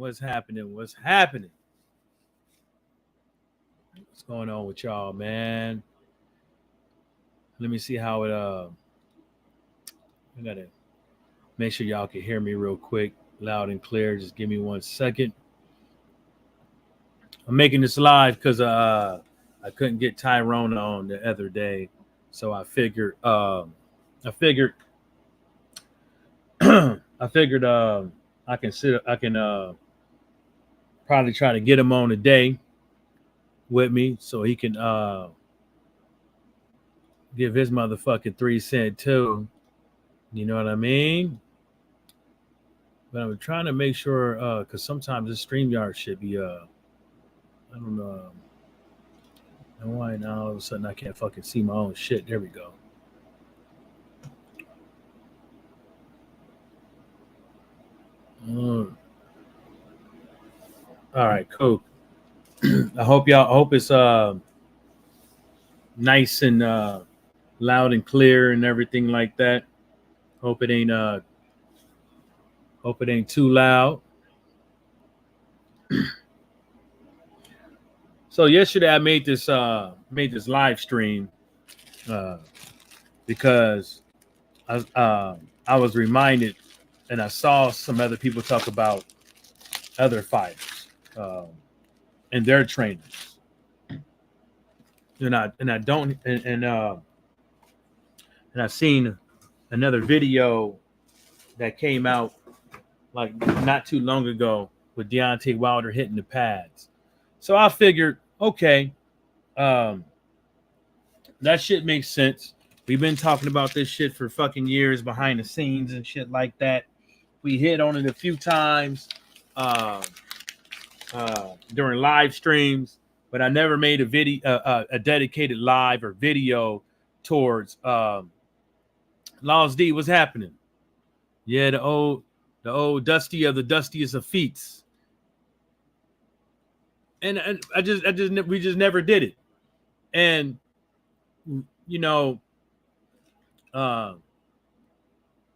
What's happening? What's happening? What's going on with y'all, man? Let me see how it I gotta make sure y'all can hear me real quick, loud and clear. Just give me 1 second. I'm making this live because I couldn't get Tyrone on the other day. So I figured I figured I can probably try to get him on today with me so he can give his motherfucking 3 cent too. You know what I mean? But I'm trying to make sure because sometimes this StreamYard should be I don't know why now all of a sudden I can't fucking see my own shit. There we go. All right, cool. I hope it's nice and loud and clear and everything like that. Hope it ain't too loud. So yesterday I made this live stream because I was reminded and I saw some other people talk about other fighters and their trainers. And I've seen another video that came out like not too long ago with Deontay Wilder hitting the pads. So I figured, okay, that shit makes sense. We've been talking about this shit for fucking years behind the scenes and shit like that. We hit on it a few times during live streams, but I never made a video, a dedicated live or video towards Laws D. What's happening? Yeah, the old Dusty of the dustiest of feats. And we just never did it. And you know,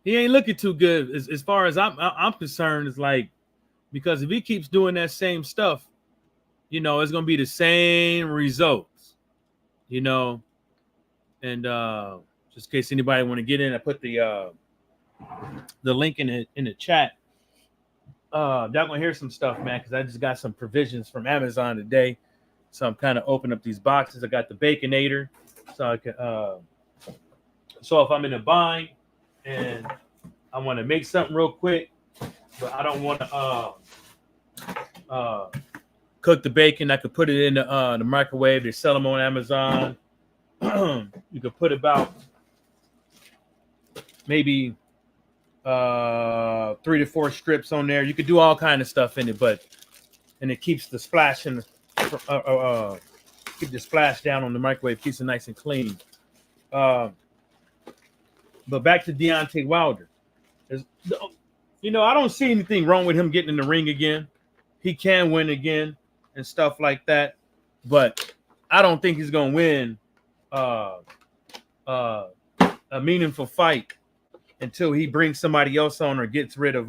he ain't looking too good as far as I'm concerned. It's like, because if he keeps doing that same stuff, you know, it's gonna be the same results, you know. And just in case anybody want to get in, I put the link in the chat. Y'all gonna hear some stuff, man, because I just got some provisions from Amazon today. So I'm kind of opening up these boxes. I got the Baconator, so I can so if I'm in a bind and I want to make something real quick, but I don't want to cook the bacon, I could put it in the microwave. They sell them on Amazon. You could put about maybe 3 to 4 strips on there. You could do all kind of stuff in it, and it keeps the splash keep the splash down on the microwave, keeps it nice and clean. But back to Deontay Wilder. You know, I don't see anything wrong with him getting in the ring again. He can win again and stuff like that, but I don't think he's gonna win a meaningful fight until he brings somebody else on or gets rid of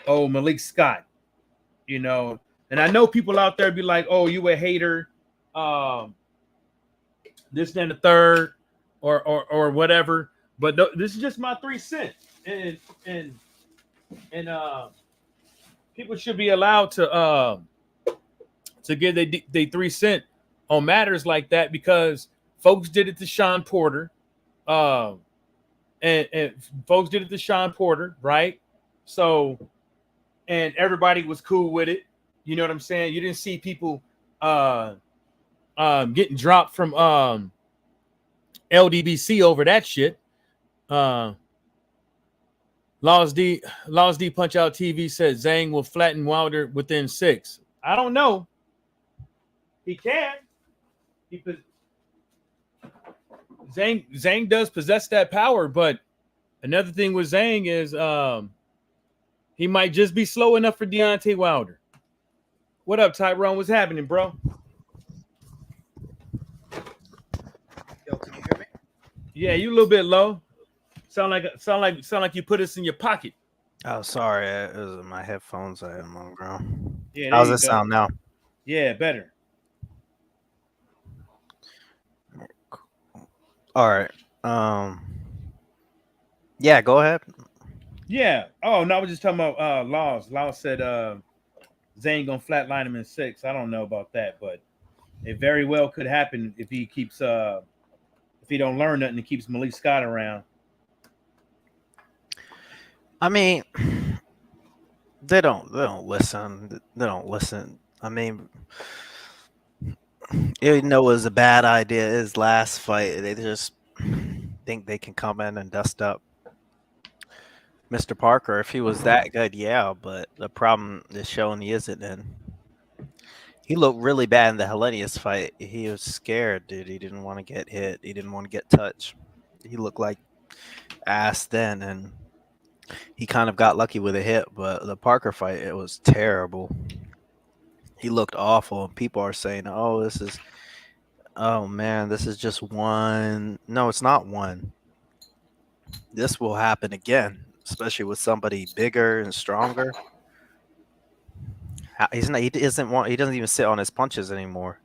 Malik Scott, you know. And I know people out there be like, "Oh, you a hater, this, then the third, or whatever." But this is just my 3 cents, and people should be allowed to give they 3 cents on matters like that, because folks did it to Sean Porter. And folks did it to Sean Porter, right? So, and everybody was cool with it. You know what I'm saying? You didn't see people getting dropped from LDBC over that shit. Laws D Punch Out TV said Zhang will flatten Wilder within 6. I don't know. He can. Zhang does possess that power, but another thing with Zhang is he might just be slow enough for Deontay Wilder. What up, Tyrone? What's happening, bro? Yo, can you hear me? Yeah, you a little bit low. Sound like you put us in your pocket. Oh, sorry. It was my headphones I had them on, bro. Yeah, there How's you it go. sound now? Yeah, better. All right. Um. Yeah, go ahead. Yeah. Oh no, I was just talking about Laws. Laws said Zayn gonna flatline him in 6. I don't know about that, but it very well could happen if he keeps if he don't learn nothing and keeps Malik Scott around. I mean, they don't listen. They don't listen. I mean, even though it was a bad idea his last fight, they just think they can come in and dust up Mr. Parker. If he was that good, yeah, but the problem is showing he isn't. And he looked really bad in the Hellenius fight. He was scared, dude. He didn't want to get hit. He didn't want to get touched. He looked like ass then, and he kind of got lucky with a hit. But the Parker fight, it was terrible. He looked awful, and people are saying, "Oh, this is, oh man, this is just one." No, it's not one. This will happen again, especially with somebody bigger and stronger. He's not. He doesn't want. He doesn't even sit on his punches anymore.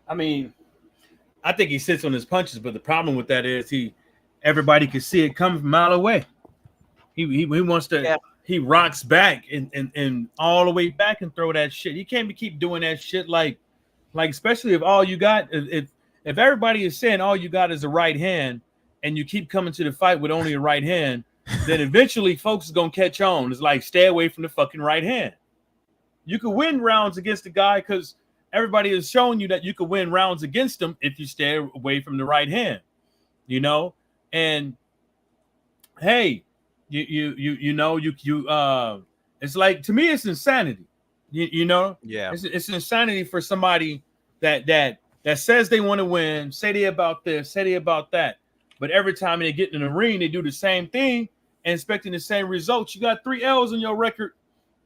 I mean, I think he sits on his punches, but the problem with that is everybody can see it coming from a mile away. He wants to Yeah. he rocks back and all the way back and throw that shit. You can't be keep doing that shit like especially if all you got if everybody is saying all you got is a right hand and you keep coming to the fight with only a right hand, then eventually folks is gonna catch on. It's like stay away from the fucking right hand. You could win rounds against the guy because everybody has shown you that you could win rounds against him if you stay away from the right hand, you know? And hey, it's like to me it's insanity. Yeah. It's insanity for somebody that says they want to win, say they about this, say they about that, but every time they get in the ring, they do the same thing and expecting the same results. You got 3 L's on your record,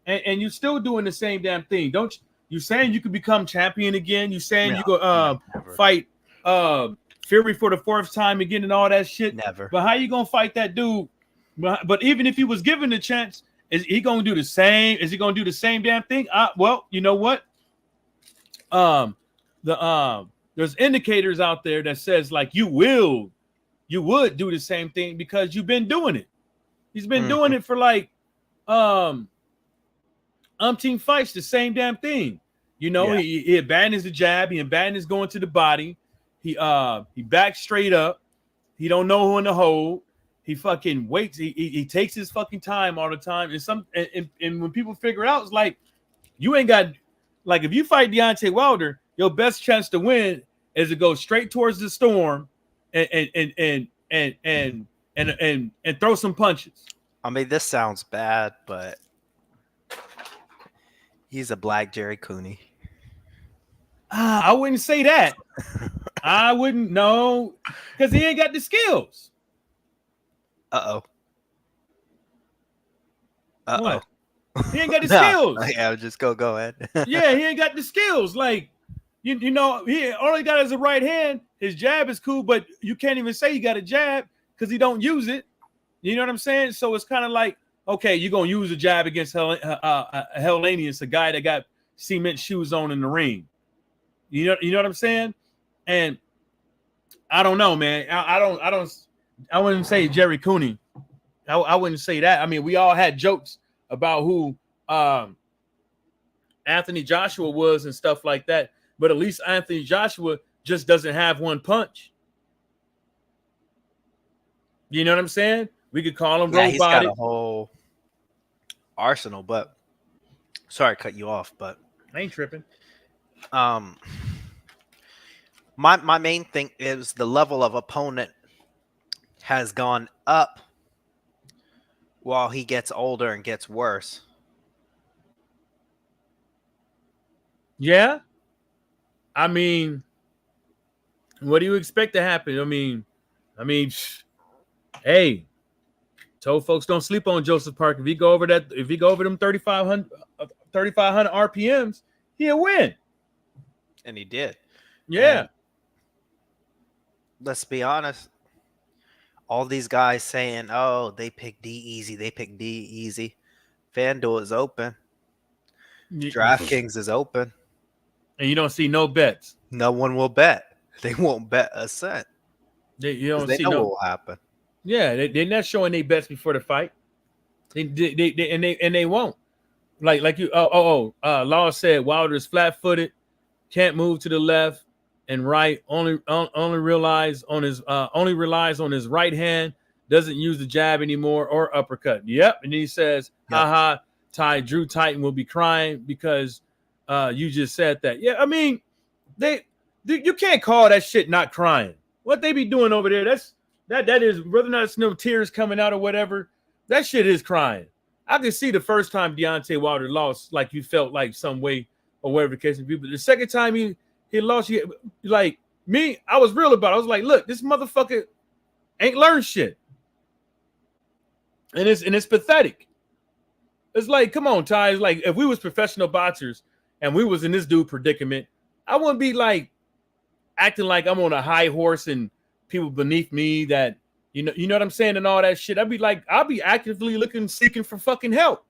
and you're still doing the same damn thing. Don't you saying you could become champion again? You saying No, you could no, never, fight Fury for the 4th time again and all that shit? never. But how you gonna fight that dude? But even if he was given the chance, is he gonna do the same? Is he gonna do the same damn thing? Well, you know what? There's indicators out there that says like you would do the same thing because you've been doing it. He's been doing Mhm. it for like umpteen fights, the same damn thing. Yeah. He abandons the jab, he abandons going to the body, he backs straight up, he don't know who in the hold. He fucking waits. He takes his fucking time all the time. And when people figure it out, it's like you ain't got like if you fight Deontay Wilder, your best chance to win is to go straight towards the storm and throw some punches. I mean, this sounds bad, but he's a black Jerry Cooney. I wouldn't say that. I wouldn't know because he ain't got the skills. Uh oh. Uh What? oh. He ain't got the No. skills. Yeah, just go ahead. Yeah, he ain't got the skills. Like he all he got is a right hand. His jab is cool, but you can't even say he got a jab because he don't use it. You know what I'm saying? So it's kind of like, okay, you're gonna use a jab against Hellenius, a guy that got cement shoes on in the ring. You know what I'm saying? And I don't know, man. I wouldn't say Jerry Cooney. I wouldn't say that. I mean, we all had jokes about who Anthony Joshua was and stuff like that. But at least Anthony Joshua just doesn't have one punch. You know what I'm saying? We could call him Yeah, he's got a robotic. whole arsenal, but sorry to cut you off, but I ain't tripping. um my main thing is the level of opponent has gone up while he gets older and gets worse. Yeah. I mean, what do you expect to happen? I mean, hey, told folks don't sleep on Joseph Parker. If he go over them 3,500 RPMs, he'll win. And he did. Yeah. And let's be honest, all these guys saying, "Oh, they pick D easy. They pick D easy." FanDuel is open. And DraftKings is open. you don't see no bets. No one will bet. They won't bet a cent You because don't they see know no. what will happen. Yeah, they're not showing their bets before the fight. They won't. Like you. Law said Wilder is flat-footed, can't move to the left and right. Only relies on his right hand. Doesn't use the jab anymore or uppercut. Yep. And then he says, Yep. "Haha, Drew Titan will be crying because you just said that." Yeah, I mean, you can't call that shit not crying. What they be doing over there, that is whether or not it's no tears coming out or whatever. That shit is crying. I could see the first time Deontay Wilder lost, like you felt like some way or whatever the case may be. But the second time he lost, like me, I was real about it. I was like, look, this motherfucker ain't learned shit. And it's pathetic. It's like, come on, Ty. It's like if we was professional boxers and we was in this dude predicament, I wouldn't be like acting like I'm on a high horse and people beneath me that you know what I'm saying and all that shit. I'd be like, I'll be actively seeking for fucking help.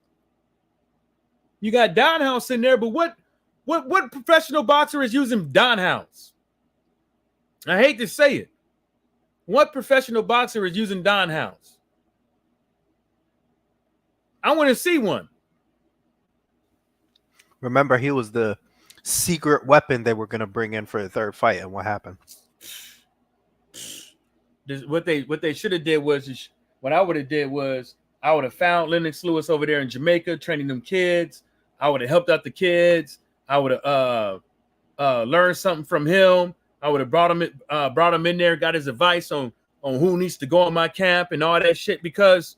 You got Don House in there, but what professional boxer is using Don House? I hate to say it. What professional boxer is using Don House? I want to see one. Remember, he was the secret weapon they were going to bring in for the third fight, and what happened? What they should have did was what I would have did was I would have found Lennox Lewis over there in Jamaica training them kids. I would have helped out the kids. I would have learned something from him. I would have brought him in there, got his advice on who needs to go in my camp and all that shit. Because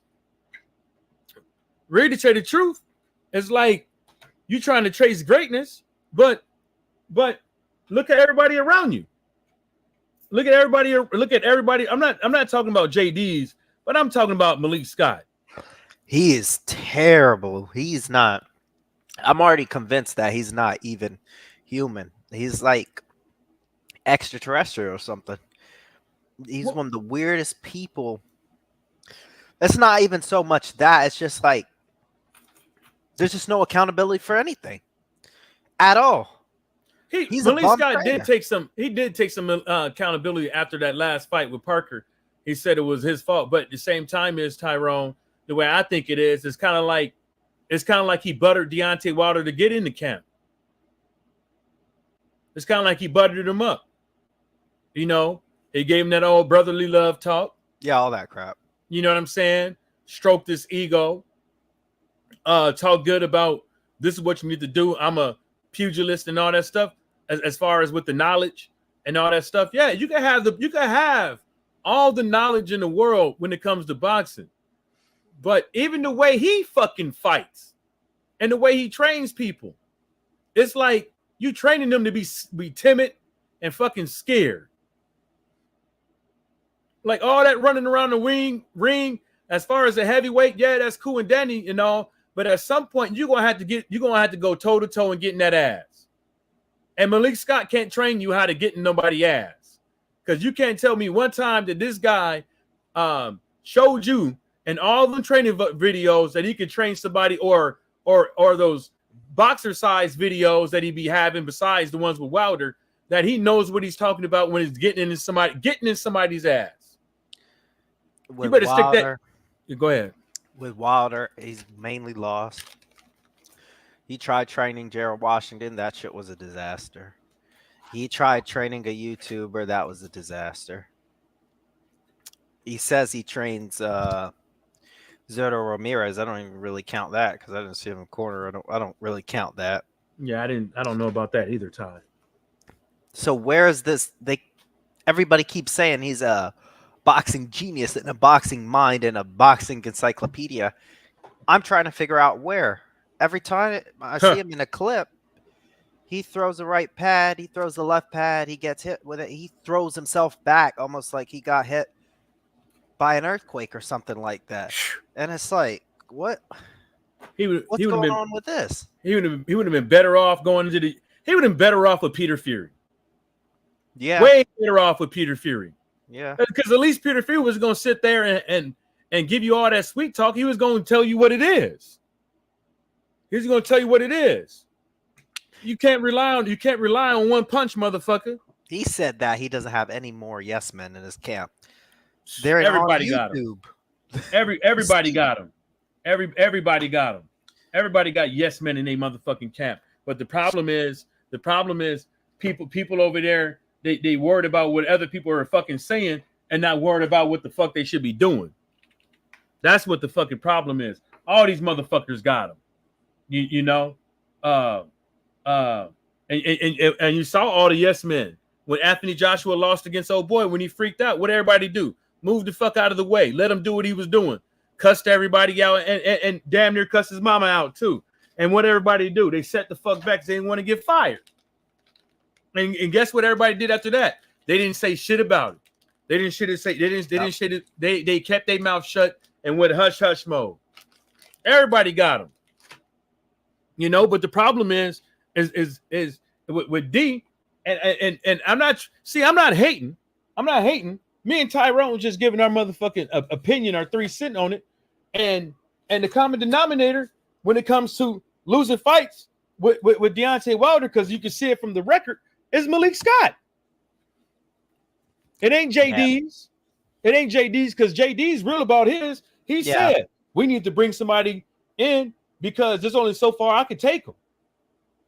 really, to tell you the truth, it's like you trying to trace greatness, but look at everybody around you. Look at everybody. I'm not talking about JD's, but I'm talking about Malik Scott. He is terrible. He's not. I'm already convinced that he's not even human. He's like extraterrestrial or something. He's one of the weirdest people. It's not even so much that. It's just like there's just no accountability for anything at all. Malik Scott did take some accountability after that last fight with Parker. He said it was his fault, but at the same time, is Tyrone, the way I think it is, it's kind of like he buttered Deontay Wilder to get into camp. It's kind of like he buttered him up. You know, he gave him that old brotherly love talk. Yeah, all that crap. You know what I'm saying? Stroked his ego. Talk good about this is what you need to do. I'm a pugilist and all that stuff. As far as with the knowledge and all that stuff, yeah, you can have all the knowledge in the world when it comes to boxing, but even the way he fucking fights and the way he trains people, it's like you training them to be timid and fucking scared. Like all that running around the ring. As far as a heavyweight, yeah, that's cool and dandy and all, but at some point you're gonna have to go toe to toe and get in that ass. And Malik Scott can't train you how to get in nobody's ass. Because you can't tell me one time that this guy showed you in all the training videos that he could train somebody or those boxer size videos that he be having besides the ones with Wilder, that he knows what he's talking about when he's getting in somebody's ass. With you better Wilder, stick that. Go ahead. With Wilder, he's mainly lost. He tried training Gerald Washington. That shit was a disaster. He tried training a YouTuber. That was a disaster. He says he trains Zerto Ramirez. I don't even really count that because I didn't see him in the corner. I don't really count that. Yeah, I don't know about that either, Ty. So where is this? Everybody keeps saying he's a boxing genius and a boxing mind and a boxing encyclopedia. I'm trying to figure out where. Every time I see him in a clip, he throws the right pad, he throws the left pad, he gets hit with it, he throws himself back almost like he got hit by an earthquake or something like that. And it's like, what's going on with this? He would have been better off going he would have been better off with Peter Fury. Yeah. Way better off with Peter Fury. Yeah. Because at least Peter Field was going to sit there and give you all that sweet talk. He was going to tell you what it is. He's going to tell you what it is. You can't rely on one punch, motherfucker. He said that he doesn't have any more yes men in his camp. They're Everybody on got him. YouTube. Everybody got him. Everybody got him. Everybody got yes men in their motherfucking camp. But the problem is people over there, they worried about what other people are fucking saying and not worried about what the fuck they should be doing. That's what the fucking problem is. All these motherfuckers got them. You know, and you saw all the yes men when Anthony Joshua lost against old boy. When he freaked out, what everybody do? Move the fuck out of the way. Let him do what he was doing. Cussed everybody out and damn near cussed his mama out too. And what everybody do? They set the fuck back because they didn't want to get fired. And guess what everybody did after that? They didn't say shit about it. They didn't shit it. Say they didn't shit it. They kept their mouth shut and went hush hush mode. Everybody got them. You know, but the problem is with D, and I'm not hating. I'm not hating. Me and Tyrone just giving our motherfucking opinion, our 3 cents on it, and the common denominator when it comes to losing fights with Deontay Wilder, because you can see it from the record, is Malik Scott. It ain't JD's. It ain't JD's because JD's real about his. He said we need to bring somebody in because there's only so far I can take him.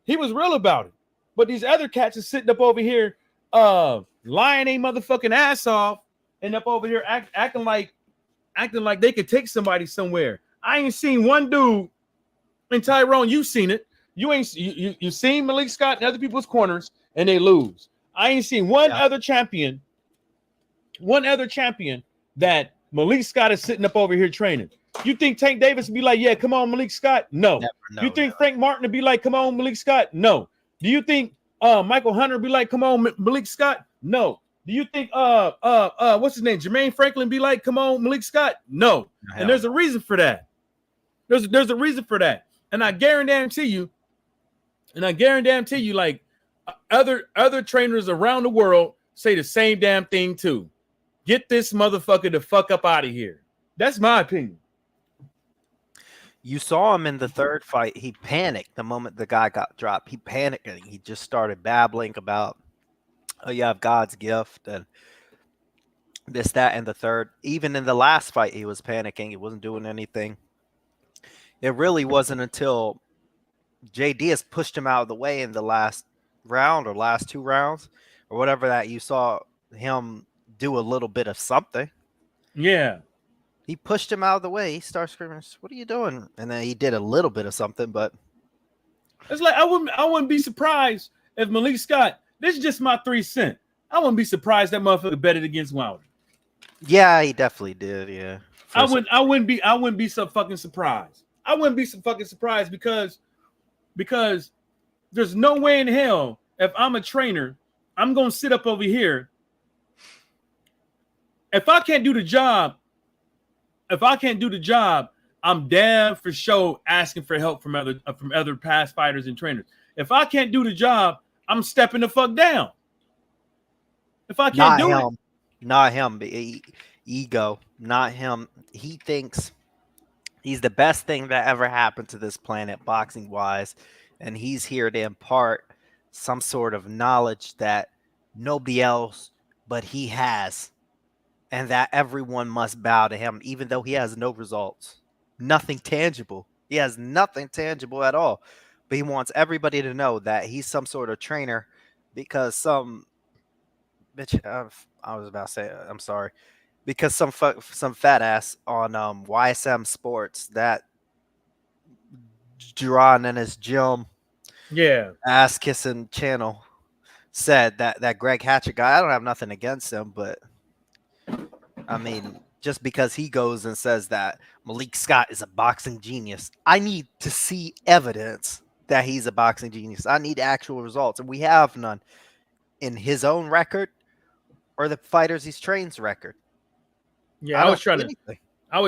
He was real about it. But these other cats are sitting up over here lying a motherfucking ass off and up over here acting like they could take somebody somewhere. I ain't seen one dude, and Tyrone, you seen it. You seen Malik Scott in other people's corners and they lose. I ain't seen one other champion that Malik Scott is sitting up over here training. You think Tank Davis would be like, yeah, come on, Malik Scott? No. You think Frank Martin would be like, come on, Malik Scott? No. Do you think Michael Hunter would be like, come on, Malik Scott? No. Do you think what's his name? Jermaine Franklin be like, come on, Malik Scott? No. And there's a reason for that. There's a reason for that. And I guarantee you, like other trainers around the world say the same damn thing too. Get this motherfucker the fuck up out of here. That's my opinion. You saw him in the third fight. He panicked the moment the guy got dropped. He panicked and he just started babbling about, oh, you have God's gift and this, that, and the third. Even in the last fight, he was panicking. He wasn't doing anything. It really wasn't until JD has pushed him out of the way in the last round or last 2 rounds or whatever that you saw him do a little bit of something. Yeah. He pushed him out of the way. He started screaming, what are you doing? And then he did a little bit of something, but it's like I wouldn't be surprised if Malik Scott, this is just my 3 cents. I wouldn't be surprised that motherfucker betted against Wilder. Yeah, he definitely did. Yeah. I wouldn't be so fucking surprised. I wouldn't be so fucking surprised because there's no way in hell if I'm a trainer, I'm gonna sit up over here. If I can't do the job, I'm damn for sure asking for help from other past fighters and trainers. If I can't do the job, I'm stepping the fuck down. If I can't do it, not him. Ego, not him. He thinks he's the best thing that ever happened to this planet, boxing wise, and he's here to impart some sort of knowledge that nobody else but he has. And that everyone must bow to him, even though he has no results. Nothing tangible. He has nothing tangible at all. But he wants everybody to know that he's some sort of trainer because some bitch, I was about to say, I'm sorry. Because some fat ass on YSM Sports, that Duran in his gym, ass kissing channel, said that Greg Hatchett guy, I don't have nothing against him, but I mean, just because he goes and says that Malik Scott is a boxing genius, I need to see evidence that he's a boxing genius. I need actual results, and we have none in his own record or the fighters he's trained's record. Yeah, I was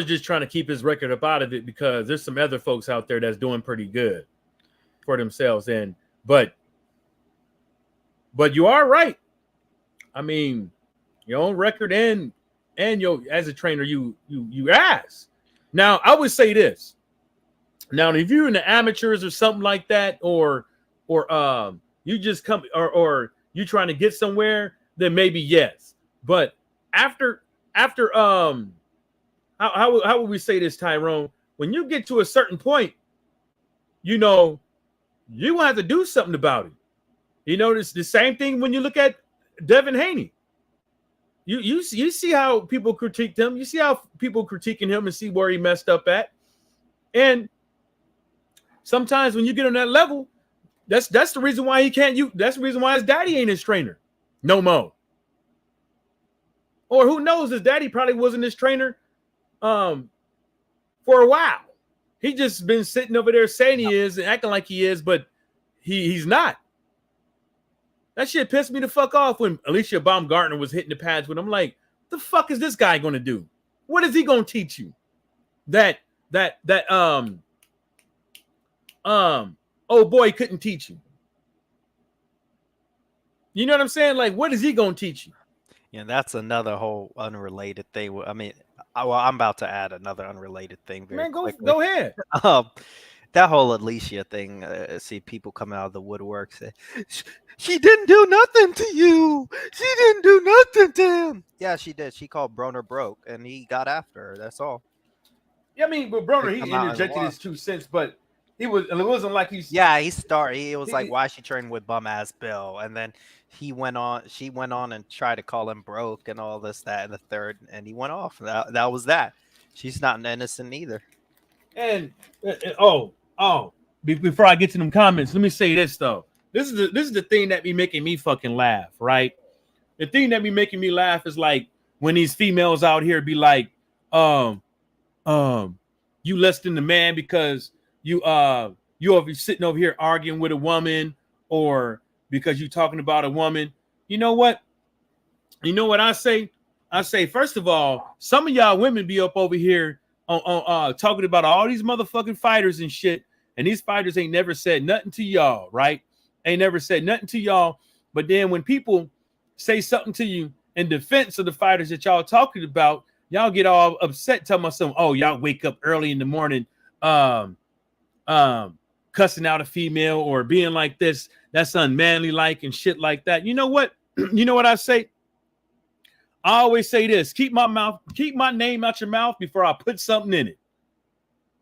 just trying to keep his record up out of it because there's some other folks out there that's doing pretty good for themselves. But you are right. I mean, your own record, and your as a trainer, you ass. Now, I would say this. Now, if you're in the amateurs or something like that, or you just come, or you trying to get somewhere, then maybe yes. But after how would we say this, Tyrone? When you get to a certain point, you know, you will have to do something about it. You know, it's the same thing when you look at Devin Haney. You see how people critiqued him. You see how people critiquing him and see where he messed up at. And sometimes when you get on that level, that's the reason why he can't. That's the reason why his daddy ain't his trainer no more. Or who knows? His daddy probably wasn't his trainer for a while. He just been sitting over there saying he is and acting like he is, but he's not. That shit pissed me the fuck off when Alicia Baumgartner was hitting the pads with him. Like, the fuck is this guy going to do? What is he going to teach you? That old boy couldn't teach you. You know what I'm saying? Like, what is he going to teach you? Yeah, that's another whole unrelated thing. I mean, I'm about to add another unrelated thing. Very quickly. Go ahead. That whole Alicia thing. See people come out of the woodwork say, "She didn't do nothing to you. She didn't do nothing to him." Yeah, she did. She called Broner broke, and he got after her. That's all. Yeah, I mean, but Broner, he interjected his 2 cents, but it wasn't like he's. Yeah, he started. It was like, why is she training with bum ass Bill? And then she went on and tried to call him broke and all this, that, and the third, and he went off. That was that. She's not innocent either. And before I get to them comments, let me say this though. This is the thing that be making me fucking laugh, right? The thing that be making me laugh is like when these females out here be like, you less than the man because you over sitting over here arguing with a woman, or because you talking about a woman. You know what? You know what I say? I say, first of all, some of y'all women be up over here on talking about all these motherfucking fighters and shit, and these fighters ain't never said nothing to y'all, right? Ain't never said nothing to y'all. But then when people say something to you in defense of the fighters that y'all talking about, y'all get all upset, telling myself, "Oh, y'all wake up early in the morning, cussing out a female or being like this. That's unmanly, like, and shit like that." You know what? You know what I say? I always say this: keep my name out your mouth before I put something in it.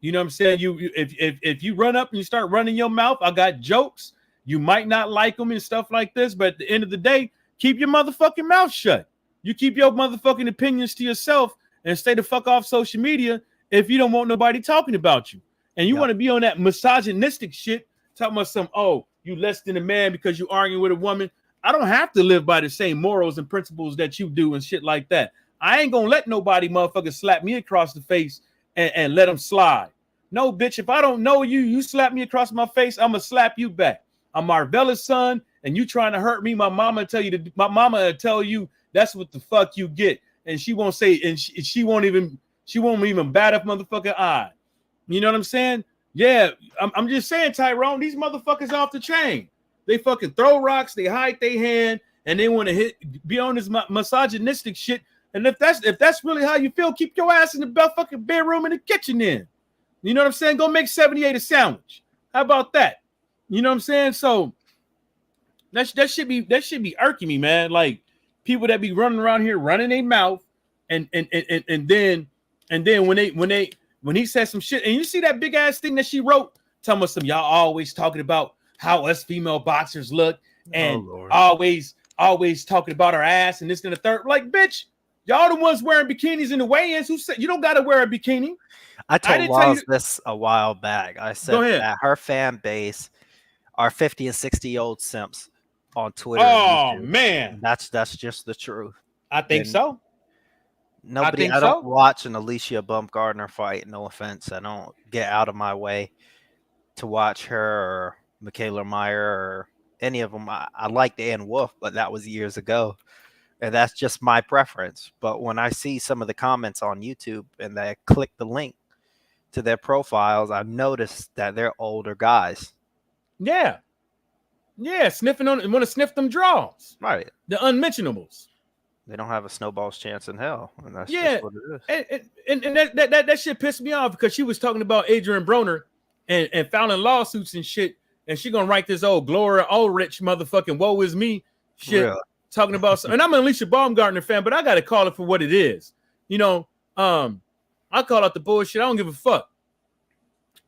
You know what I'm saying? If you run up and you start running your mouth, I got jokes. You might not like them and stuff like this, but at the end of the day, keep your motherfucking mouth shut. You keep your motherfucking opinions to yourself and stay the fuck off social media if you don't want nobody talking about you. And you want to be on that misogynistic shit, talking about some, oh, you less than a man because you arguing with a woman. I don't have to live by the same morals and principles that you do and shit like that. I ain't gonna let nobody motherfucker slap me across the face and let them slide. No, bitch, if I don't know you, you slap me across my face, I'm gonna slap you back. I'm Marvella's son, and you trying to hurt me. My mama will tell you that's what the fuck you get. And she won't say, and she won't even bat a motherfucking eye. You know what I'm saying? Yeah, I'm just saying, Tyrone, these motherfuckers off the chain. They fucking throw rocks, they hide their hand, and they want to be on this misogynistic shit. And if that's really how you feel, keep your ass in the fucking bedroom in the kitchen then. You know what I'm saying? Go make 78 a sandwich. How about that? You know what I'm saying? So that should be irking me, man. Like people that be running around here running their mouth, and then when he says some shit, and you see that big ass thing that she wrote, telling us some y'all always talking about how us female boxers look, and always talking about our ass and this and the third. Like, bitch, y'all the ones wearing bikinis in the weigh-ins. Who said you don't gotta wear a bikini? I told Walls this a while back. I said that her fan base are 50 and 60-year-old simps on Twitter. Oh man, that's just the truth. I think so. Nobody. I don't watch an Alicia Baumgartner fight. No offense. I don't get out of my way to watch her or Michaela Meyer or any of them. I liked Ann Wolf, but that was years ago. And that's just my preference. But when I see some of the comments on YouTube and I click the link to their profiles, I've noticed that they're older guys. Yeah, sniffing on, want to sniff them draws. Right. The unmentionables. They don't have a snowball's chance in hell, and that's Yeah, just what it is. and that shit pissed me off because she was talking about Adrian Broner and filing lawsuits and shit, and she gonna write this old Gloria Ulrich motherfucking woe is me shit Really? talking about. And I'm an Alicia Baumgartner fan, but I gotta call it for what it is. You know, I call out the bullshit. I don't give a fuck.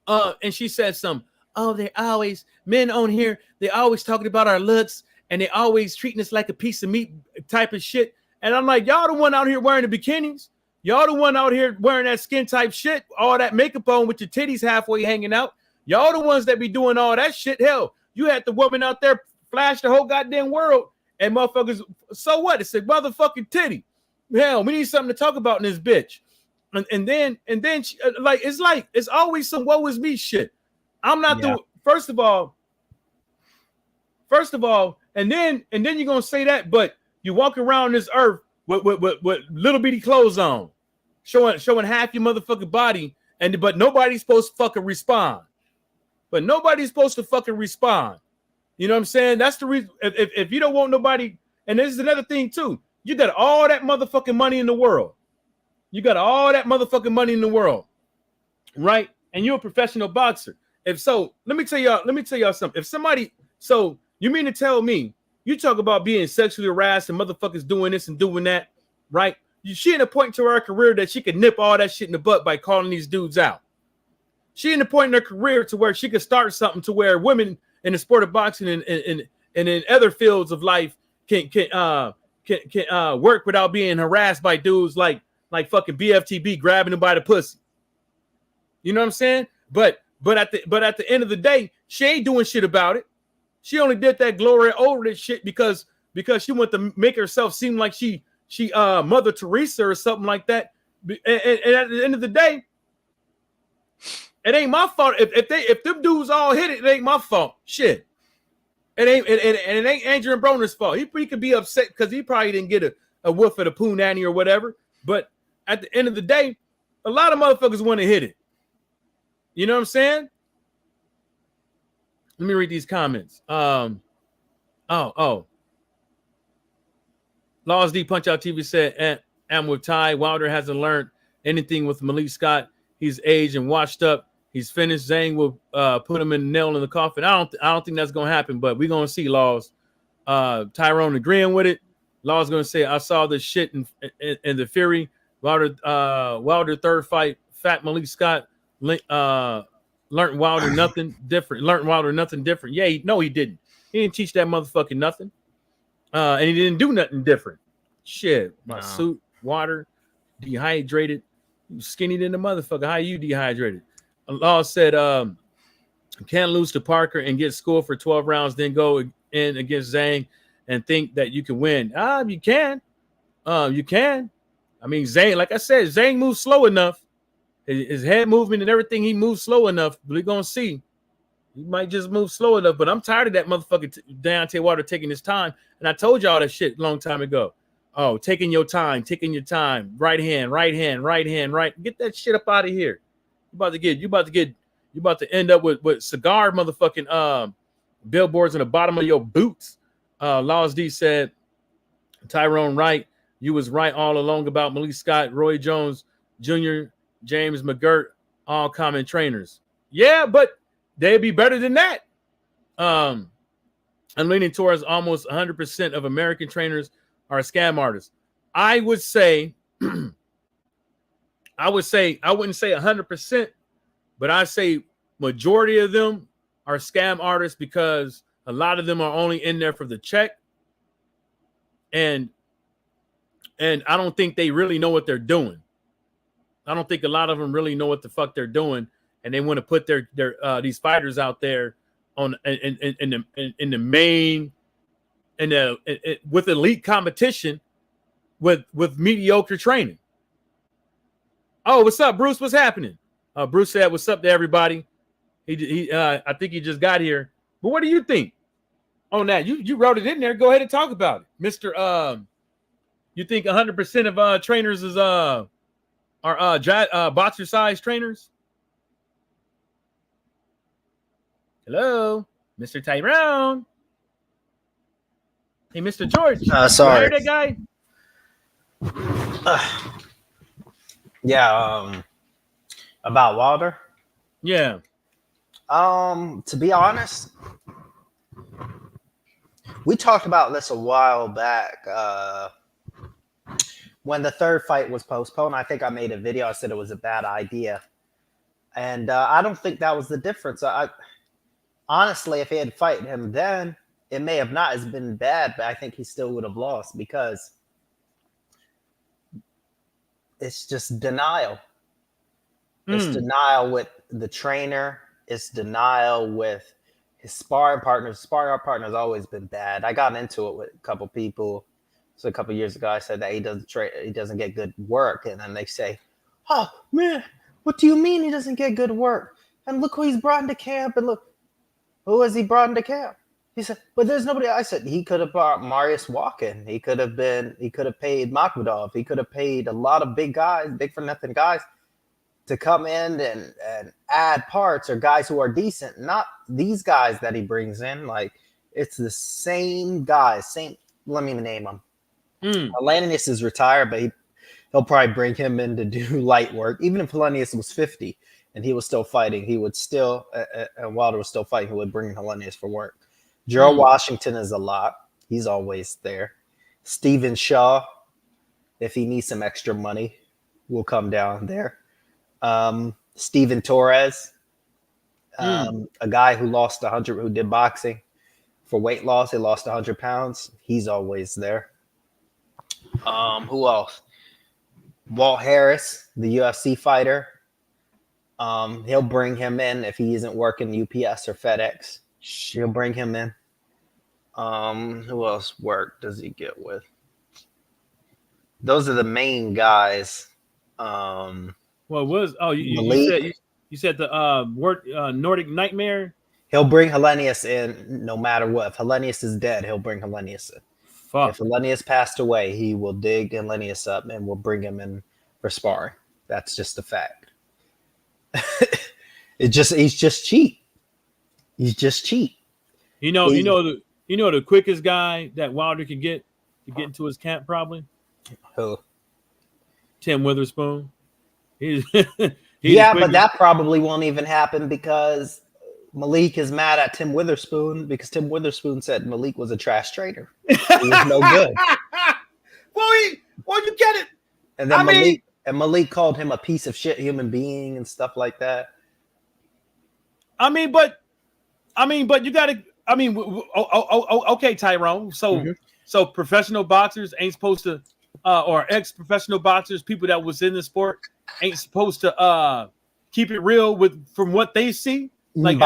And she said some. Oh, they always men on here. They always talking about our looks, and they always treating us like a piece of meat type of shit. And I'm like, y'all the one out here wearing the bikinis. Y'all the one out here wearing that skin type shit, all that makeup on with your titties halfway hanging out. Y'all the ones that be doing all that shit. Hell, you had the woman out there flash the whole goddamn world, and motherfuckers. So what? It's a motherfucking titty. Hell, we need something to talk about in this bitch. And then she, like it's always some woe is me shit. I'm not the first of all, and then you're gonna say that, but you walk around this earth with little bitty clothes on, showing half your motherfucking body, but nobody's supposed to fucking respond. But nobody's supposed to fucking respond. You know what I'm saying? That's the reason. If you don't want nobody, and this is another thing too, you got all that motherfucking money in the world. You got all that motherfucking money in the world, right? And you're a professional boxer. If so, let me tell y'all something. If somebody, so you mean to tell me you talk about being sexually harassed and motherfuckers doing this and doing that, right? She in a point to her career that she could nip all that shit in the butt by calling these dudes out. She in a point in her career to where she could start something to where women in the sport of boxing and in other fields of life can work without being harassed by dudes like fucking BFTB grabbing them by the pussy. You know what I'm saying? But at the end of the day, she ain't doing shit about it. She only did that Gloria Ulrich shit because she wanted to make herself seem like she Mother Teresa or something like that. And at the end of the day, it ain't my fault if them dudes all hit it. It ain't my fault. Shit. It ain't Adrian Broner's fault. He could be upset because he probably didn't get a whiff of the poo nanny or whatever. But at the end of the day, a lot of motherfuckers want to hit it. You know what I'm saying? Let me read these comments. Laws D Punch Out TV said, "I'm with Ty. Wilder hasn't learned anything with Malik Scott. He's aged and washed up. He's finished. Zhang will put him in the nail in the coffin. I don't think that's gonna happen, but we're gonna see." Laws. Tyrone agreeing with it. Laws gonna say, "I saw this shit in the Fury. Wilder third fight. Fat Malik Scott learned Wilder nothing different. Yeah, he didn't. He didn't teach that motherfucking nothing. And he didn't do nothing different. Shit, my suit, water, dehydrated, skinny than the motherfucker. How you dehydrated?" Law said, "Can't lose to Parker and get schooled for 12 rounds, then go in against Zhang and think that you can win." You can. You can. I mean, Zhang, like I said, Zhang moves slow enough. His head movement and everything, he moves slow enough. We're going to see. He might just move slow enough, but I'm tired of that motherfucker Deontay Wilder taking his time. And I told y'all that shit a long time ago. Oh, taking your time. Right hand. Get that shit up out of here. You about to end up with cigar motherfucking billboards in the bottom of your boots. Laws D said, "Tyrone right. You was right all along about Malik Scott, Roy Jones Jr., James McGirt, all common trainers." Yeah, but they'd be better than that. I'm leaning towards almost 100% of American trainers are scam artists. I would say, I wouldn't say 100%, but I say majority of them are scam artists because a lot of them are only in there for the check. And I don't think they really know what they're doing. I don't think a lot of them really know what the fuck they're doing, and they want to put their these fighters out there on in the main with elite competition with mediocre training. Oh, what's up, Bruce? What's happening? Bruce said, "What's up to everybody?" I think he just got here. But what do you think on that? You wrote it in there. Go ahead and talk about it, Mister. You think 100% of trainers is are boxer size trainers? Hello, Mr. Tyrone. Hey, Mr. George. Sorry. You heard that guy? Yeah. About Wilder. Yeah. To be honest, we talked about this a while back. When the third fight was postponed, I think I made a video. I said it was a bad idea, and I don't think that was the difference. I honestly, if he had fight him then, it may have not as been bad, but I think he still would have lost because it's just denial. It's denial with the trainer. It's denial with his sparring partners. Sparring partner has always been bad. I got into it with a couple people. So a couple years ago, I said that he doesn't get good work, and then they say, "Oh man, what do you mean he doesn't get good work? And look who he's brought into camp, and look who has he brought into camp." He said, "But there's nobody." I said he could have brought Marius Walken. He could have paid Makhmudov. He could have paid a lot of big guys, big for nothing guys, to come in and add parts or guys who are decent, not these guys that he brings in. Like, it's the same guys. Let me name them. Helenius is retired, but he'll probably bring him in to do light work. Even if Helenius was 50 and he was still fighting, he would still, and Wilder was still fighting, he would bring Helenius for work. Gerald Washington is a lot. He's always there. Stephen Shaw, if he needs some extra money, will come down there. Steven Torres, a guy who lost 100, who did boxing for weight loss. He lost 100 pounds. He's always there. Who else? Walt Harris, the UFC fighter. He'll bring him in if he isn't working UPS or FedEx. He'll bring him in. Who else work does he get with? Those are the main guys. You said the Nordic Nightmare? He'll bring Helenius in no matter what. If Helenius is dead, he'll bring Helenius in. Fuck. If Helenius passed away, he will dig Helenius up and will bring him in for sparring. That's just a fact. He's just cheap. He's just cheap. The quickest guy that Wilder could get to get into his camp, probably? Who? Tim Witherspoon. Yeah, but that probably won't even happen because Malik is mad at Tim Witherspoon because Tim Witherspoon said Malik was a trash trainer. He was no good. Well, you get it. And then Malik called him a piece of shit human being and stuff like that. But you got to. Okay, Tyrone. So professional boxers ain't supposed to, or ex-professional boxers, people that was in the sport, ain't supposed to keep it real from what they see. Like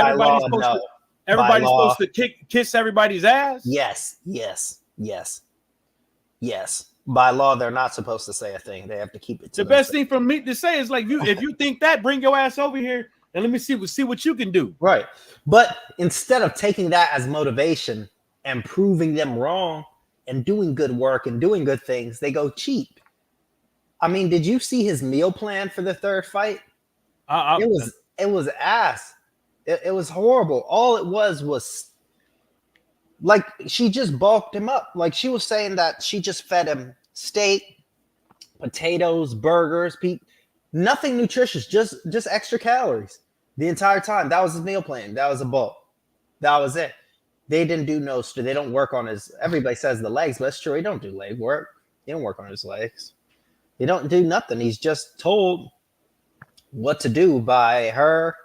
everybody's supposed to kiss everybody's ass. Yes. By law, they're not supposed to say a thing. They have to keep it to the best thing for me to say is like, if you think that, bring your ass over here and let me see what you can do. Right. But instead of taking that as motivation and proving them wrong and doing good work and doing good things, they go cheap. I mean, did you see his meal plan for the third fight? It was ass. It was horrible. All it was like she just bulked him up. Like she was saying that she just fed him steak, potatoes, burgers, nothing nutritious, just extra calories the entire time. That was his meal plan. That was a bulk. That was it. They didn't do they don't work on his, everybody says the legs, but it's true. He don't do leg work. He don't work on his legs. He don't do nothing. He's just told what to do by her.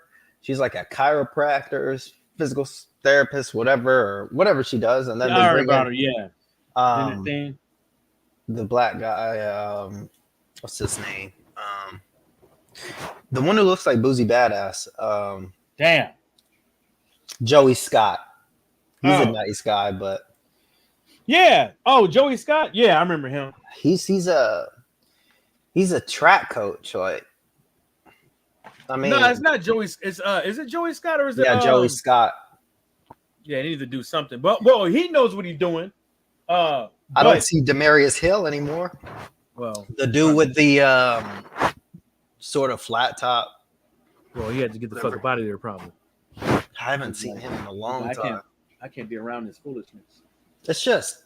She's like a chiropractor, physical therapist, whatever she does. And then I heard about her, yeah. The black guy, what's his name? The one who looks like Boozy Badass. Damn. Joey Scott. He's a nice guy, but yeah. Oh, Joey Scott. Yeah, I remember him. He's a track coach. Like, I mean, no, it's not Joey. It's is it Joey Scott or is it? Yeah, Joey Scott. Yeah, he needs to do something. But he knows what he's doing. I don't see Demarius Hill anymore. Well, the dude with the sort of flat top. Well, he had to get the fuck up out of there, probably. I haven't seen him in a long time. I can't be around this foolishness. It's just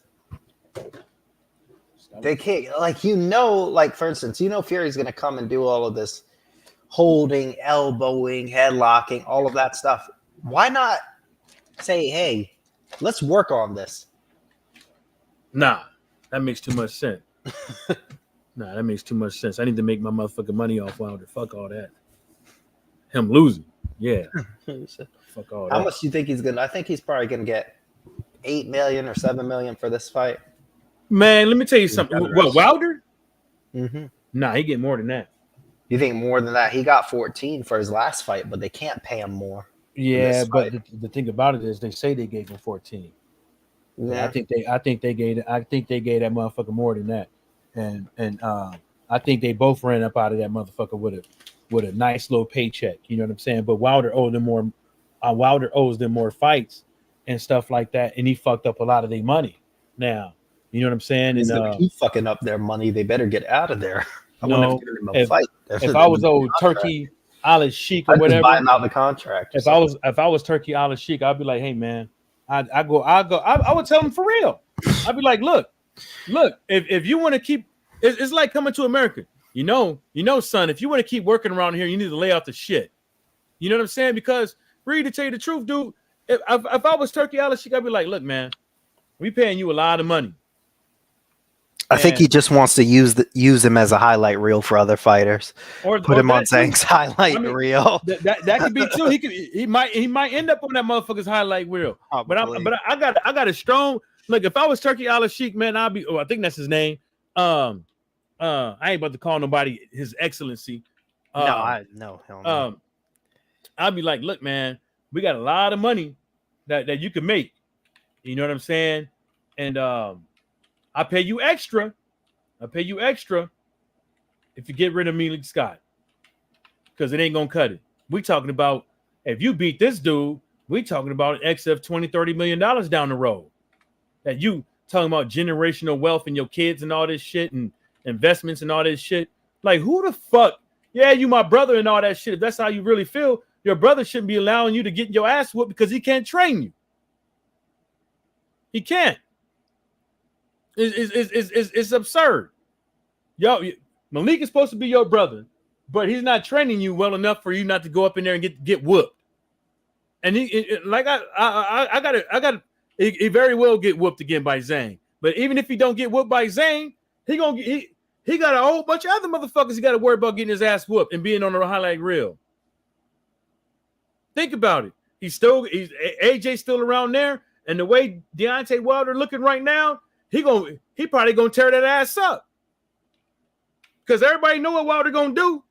They can't, like for instance, Fury's going to come and do all of this holding, elbowing, headlocking, all of that stuff. Why not say, hey, let's work on this? Nah, that makes too much sense. Nah, that makes too much sense. I need to make my motherfucking money off Wilder. Fuck all that. Him losing. Yeah. Fuck all that. How much do you think he's going to? I think he's probably going to get $8 million or $7 million for this fight. Man, let me tell you something. What, Wilder? Mm-hmm. Nah, he get more than that. You think more than that? He got 14 for his last fight, but they can't pay him more. Yeah, but the thing about it is they say they gave him 14. Yeah. I think they gave that motherfucker more than that. And I think they both ran up out of that motherfucker with a nice little paycheck. You know what I'm saying? But Wilder owes them more. Wilder owes them more fights and stuff like that, and he fucked up a lot of their money. Now, you know what I'm saying? He's and gonna keep fucking up their money. They better get out of there. If I was old Turkey Al Sheik or whatever, buy him out the contract. If I was Turkey Al Sheik, I'd be like, hey man, I would tell him for real. I'd be like, look, if you want to keep, it's like coming to America. You know, son, if you want to keep working around here, you need to lay out the shit. You know what I'm saying? Because really, to tell you the truth, dude, if I was Turkey Al Sheik, I'd be like, look, man, we paying you a lot of money. I think he just wants to use him as a highlight reel for other fighters. Or put him on Zhang's highlight reel. That could be too. He might end up on that motherfucker's highlight reel. Probably. But I got a strong look. If I was Turkey Al Sheik, man, I'd be. Oh, I think that's his name. I ain't about to call nobody His Excellency. No. I'd be like, look, man, we got a lot of money that you can make. You know what I'm saying? And I pay you extra. If you get rid of Malik Scott, because it ain't gonna cut it. We talking about if you beat this dude, we talking about an excess of $20-30 million down the road. That you talking about generational wealth and your kids and all this shit and investments and all this shit. Like who the fuck? Yeah, you my brother and all that shit. If that's how you really feel, your brother shouldn't be allowing you to get your ass whooped because he can't train you. He can't. It's absurd. Yo, Malik is supposed to be your brother, but he's not training you well enough for you not to go up in there and get whooped. And he very well get whooped again by Zhang. But even if he don't get whooped by Zhang, he got a whole bunch of other motherfuckers he got to worry about getting his ass whooped and being on the highlight reel. Think about it. AJ's still around there, and the way Deontay Wilder looking right now, he probably gonna tear that ass up. Because everybody know what Wilder gonna do.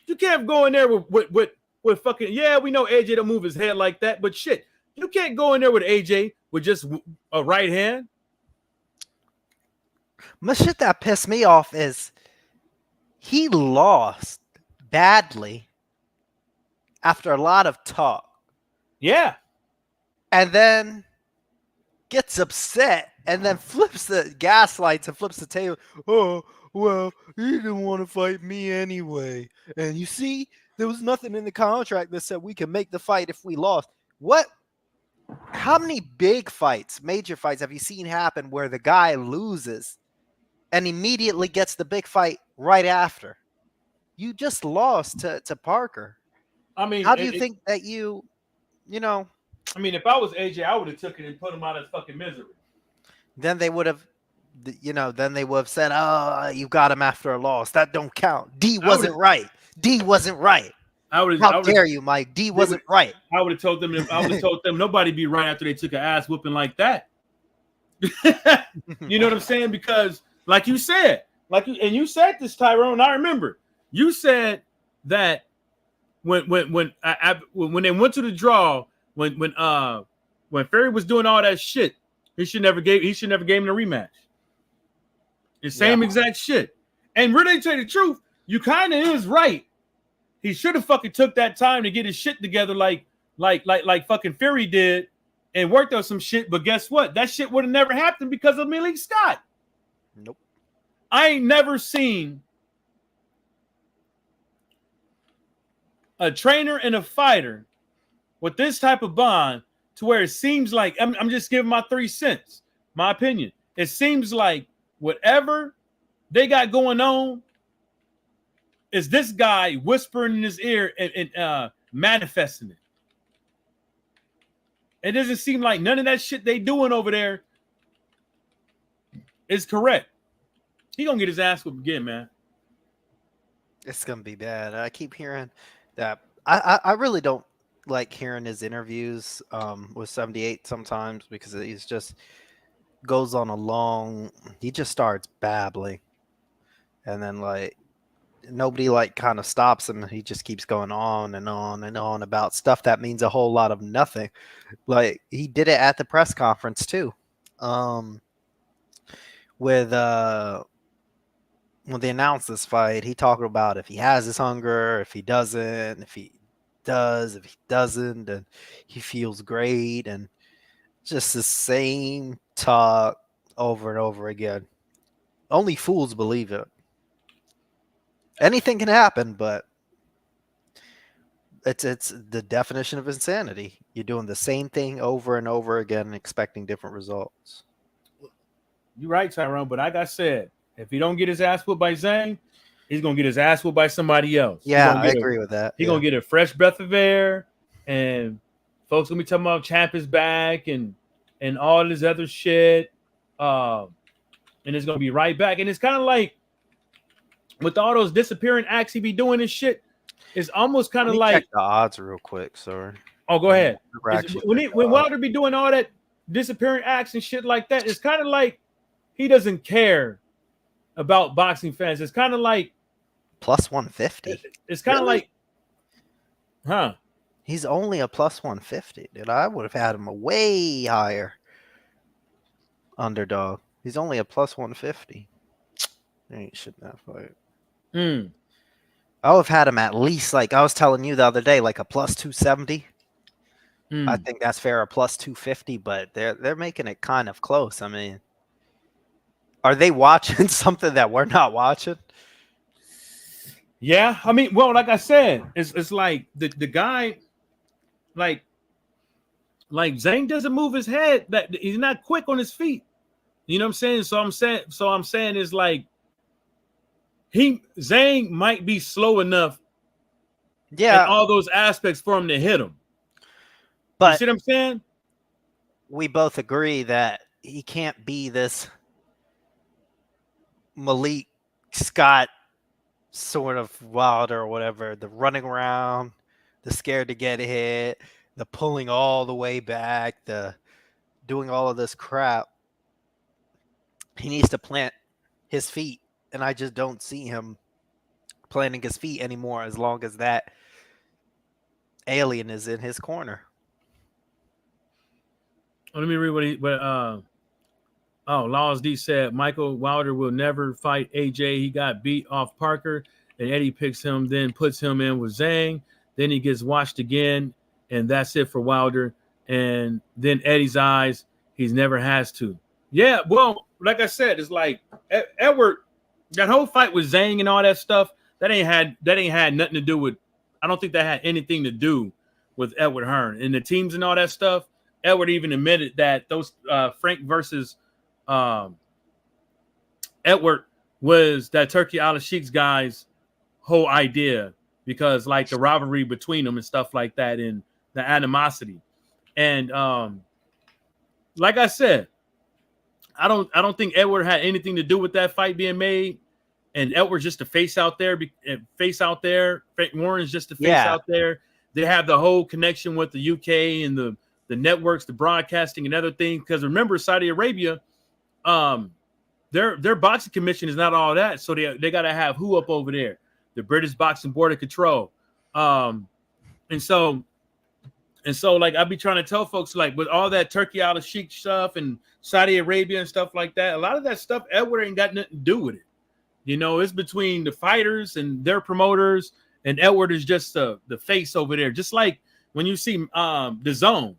You can't go in there with fucking, yeah, we know AJ don't move his head like that, but shit, you can't go in there with AJ with just a right hand. The shit that pissed me off is he lost badly after a lot of talk. Yeah. And then gets upset and then flips the gaslights and flips the table. Oh, well, he didn't want to fight me anyway. And you see, there was nothing in the contract that said we can make the fight if we lost. What? How many big fights, major fights have you seen happen where the guy loses and immediately gets the big fight right after? You just lost to Parker. I mean, how do you think that you know? I mean, if I was AJ, I would have took it and put him out of fucking misery. Then they would have, said, "Oh, you got him after a loss. That don't count. D wasn't right. How dare you, Mike? D wasn't right." I would have told them. Nobody be right after they took an ass whooping like that. You know what I'm saying? Because, like you said, you said this, Tyrone. I remember you said that when they went to the draw. When Fury was doing all that shit, he should never gave him a rematch. The same exact shit. And really, to tell you the truth, you kind of is right. He should have fucking took that time to get his shit together, like fucking Fury did, and worked on some shit. But guess what? That shit would have never happened because of Malik Scott. Nope. I ain't never seen a trainer and a fighter with this type of bond to where it seems like, I'm just giving my 3 cents, my opinion. It seems like whatever they got going on is this guy whispering in his ear and manifesting it. It doesn't seem like none of that shit they doing over there is correct. He gonna get his ass whipped again, man. It's gonna be bad. I keep hearing that. I really don't like hearing his interviews with 78 sometimes because he's just goes on a long. He just starts babbling, and then like nobody like kind of stops him. He just keeps going on and on and on about stuff that means a whole lot of nothing. Like he did it at the press conference too, with when they announced this fight. He talked about if he has his hunger, if he doesn't, if he does, if he doesn't, and he feels great, and just the same talk over and over again. Only fools believe it. Anything can happen, but it's the definition of insanity. You're doing the same thing over and over again and expecting different results. You're right, Tyrone, but like I said, if he don't get his ass whooped by Zhang, he's gonna get his ass whooped by somebody else. Yeah, I agree with that. He's gonna get a fresh breath of air, and folks gonna be talking about Champ is back and all this other shit. And it's gonna be right back. And it's kind of like with all those disappearing acts he be doing and shit, it's almost kind of like check the odds real quick, sir. Oh, go ahead. When Wilder Wilder be doing all that disappearing acts and shit like that, it's kind of like he doesn't care about boxing fans. It's kind of like plus 150. It's kind of like, huh? He's only a plus 150, dude. I would have had him a way higher underdog. He's only a plus 150. He shouldn't have fight. I would have had him at least, like I was telling you the other day, like a plus 270. I think that's fair, a plus 250, but they're making it kind of close. I mean, are they watching something that we're not watching? Yeah, I mean, well, like I said, it's like the guy, like Zhang doesn't move his head. That he's not quick on his feet. You know what I'm saying? So I'm saying is like Zhang might be slow enough, in all those aspects for him to hit him. But you see what I'm saying? We both agree that he can't be this Malik Scott sort of Wilder or whatever, the running around, the scared to get hit, the pulling all the way back, the doing all of this crap. He needs to plant his feet, and I just don't see him planting his feet anymore as long as that alien is in his corner. Let me read Laws D said Michael Wilder will never fight AJ. He got beat off Parker, and Eddie picks him, then puts him in with Zhang. Then he gets watched again, and that's it for Wilder. And then Eddie's eyes, he's never has to. Yeah, well, like I said, it's like Edward, that whole fight with Zhang and all that stuff, that ain't had nothing to do with. I don't think that had anything to do with Edward Hearn and the teams and all that stuff. Edward even admitted that those Frank versus Edward was that Turkey Al-Sheikh's guy's whole idea, because like the rivalry between them and stuff like that, and the animosity. And like I said, I don't think Edward had anything to do with that fight being made. And Edward's just a face out there. Frank Warren's just a face out there. They have the whole connection with the UK and the networks, the broadcasting and other things. Because remember, Saudi Arabia, their boxing commission is not all that. So they got to have who up over there? The British Boxing Board of Control. And so like I be trying to tell folks, like with all that Turkey Al-Sheikh stuff and Saudi Arabia and stuff like that, a lot of that stuff, Edward ain't got nothing to do with it. You know, it's between the fighters and their promoters, and Edward is just the face over there. Just like when you see the Zone,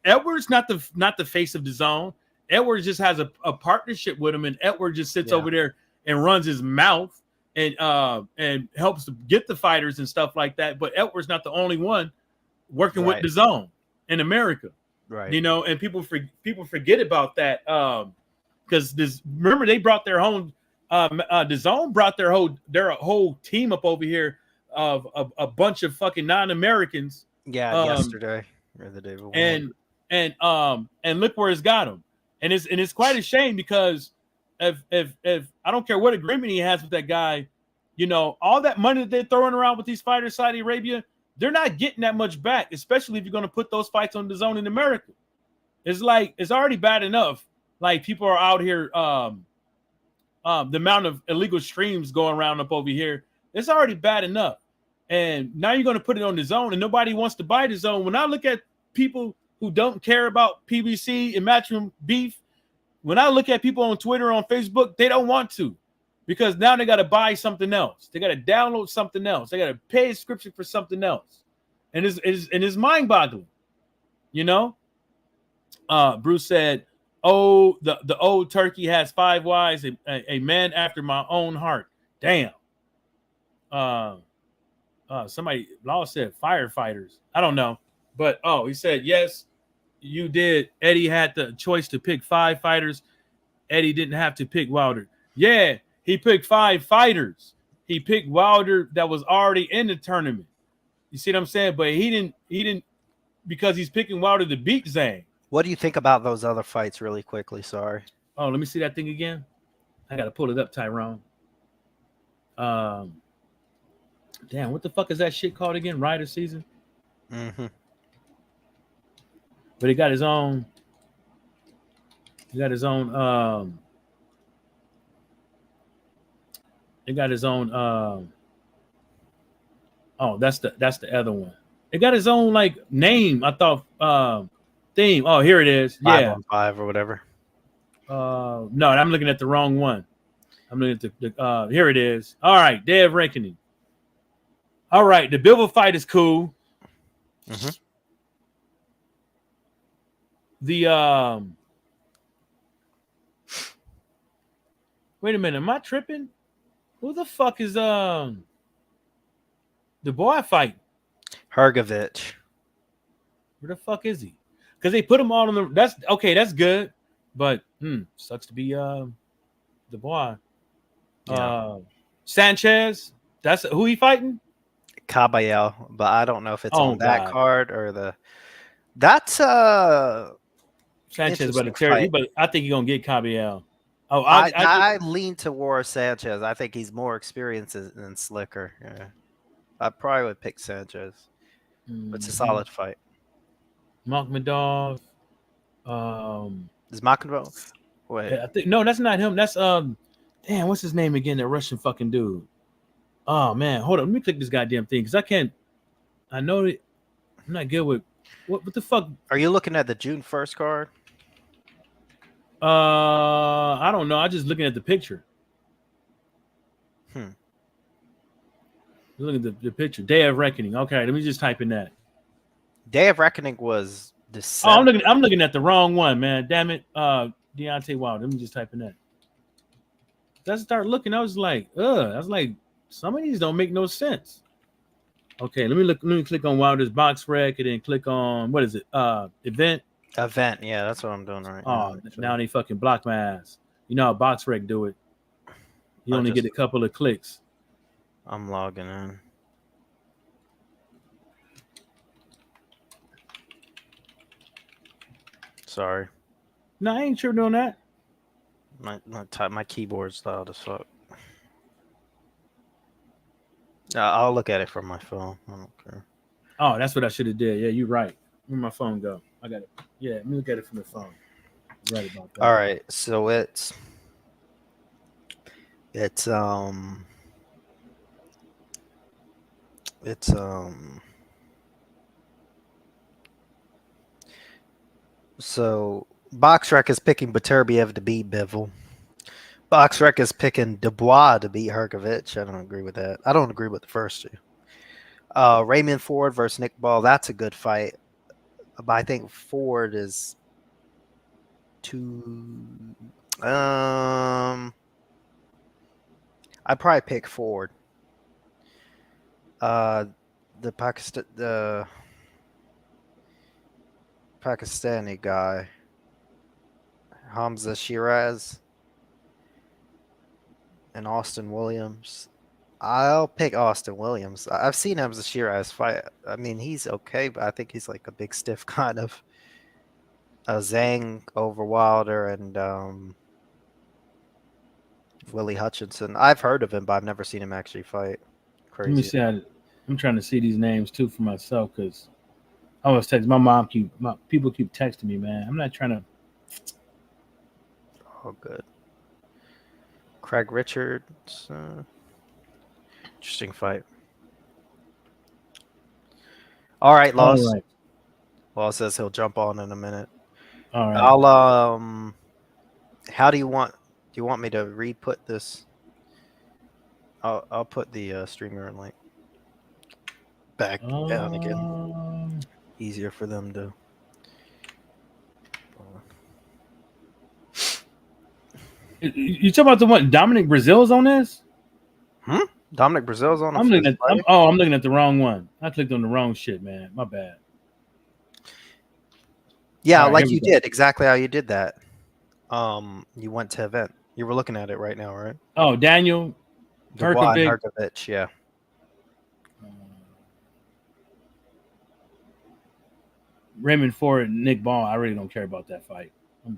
Edward's not the face of the Zone. Edward just has a partnership with him, and Edward just sits over there and runs his mouth and helps to get the fighters and stuff like that. But Edward's not the only one working with the Zone in America, right? You know, and people forget about that. because this remember they brought their own the zone brought their whole team up over here of a bunch of fucking non-Americans. Yeah, Um, yesterday or the day before. and look where it's got him. And it's quite a shame because if I don't care what agreement he has with that guy, all that money that they're throwing around with these fighters, Saudi Arabia, they're not getting that much back, especially if you're going to put those fights on the zone in America. It's like it's already bad enough. Like people are out here, the amount of illegal streams going around up over here, it's already bad enough. And now you're going to put it on the zone, and nobody wants to buy the zone. When I look at people who don't care about PBC and matchroom beef, when I look at people on Twitter, on Facebook, they don't want to, because now they got to buy something else. They got to download something else. They got to pay a subscription for something else, and it's mind-boggling, Bruce said, "Oh, the old turkey has 5 wives, a man after my own heart." Damn. Somebody Law said firefighters. I don't know, but he said yes, you did. Eddie had the choice to pick 5 fighters. Eddie didn't have to pick Wilder. Yeah, he picked 5 fighters. He picked Wilder that was already in the tournament. You see what I'm saying? But he didn't because he's picking Wilder to beat Zhang. What do you think about those other fights really quickly? Sorry. Oh, let me see that thing again. I got to pull it up, Tyrone. Damn, what the fuck is that shit called again? Rider season? Mm-hmm. But he got his own. He got his own. He got his own. Oh, that's the other one. It got his own like name. I thought theme. Oh, here it is. 5-on-5 or whatever. No, I'm looking at the wrong one. I'm looking at the here it is. All right, Day of Reckoning. All right, the Bivol fight is cool. Mm-hmm. The wait a minute, am I tripping? Who the fuck is the boy fighting? Hrgovic. Where the fuck is he? Because they put him all on the. That's okay. That's good, but sucks to be the boy. Yeah. Sanchez. That's who he fighting. Caballel, but I don't know if it's on that God. card or the. That's Sanchez, but I think he's gonna get Caballel. Oh, I lean towards Sanchez. I think he's more experienced than Slicker. Yeah, I probably would pick Sanchez. It's a solid fight. Makhmudov. Is Makhmudov? Wait, I think no, that's not him. That's damn, what's his name again? That Russian fucking dude. Oh man, hold on. Let me click this goddamn thing because I can't. I know that I'm not good with what the fuck. Are you looking at the June 1st card? I don't know. I'm just looking at the picture. Look at the picture. Day of Reckoning. Okay, let me just type in that. Day of Reckoning was December. Oh, I'm looking at the wrong one, man. Damn it. Deontay Wilder. Let me just type in that. Let's start looking. I was like, I was like, some of these don't make no sense. Okay, let me click on Wilder's box rec and then click on what is it? Event. Event, yeah, that's what I'm doing right now. Now they fucking block my ass. You know how box rec do it. You only get a couple of clicks. I'm logging in. Sorry. No, I ain't sure doing that. My keyboard's loud as fuck. I'll look at it from my phone. I don't care. Oh, that's what I should have did. Yeah, you're right. Where'd my phone go? I got it. Yeah, let me look at it from the phone. You're right about that. All right, so it's so BoxRec is picking Beterbiev to beat Bivol. BoxRec is picking Dubois to beat Hrgovic. I don't agree with that. I don't agree with the first two. Raymond Ford versus Nick Ball. That's a good fight. But I think Ford is too. I'd probably pick Ford. The Pakistani guy. Hamza Shiraz and Austin Williams. I'll pick Austin Williams. I've seen Hamza Shiraz fight. I mean, he's okay, but I think he's like a big stiff kind of. Zhang over Wilder and Willie Hutchinson. I've heard of him, but I've never seen him actually fight. Let me Crazy. see. I'm trying to see these names too for myself because I was texting my people keep texting me, man. I'm not trying to. Oh, good. Craig Richards. Interesting fight. All right, Laws. All right. Laws says he'll jump on in a minute. All right. I'll how do you want me to re-put this? I'll put the streamer link back down again. Easier for them to. You talking about the one Dominic Brazil's on this? Dominic Brazil's on. I'm looking at the wrong one. I clicked on the wrong shit, man. My bad. Yeah, right, like you did exactly how you did that. You went to event. You were looking at it right now, right? Oh, Daniel Herkovich, yeah. Raymond Ford and Nick Ball. I really don't care about that fight.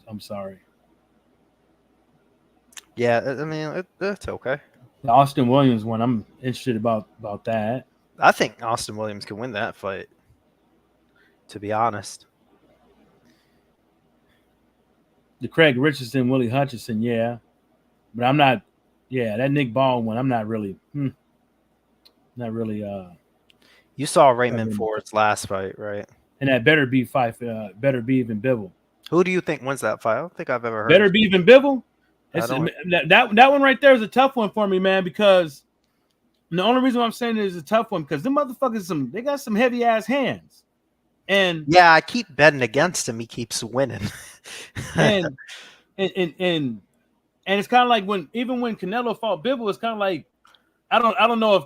I'm sorry. Yeah, I mean it's okay. The Austin Williams one, I'm interested about that. I think Austin Williams can win that fight. To be honest. The Craig Richardson, Willie Hutchinson, yeah. But I'm not, that Nick Ball one, I'm not really. You saw Raymond Ford's last fight, right? And that Better Be fight, Better Be Even Bivol. Who do you think wins that fight? I don't think I've ever heard. Better Be Even Bivol? That one right there is a tough one for me, man, because the only reason why I'm saying it is a tough one because them motherfuckers, they got some heavy ass hands. And yeah, I keep betting against him. He keeps winning. and it's kind of like when Canelo fought Bivol, it's kind of like I don't know if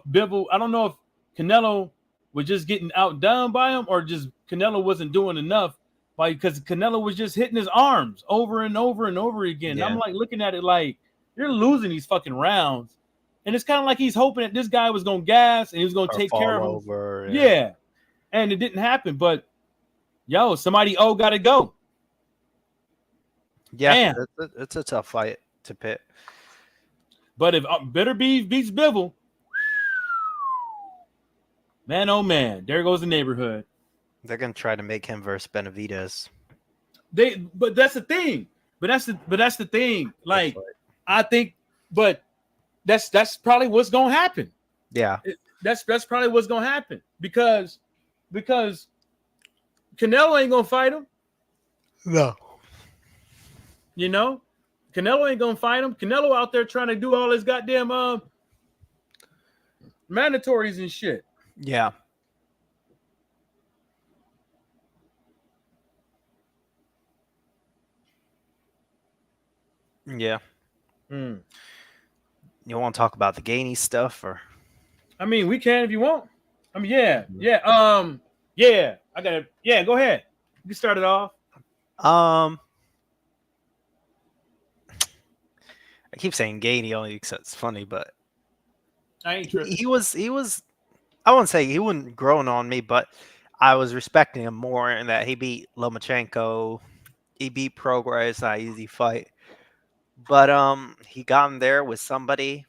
Canelo was just getting outdone by him or just Canelo wasn't doing enough because Canelo was just hitting his arms over and over and over again. Yeah. I'm like looking at it like you're losing these fucking rounds. And it's kind of like he's hoping that this guy was going to gas and he was going to take care of him. Over, yeah. And it didn't happen. But, somebody got to go. Yeah, it's a tough fight to pick. But if Better Be beats Bivol, man, oh man, there goes the neighborhood. They're gonna try to make him versus Benavidez. But that's the thing. But that's the thing. Like, I think, but that's probably what's gonna happen. Yeah, that's probably what's gonna happen because Canelo ain't gonna fight him. No. Canelo ain't gonna fight him. Canelo out there trying to do all his goddamn mandatories and shit. Yeah. Yeah. You want to talk about the Gainey stuff, or? I mean, we can if you want. I mean, yeah. I got it. Yeah, go ahead. You can start it off. I keep saying Gainey only because it's funny, but I ain't tripping. He was. I wouldn't say he wasn't growing on me, but I was respecting him more in that he beat Lomachenko. He beat Prograis, not an easy fight. But he got in there with somebody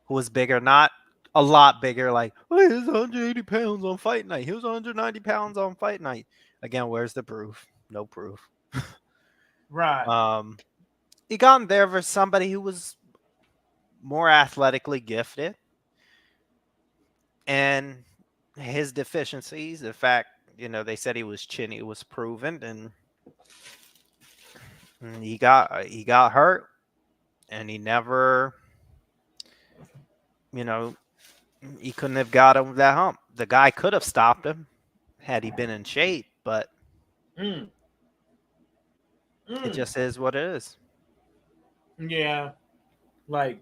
who was bigger, not a lot bigger. Like, he was 180 pounds on fight night. He was 190 pounds on fight night. Again, where's the proof? No proof. Right. He got in there with somebody who was more athletically gifted. And his deficiencies, the fact, they said he was chinny, was proven, and he got hurt, and he never, he couldn't have got him that hump. The guy could have stopped him had he been in shape, but it just is what it is. Yeah, like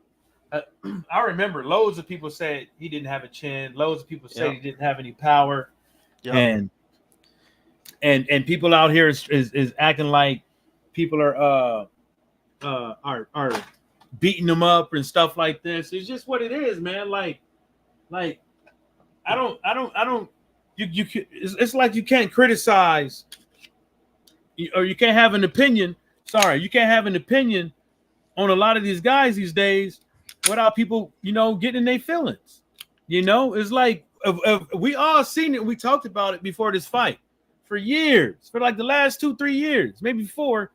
I remember loads of people said he didn't have a chin. Loads of people said he didn't have any power, and people out here is acting like people are beating them up and stuff like this. It's just what it is, man. Like I don't. It's like you can't criticize, or you can't have an opinion. Sorry, you can't have an opinion on a lot of these guys these days without people, getting in their feelings. It's like we all seen it. We talked about it before this fight for years, for like the last 2-3 years, maybe 4.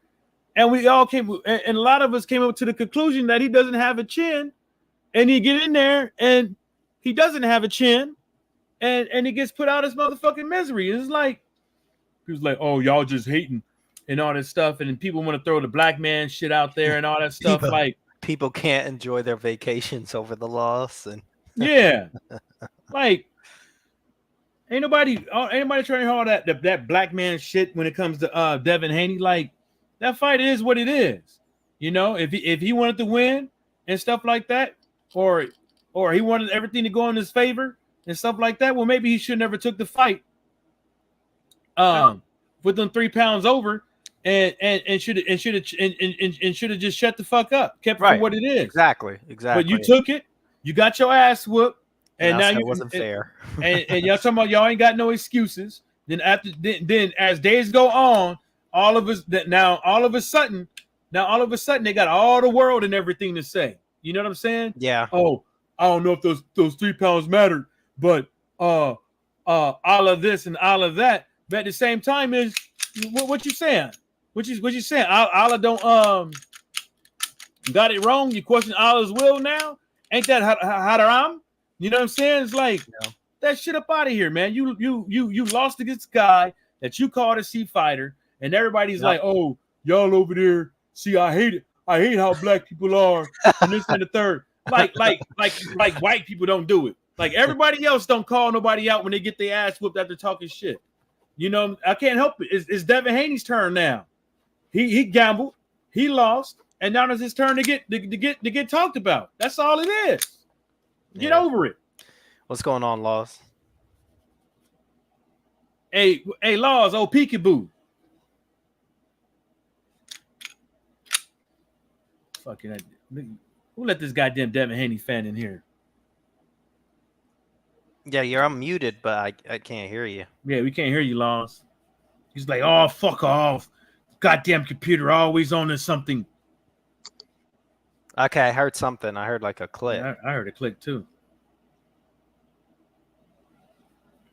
And we all and a lot of us came up to the conclusion that he doesn't have a chin, and he get in there and he doesn't have a chin, and he gets put out his motherfucking misery. It's like, he was like, oh, y'all just hating and all this stuff, and then people want to throw the black man shit out there and all that stuff. People can't enjoy their vacations over the loss, and yeah, like ain't nobody trying to hear all that black man shit when it comes to Devin Haney. Like, that fight is what it is. If he wanted to win and stuff like that, or he wanted everything to go in his favor and stuff like that, well, maybe he should never took the fight with them 3 pounds over and should have just shut the fuck up, kept it for what it is. Exactly. But you took it, you got your ass whooped, and now you wasn't fair. and y'all talking about y'all ain't got no excuses. Then as days go on, all of a sudden they got all the world and everything to say. You know what I'm saying? Yeah. Oh, I don't know if those 3 pounds mattered, but all of this and all of that. But at the same time, is what you saying? What you saying? Allah don't got it wrong. You question Allah's will now? Ain't that haram? You know what I'm saying? It's like, that shit up out of here, man. You lost against a guy that you called a C fighter, and everybody's like, oh, y'all over there. See, I hate it. I hate how black people are, and this and the third. Like white people don't do it. Like, everybody else don't call nobody out when they get their ass whooped after talking shit. I can't help it. It's Devin Haney's turn now. He gambled, he lost, and now it's his turn to get talked about. That's all it is. Get over it. What's going on, Laws? Hey, Laws, old peekaboo. Fucking, who let this goddamn Devin Haney fan in here? Yeah, you're unmuted, but I can't hear you. Yeah, we can't hear you, Laws. He's like, oh, fuck off. Goddamn computer always on to something. Okay, I heard something. I heard like a click. Yeah, I heard a click too.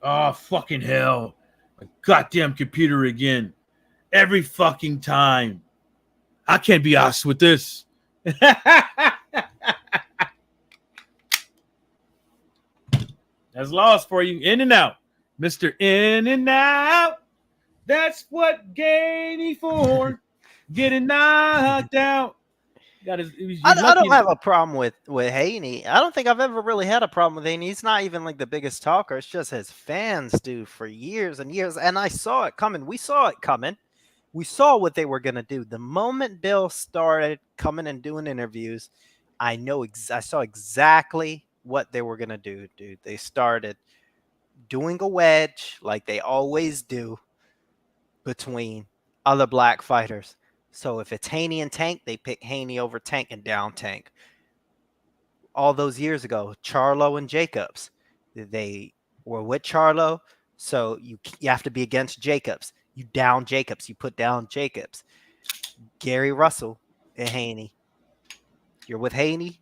Oh, fucking hell. A goddamn computer again. Every fucking time. I can't be arsed with this. That's Laws for you. In and out. Mr. In and out. That's what Gainey for. Getting knocked out. I don't have a problem with Haney. I don't think I've ever really had a problem with Haney. He's not even like the biggest talker. It's just his fans do for years and years. And I saw it coming. We saw it coming. We saw what they were going to do. The moment Bill started coming and doing interviews, I saw exactly what they were going to do, dude. They started doing a wedge like they always do between other black fighters. So if it's Haney and Tank, they pick Haney over Tank and down Tank. All those years ago, Charlo and Jacobs, they were with Charlo, so you have to be against Jacobs. You down Jacobs, you put down Jacobs. Gary Russell and Haney. You're with Haney.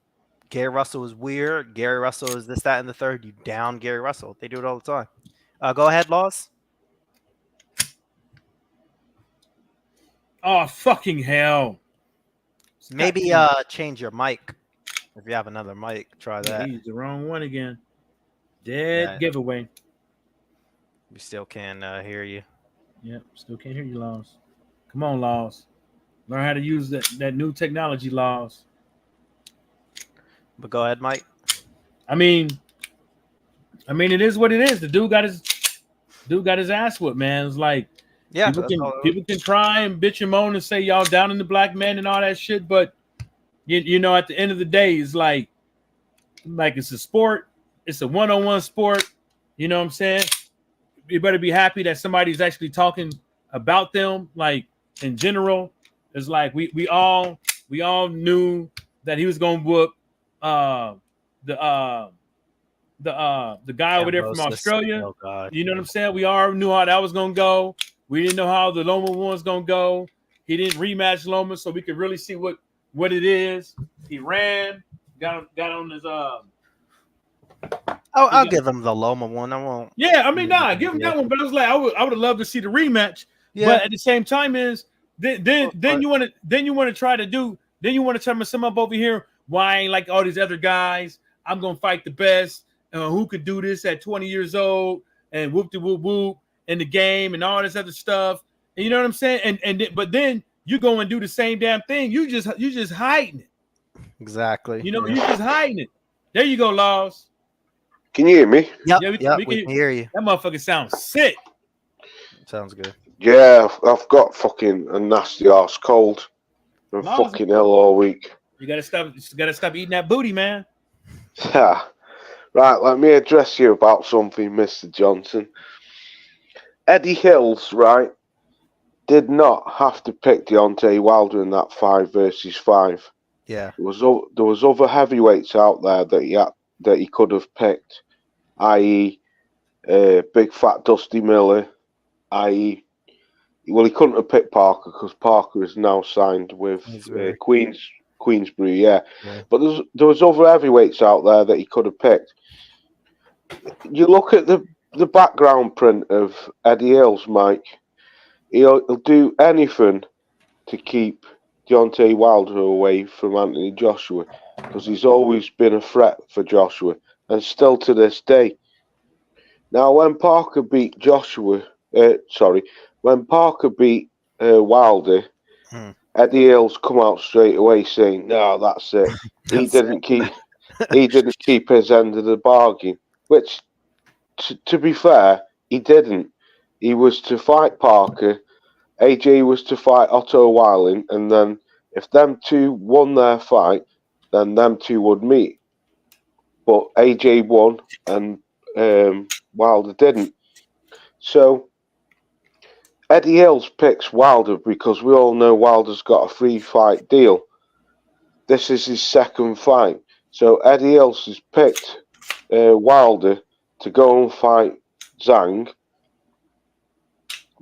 Gary Russell is weird. Gary Russell is this, that, and the third. You down Gary Russell. They do it all the time. Go ahead, Laws. Oh, fucking hell. Maybe change your mic. If you have another mic, try that. He's the wrong one again. Dead giveaway. We still can hear you. Yep, still can't hear you, Laws. Come on, Laws. Learn how to use that new technology, Laws. But go ahead, Mike. I mean, it is what it is. The dude got his ass whooped, man. It's like, yeah, people can cry and bitch and moan and say y'all down in the black man and all that shit, but you know, at the end of the day, it's like it's a sport. It's a one-on-one sport. You know what I'm saying? You better be happy that somebody's actually talking about them, like, in general. It's like we all knew that he was gonna whoop uh the uh the guy over there from Cambosis. Australia. Oh God. You know what I'm saying? We all knew how that was gonna go. We didn't know how the Loma one was gonna go. He didn't rematch Loma, so we could really see what it is. He ran, got on his I'll give him the Loma one. I won't. yeah, I mean, nah, give him that one. But I was like, I would have loved to see the rematch. Yeah. But at the same time, is then you want to try to sum up over here. Why I ain't like all these other guys? I'm gonna fight the best. Who could do this at 20 years old and whoop de whoop whoop in the game and all this other stuff. And you know what I'm saying? But then you go and do the same damn thing. You just hiding it. Exactly. You know, you just hiding it. There you go, Laws. Can you hear me? Yep. Yeah, we can hear you. That motherfucker sounds sick. Sounds good. Yeah, I've got fucking a nasty ass cold. I'm fucking ill all week. You gotta stop eating that booty, man. Yeah. Right, let me address you about something, Mr. Johnson. Eddie Hills, right, did not have to pick Deontay Wilder in that 5 versus 5. Yeah. There was other heavyweights out there that he could have picked, i.e., Big Fat Dusty Miller, i.e., well, he couldn't have picked Parker because Parker is now signed with Queensbury, yeah. But there was other heavyweights out there that he could have picked. You look at the background print of Eddie Hills, Mike. He'll do anything to keep Deontay Wilder away from Anthony Joshua because he's always been a threat for Joshua and still to this day. Now, when Parker beat Wilder, Eddie Hills come out straight away saying, "No, that's it." He didn't keep his end of the bargain, which, to be fair, he didn't. He was to fight Parker. AJ was to fight Otto Willing, and then if them two won their fight, then them two would meet. But AJ won, and Wilder didn't. So Eddie Hills picks Wilder because we all know Wilder's got a 3-fight deal. This is his second fight. So Eddie Hills has picked Wilder to go and fight Zhang,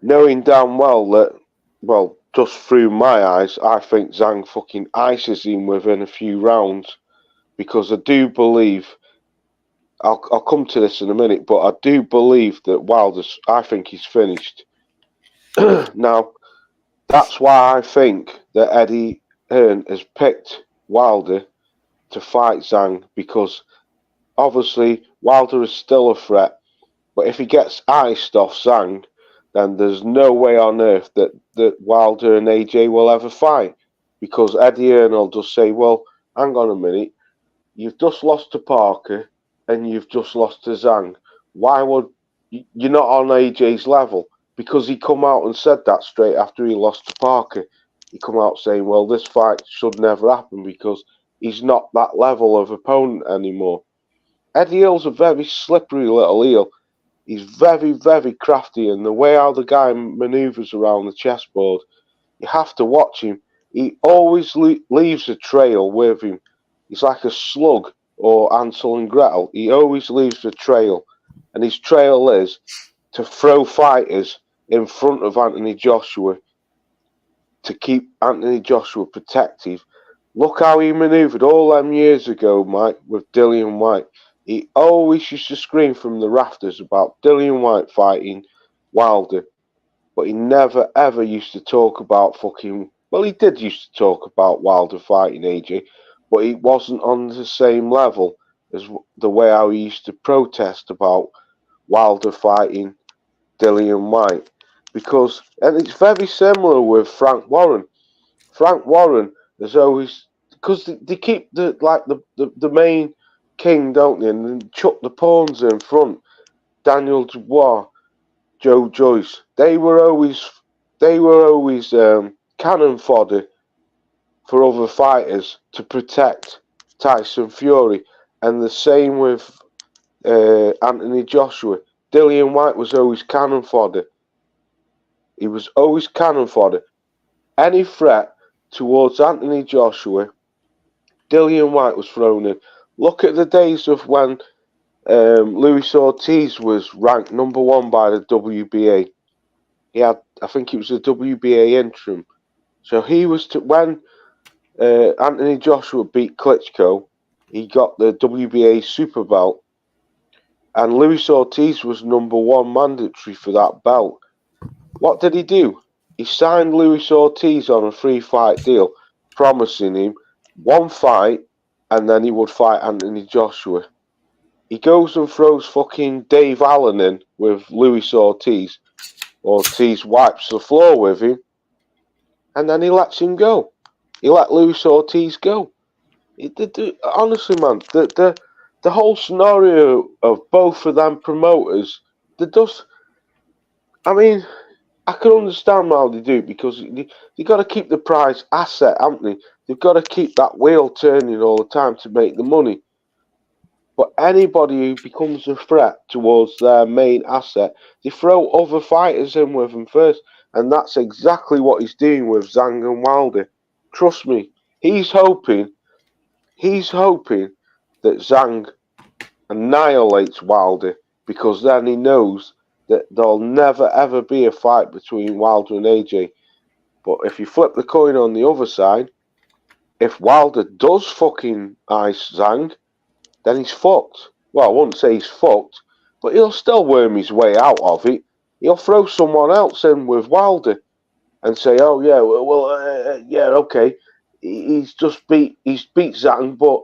knowing damn well that, well, just through my eyes, I think Zhang fucking ices him within a few rounds because I do believe, I'll come to this in a minute, but I do believe that I think he's finished. Now, that's why I think that Eddie Hearn has picked Wilder to fight Zhang because obviously Wilder is still a threat, but if he gets iced off Zhang, then there's no way on earth that Wilder and AJ will ever fight because Eddie Hearn will just say, well, hang on a minute, you've just lost to Parker and you've just lost to Zhang. Why would you're not on AJ's level? Because he come out and said that straight after he lost to Parker. He come out saying, well, this fight should never happen because he's not that level of opponent anymore. Eddie Hill's a very slippery little eel. He's very, very crafty, and the way how the guy manoeuvres around the chessboard, you have to watch him. He always leaves a trail with him. He's like a slug or Ansel and Gretel. He always leaves a trail, and his trail is to throw fighters in front of Anthony Joshua to keep Anthony Joshua protective. Look how he manoeuvred all them years ago, Mike, with Dillian White. He always used to scream from the rafters about Dillian White fighting Wilder, but he never ever used to talk about fucking. Well, he did used to talk about Wilder fighting AJ, but he wasn't on the same level as the way how he used to protest about Wilder fighting Dillian White. Because, and it's very similar with Frank Warren. Frank Warren has always, because they keep the main king, don't they? And then chuck the pawns in front. Daniel Dubois, Joe Joyce. They were always cannon fodder for other fighters to protect Tyson Fury. And the same with Anthony Joshua. Dillian White was always cannon fodder. He was always cannon fodder. Any threat towards Anthony Joshua, Dillian White was thrown in. Look at the days of when Luis Ortiz was ranked number 1 by the WBA. He had, I think it was the WBA interim. So he was when Anthony Joshua beat Klitschko, he got the WBA super belt, and Luis Ortiz was number 1 mandatory for that belt. What did he do? He signed Luis Ortiz on a 3-fight deal, promising him 1 fight, and then he would fight Anthony Joshua. He goes and throws fucking Dave Allen in with Luis Ortiz. Ortiz wipes the floor with him, and then he lets him go. He let Luis Ortiz go. Honestly, man, the whole scenario of both of them promoters, I mean, I can understand how they do it because they got to keep the prize asset, haven't they? They've got to keep that wheel turning all the time to make the money. But anybody who becomes a threat towards their main asset, they throw other fighters in with them first. And that's exactly what he's doing with Zhang and Wilder. Trust me, he's hoping that Zhang annihilates Wilder, because then he knows that there'll never ever be a fight between Wilder and AJ. But if you flip the coin on the other side, if Wilder does fucking ice Zhang, then he's fucked. Well, I wouldn't say he's fucked, but he'll still worm his way out of it. He'll throw someone else in with Wilder and say, "Oh yeah, yeah, okay, he's beat Zhang, but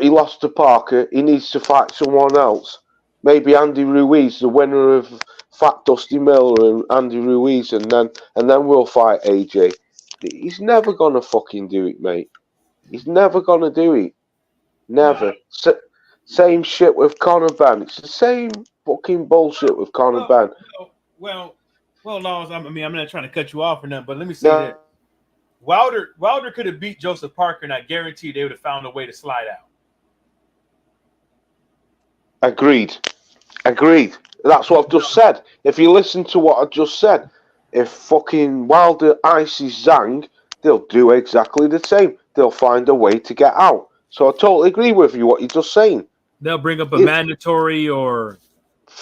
he lost to Parker. He needs to fight someone else. Maybe Andy Ruiz, the winner of Fat Dusty Miller and Andy Ruiz, and then we'll fight AJ." He's never gonna fucking do it, mate. He's never gonna do it. Never. Same shit with Conor Benn. It's the same fucking bullshit with Conor Benn. Well, Laws, I mean, I'm not trying to cut you off or nothing, but let me say that Wilder could have beat Joseph Parker, and I guarantee they would have found a way to slide out. Agreed. That's what I've just said. If you listen to what I just said, if fucking Wilder ices Zhang, they'll do exactly the same. They'll find a way to get out. So I totally agree with you, what you're just saying. They'll bring up a mandatory, or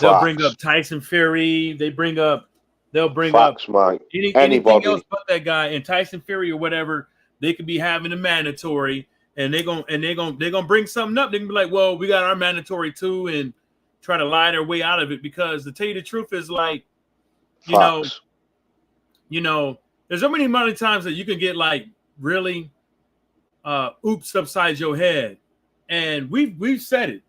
they'll bring up Tyson Fury. They'll bring up Mike. Anything else but that guy, and Tyson Fury or whatever. They could be having a mandatory, and they're gonna bring something up. They can be like, "Well, we got our mandatory too," and try to lie their way out of it. Because to tell you the truth is, like, you know, there's so many times that you can get like really oops upside your head, and we've said it.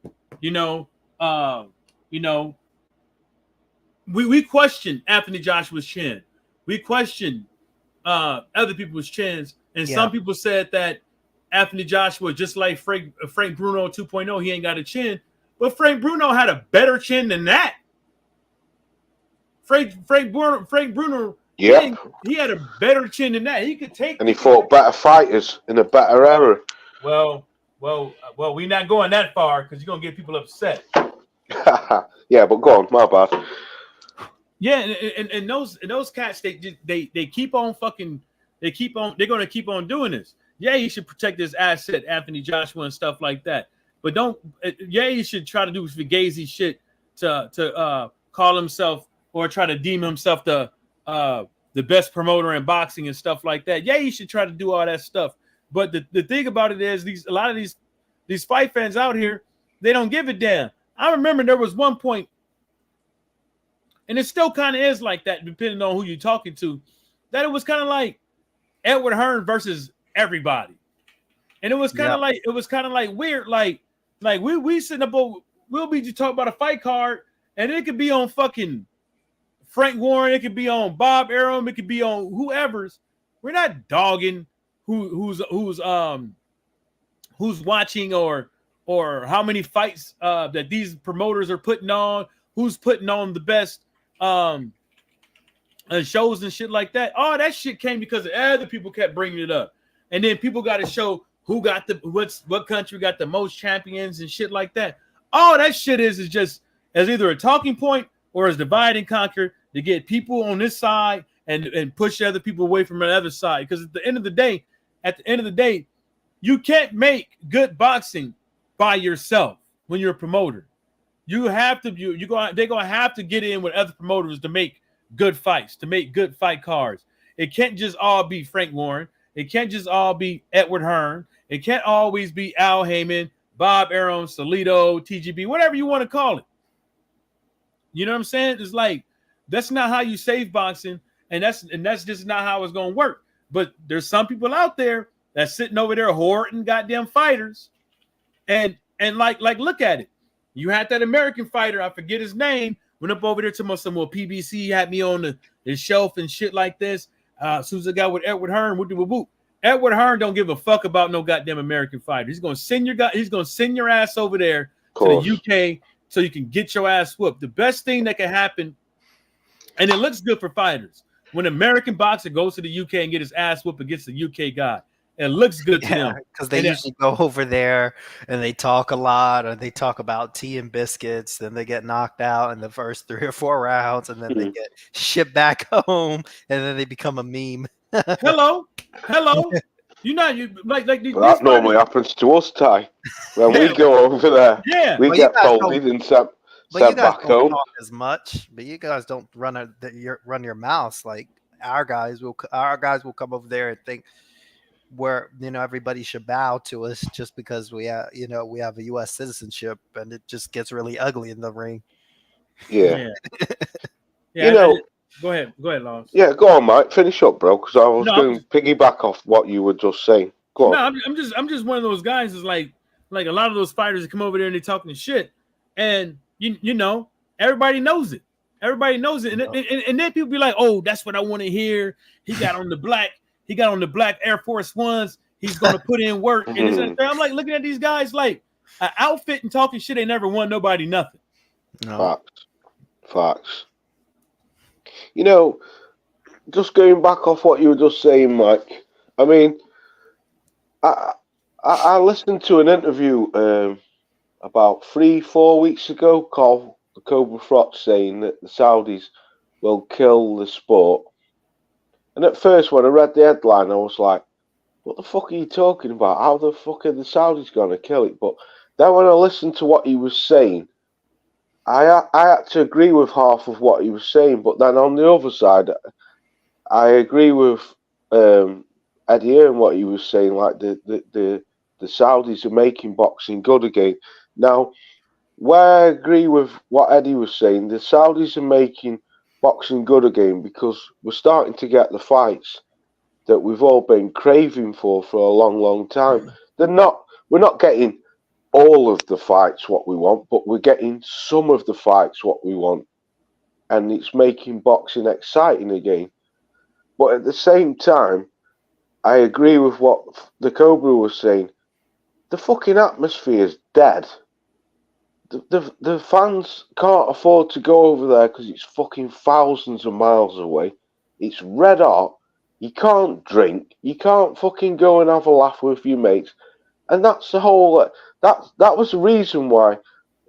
We question Anthony Joshua's chin. We question other people's chins, and some people said that Anthony Joshua, just like Frank Bruno 2.0, he ain't got a chin. But Frank Bruno had a better chin than that. Frank Bruno, yeah, he had a better chin than that. He could take, and he fought better fighters in a better era. Well, we're not going that far because you're gonna get people upset. Yeah, but go on, my bad. Yeah, and those cats, they keep on fucking, they're gonna keep on doing this. Yeah, he should protect his asset, Anthony Joshua, and stuff like that. But he should try to do fugazi shit to call himself or try to deem himself the best promoter in boxing and stuff like that. Yeah, he should try to do all that stuff. But the thing about it is, a lot of these fight fans out here, they don't give a damn. I remember there was one point, and it still kind of is like that, depending on who you're talking to, that it was kind of like Edward Hearn versus everybody. And it was kind of like weird, like we sitting up, we'll be just talking about a fight card, and it could be on fucking Frank Warren, it could be on Bob Arum, it could be on whoever's. We're not dogging who's watching or how many fights that these promoters are putting on, who's putting on the best shows and shit like that. All that shit came because other people kept bringing it up, and then people got to show who got what country got the most champions and shit like that. All that shit is just as either a talking point or as divide and conquer to get people on this side and push other people away from the other side. Because at the end of the day, at the end of the day, you can't make good boxing by yourself when you're a promoter. You have to they're gonna have to get in with other promoters to make good fights, to make good fight cards. It can't just all be Frank Warren. It can't just all be Edward Hearn. It can't always be Al Heyman, Bob Arum, Salido, TGB, whatever you want to call it. You know what I'm saying? It's like that's not how you save boxing, and that's just not how it's gonna work. But there's some people out there that's sitting over there hoarding goddamn fighters, and like look at it. You had that American fighter, I forget his name, went up over there to some more PBC, had me on the shelf and shit like this. As soon as I got with Edward Hearn, whoop. Edward Hearn don't give a fuck about no goddamn American fighter. He's gonna send your ass over there to the UK so you can get your ass whooped. The best thing that can happen, and it looks good for fighters, when an American boxer goes to the UK and get his ass whooped against the UK guy. It looks good to them. Because they usually go over there and they talk a lot, or they talk about tea and biscuits. Then they get knocked out in the first 3 or 4 rounds, and then they get shipped back home, and then they become a meme. Hello. You like these that normally happens to us, Ty. When we go over there, we get folded and sent back home. Talk as much, but you guys don't run your mouths like our guys will come over there and think where everybody should bow to us just because we have a U.S. citizenship, and it just gets really ugly in the ring. Yeah. Go ahead, Lawrence. Yeah, go on, Mike. Finish up, bro, because I was going to piggyback off what you were just saying. Go on. No, I'm just one of those guys. Is like a lot of those fighters that come over there and they talking shit, and you know everybody knows it. Everybody knows it, and then people be like, "Oh, that's what I want to hear." He got on the black Air Force Ones. He's gonna put in work, and I'm like looking at these guys like an outfit and talking shit. They never won nobody nothing. No. Facts. Just going back off what you were just saying, Mike. I mean, I listened to an interview about 3-4 weeks ago called the Cobra Frot saying that the Saudis will kill the sport. And at first, when I read the headline, I was like, what the fuck are you talking about? How the fuck are the Saudis going to kill it? But then when I listened to what he was saying, I had to agree with half of what he was saying. But then on the other side, I agree with Eddie and what he was saying, like the Saudis are making boxing good again. Now, where I agree with what Eddie was saying, the Saudis are making boxing good again because we're starting to get the fights that we've all been craving for a long, long time. We're not getting all of the fights what we want, but we're getting some of the fights what we want, and it's making boxing exciting again. But at the same time, I agree with what the Cobra was saying. The fucking atmosphere is dead. The fans can't afford to go over there because it's fucking thousands of miles away. It's red hot. You can't drink. You can't fucking go and have a laugh with your mates. And that's the whole... That was the reason why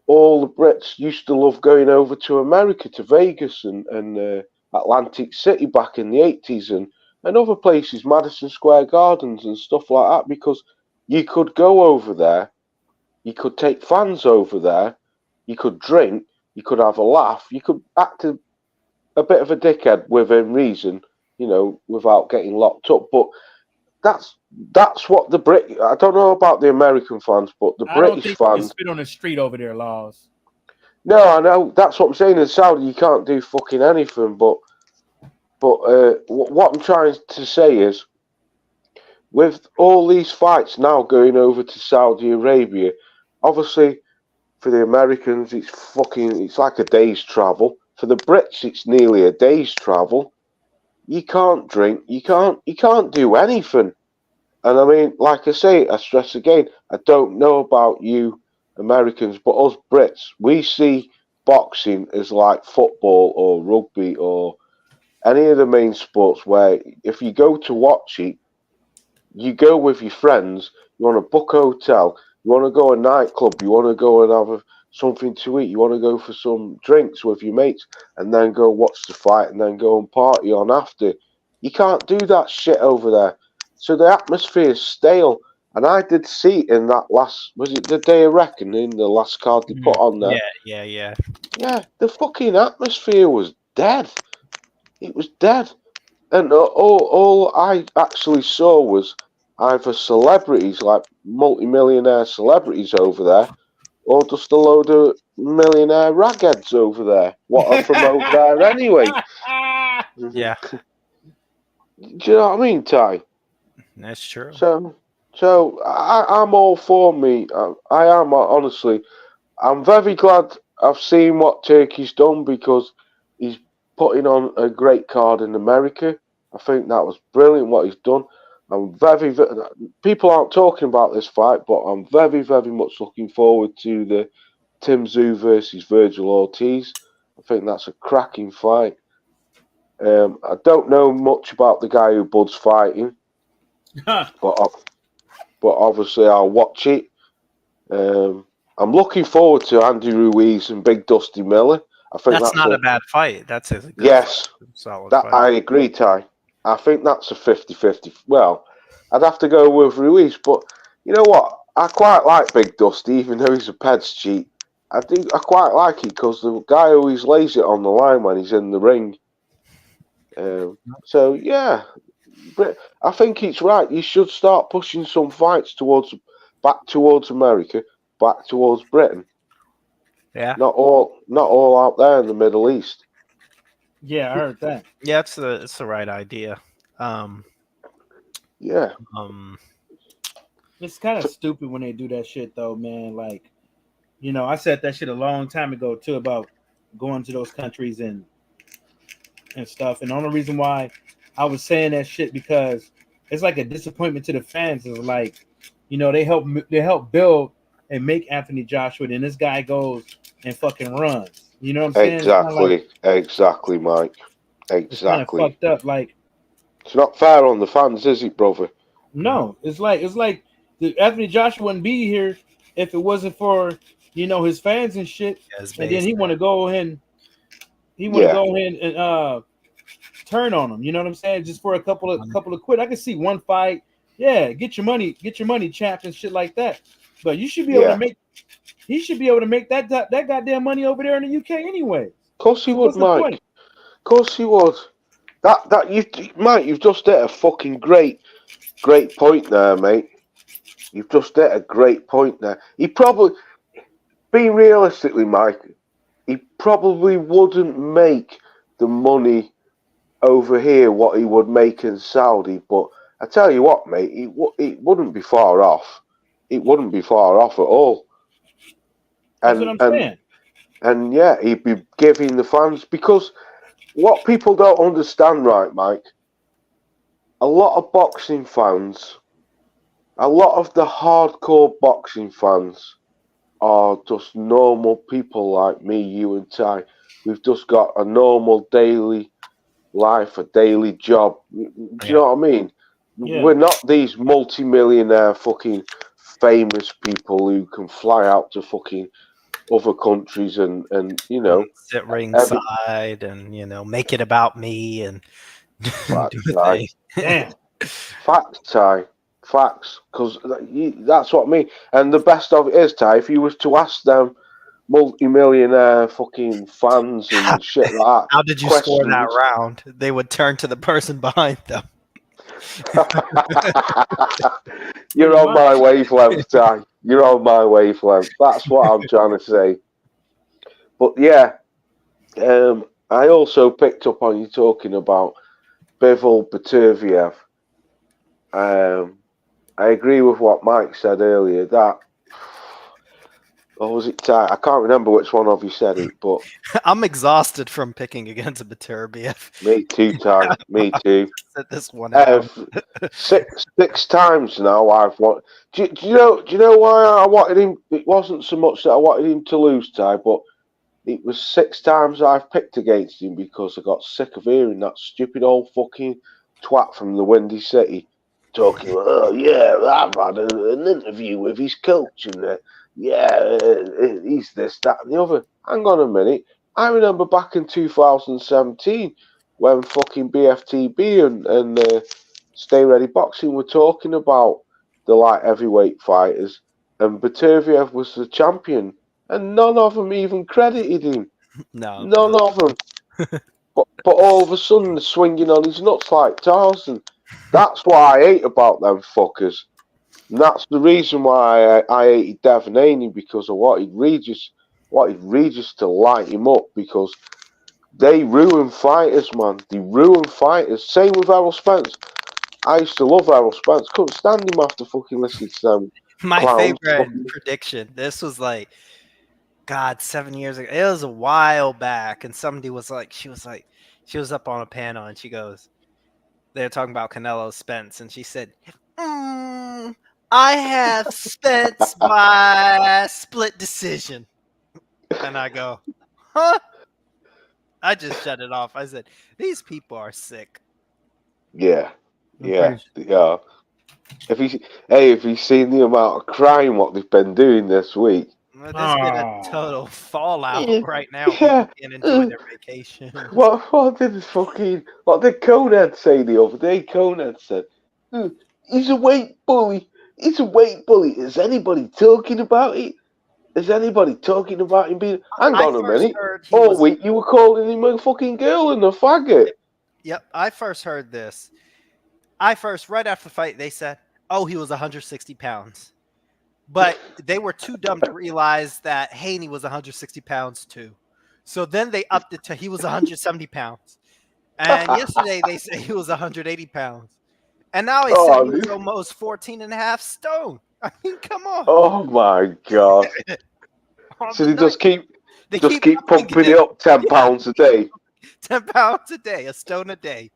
all the Brits used to love going over to America, to Vegas and Atlantic City back in the 80s and other places, Madison Square Gardens and stuff like that, because you could go over there, you could take fans over there, you could drink, you could have a laugh, you could act a bit of a dickhead within reason, without getting locked up. But that's what the I don't know about the American fans, but the British fans... spit on the street over there, Laws. No, I know. That's what I'm saying. In Saudi, you can't do fucking anything. But what I'm trying to say is, with all these fights now going over to Saudi Arabia, obviously for the Americans, it's like a day's travel. For the Brits, it's nearly a day's travel. You can't drink. You can't do anything. And I mean, like I say, I stress again, I don't know about you Americans, but us Brits, we see boxing as like football or rugby or any of the main sports where if you go to watch it, you go with your friends, you want to book a hotel, you want to go a nightclub, you want to go and have something to eat, you want to go for some drinks with your mates and then go watch the fight and then go and party on after. You can't do that shit over there. so the atmosphere is stale. And I did see in that last, was it the Day of Reckoning, the last card they put on there? Yeah. Yeah, the fucking atmosphere was dead. It was dead. And all I actually saw was either celebrities, like multi-millionaire celebrities over there, or just a load of millionaire ragheads over there. What are from over there anyway? Yeah, Do you know what I mean, Ty? that's true. So I'm all for me. I am honestly. I'm very glad I've seen what Turkey's done because he's putting on a great card in America. I think that was brilliant what he's done. I'm people aren't talking about this fight, but I'm very, very much looking forward to the Tim Tszyu versus Virgil Ortiz. I think that's a cracking fight. I don't know much about the guy who Bud's fighting, but obviously I'll watch it. I'm looking forward to Andy Ruiz and Big Dusty Miller. I think That's not a bad fight. That's a good yes, solid that fight. I agree, Ty. I think that's a 50-50. Well, I'd have to go with Ruiz, but you know what? I quite like Big Dusty, even though he's a Peds cheat. I quite like it because the guy always lays it on the line when he's in the ring. So yeah, but I think it's right. You should start pushing some fights back towards America, back towards Britain. Yeah. Not all out there in the Middle East. Yeah, I heard that. Yeah, it's the right idea. Yeah. It's kind of stupid when they do that shit, though, man. Like, you know, I said that shit a long time ago too about going to those countries and stuff. And the only reason why I was saying that shit because it's like a disappointment to the fans. Is like, you know, they help build and make Anthony Joshua, and this guy goes and fucking runs. You know what I'm saying? Exactly, Mike. Exactly. It's kind of fucked up. Like, it's not fair on the fans, is it, brother? No, it's like Anthony Joshua wouldn't be here if it wasn't for, you know, his fans and shit. And then he want to go ahead and turn on him. You know what I'm saying? Just for a couple of quid. I can see one fight. Yeah, get your money, champ and shit like that. But you should be able to make. He should be able to make that goddamn money over there in the UK anyway. Of course he would, Mike. Of course he would. Mike, you've just hit a fucking great point there, mate. You've just hit a great point there. He probably, being realistically, Mike, he probably wouldn't make the money over here what he would make in Saudi. But I tell you what, mate, it wouldn't be far off. It wouldn't be far off at all. That's what I'm saying. And yeah, he'd be giving the fans, because what people don't understand, right, Mike, a lot of boxing fans, a lot of the hardcore boxing fans are just normal people like me, you and Ty. We've just got a normal daily life, a daily job. Do you know what I mean? Yeah. We're not these multi-millionaire fucking famous people who can fly out to fucking other countries and you know, sit ringside and, you know, make it about me and facts, Ty. Damn. Facts, Ty. Facts, because that's what I mean. And the best of it is, Ty, if you was to ask them multi-millionaire fucking fans and shit like that, how did you score that round? They would turn to the person behind them. You're on my wavelength, Ty. You're on my wavelength. That's what I'm trying to say. But yeah, I also picked up on you talking about Bivol Beterbiev. I agree with what Mike said earlier. Or was it Ty? I can't remember which one of you said it, but I'm exhausted from picking against Beterbiev. Me too, Ty. Me too. Set this one out. Six times now I've won. Do you know why I wanted him? It wasn't so much that I wanted him to lose, Ty, but it was 6 times I've picked against him because I got sick of hearing that stupid old fucking twat from the Windy City talking. Oh yeah, I've had an interview with his coach and. He's this, that, and the other. Hang on a minute. I remember back in 2017 when fucking BFTB and Stay Ready Boxing were talking about the light heavyweight fighters, and Batuviev was the champion, and none of them even credited him. No, None of them. But all of a sudden, they're swinging on his nuts like Tarzan. That's what I hate about them fuckers. And that's the reason why I hated Devin Haney, because I wanted Regis to light him up, because they ruin fighters, man. They ruin fighters. Same with Errol Spence. I used to love Errol Spence. Couldn't stand him after fucking listening to them my clowns. favorite prediction. This was like, God, 7 years ago. It was a while back, and somebody was like, she was up on a panel, and she goes, they're talking about Canelo Spence, and she said, I have Spence by split decision. And I go, huh? I just shut it off. I said, these people are sick. Yeah. I'm Yeah. pretty sure. Yeah. Have you seen the amount of crime what they've been doing this week? There's been a total fallout Yeah. right now. Yeah. People can't enjoy their vacation. What did Conehead say the other day? Conehead said, he's a weight bully. He's a weight bully. Is anybody talking about it? Is anybody talking about him being... Hang on a minute. All week you were calling him a fucking girl and a faggot. Yep, I first heard this. Right after the fight, they said, oh, he was 160 pounds. But they were too dumb to realize that Haney was 160 pounds too. So then they upped it to he was 170 pounds. And yesterday they said he was 180 pounds. And now he said he was almost 14 and a half stone. I mean, come on. Oh my God. So they just keep pumping it up 10 pounds a day. 10 pounds a day, a stone a day.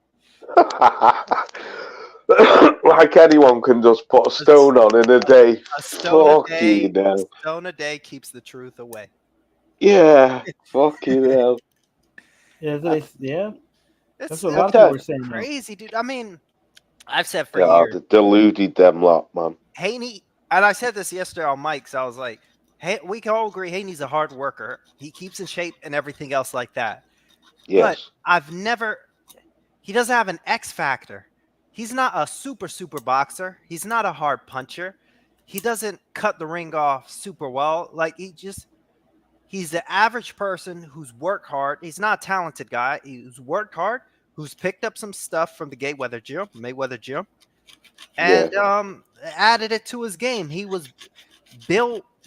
Like anyone can just put a stone on in a day. A stone a day keeps the truth away. Yeah, fucking hell. Yeah, that's what a It's lot of people were saying. crazy, dude. I mean, I've said for Yeah, years. they deluded them lot, man. Haney, and I said this yesterday on Mike's. I was like, hey, we can all agree Haney's a hard worker. He keeps in shape and everything else like that. Yes. But he doesn't have an X factor. He's not a super boxer. He's not a hard puncher. He doesn't cut the ring off super well. Like, he's the average person who's worked hard. He's not a talented guy. He's worked hard, who's picked up some stuff from the Mayweather gym, and added it to his game. He was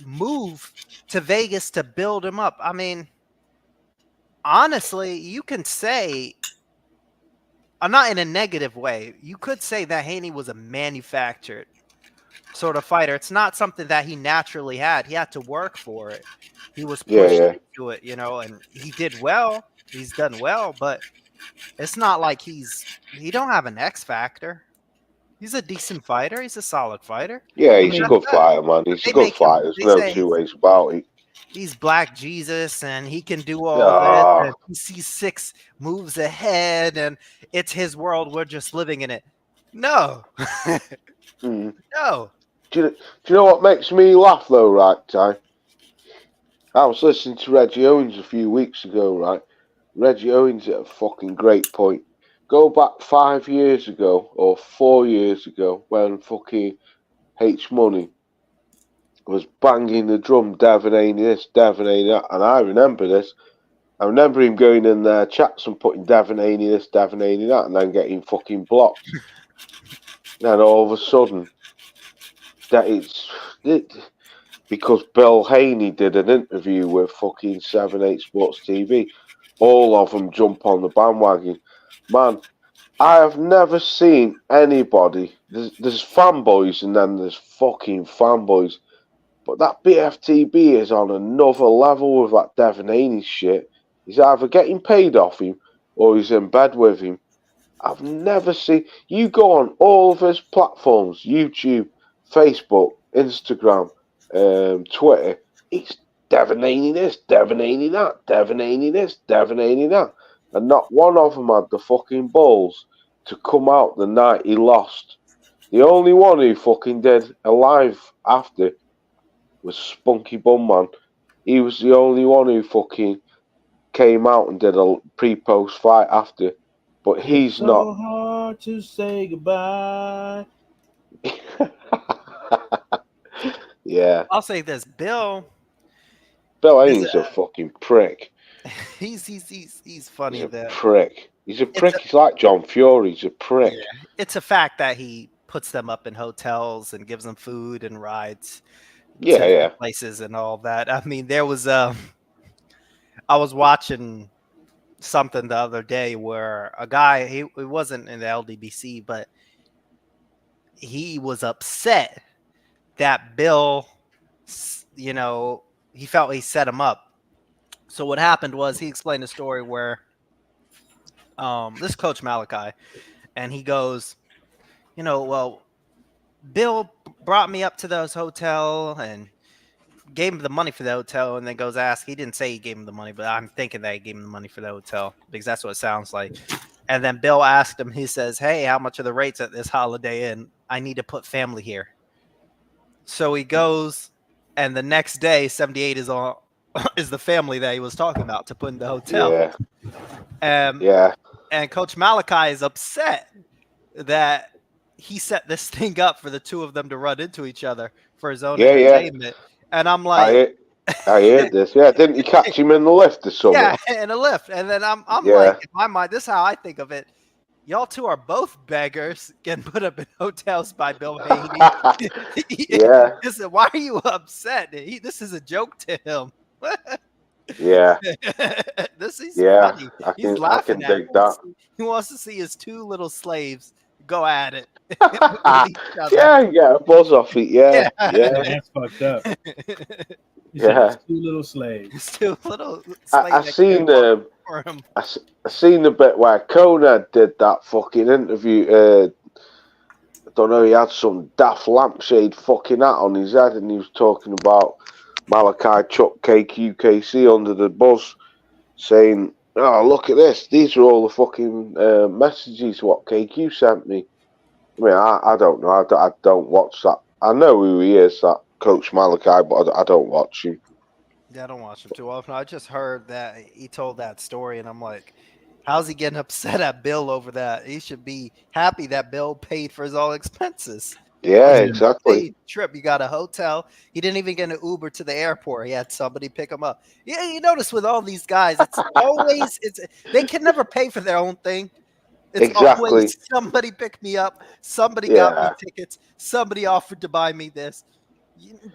moved to Vegas to build him up. I mean, honestly, you can say, not in a negative way, you could say that Haney was a manufactured sort of fighter. It's not something that he naturally had. He had to work for it. He was pushed into it, and he did well. He's done well, but it's not like he don't have an X factor. He's a decent fighter. He's a solid fighter. Yeah, he's a good fighter, man. He's a good fighter. There's no two ways about it. He's Black Jesus, and he can do all this. And he sees 6 moves ahead, and it's his world. We're just living in it. No. No. Do you know what makes me laugh, though, right, Ty? I was listening to Reggie Owens a few weeks ago, right? Reggie Owens had a fucking great point. Go back 5 years ago, or 4 years ago, when fucking H Money was banging the drum, Devin Haney this, Devin Haney that, and I remember this. I remember him going in their chats and putting Devin Haney this, Devin Haney that, and then getting fucking blocked. Then all of a sudden, because Bill Haney did an interview with fucking 7/8 Sports TV, all of them jump on the bandwagon. Man, I have never seen anybody. There's fanboys and then there's fucking fanboys. But that BFTB is on another level with that Devin Haney shit. He's either getting paid off him or he's in bed with him. I've never seen... You go on all of his platforms, YouTube, Facebook, Instagram, Twitter. It's Devin Haney this, Devin Haney that, Devin Haney this, Devin Haney that. And not one of them had the fucking balls to come out the night he lost. The only one who fucking did alive after was Spunky Bumman. He was the only one who fucking came out and did a pre-post fight after. But he's not. hard to say goodbye. Yeah. I'll say this, Bill Bill is Haynes a fucking prick. he's He's funny a that prick. He's a it's prick. He's like John Fury. He's a prick. yeah, it's a fact that he puts them up in hotels and gives them food and rides to Yeah, yeah. different places and all that. I mean, there was I was watching something the other day where a guy he wasn't in the LDBC, but he was upset that Bill, he felt he set him up. So what happened was he explained a story where this coach Malachi, and he goes, well, Bill brought me up to this hotel and gave him the money for the hotel, and then goes ask. He didn't say he gave him the money, but I'm thinking that he gave him the money for the hotel because that's what it sounds like. And then Bill asked him. He says, "Hey, how much are the rates at this Holiday Inn? I need to put family here." So he goes, and the next day, 78 is on is the family that he was talking about to put in the hotel. Yeah. Yeah. And Coach Malachi is upset that he set this thing up for the two of them to run into each other for his own entertainment. And I'm like, I heard this. Yeah, didn't you catch him in the lift or something? Yeah, in a lift. And then I'm like, in my mind, this is how I think of it. Y'all two are both beggars getting put up in hotels by Bill Haney. Yeah. Listen, why are you upset? This is a joke to him. Yeah. This is funny. He's laughing I can dig that. He wants to see his two little slaves go at it. Yeah, a buzz off it. Yeah. That's fucked up. Yeah. Two little slaves. Two little slaves. I seen the bit where Conrad did that fucking interview. I don't know, he had some daft lampshade fucking hat on his head, and he was talking about Malachi chucked KQKC under the bus, saying, "Oh, look at this! These are all the fucking messages what KQ sent me." I mean, I don't know. I don't watch that. I know who he is, that Coach Malachi, but I don't watch him. Yeah, I don't watch him too often. I just heard that he told that story, and I'm like, how's he getting upset at Bill over that? He should be happy that Bill paid for his all expenses. Yeah, exactly. Trip. You got a hotel. He didn't even get an Uber to the airport. He had somebody pick him up. Yeah, you notice with all these guys, it's always they can never pay for their own thing. It's always somebody picked me up. Somebody got me tickets. Somebody offered to buy me this.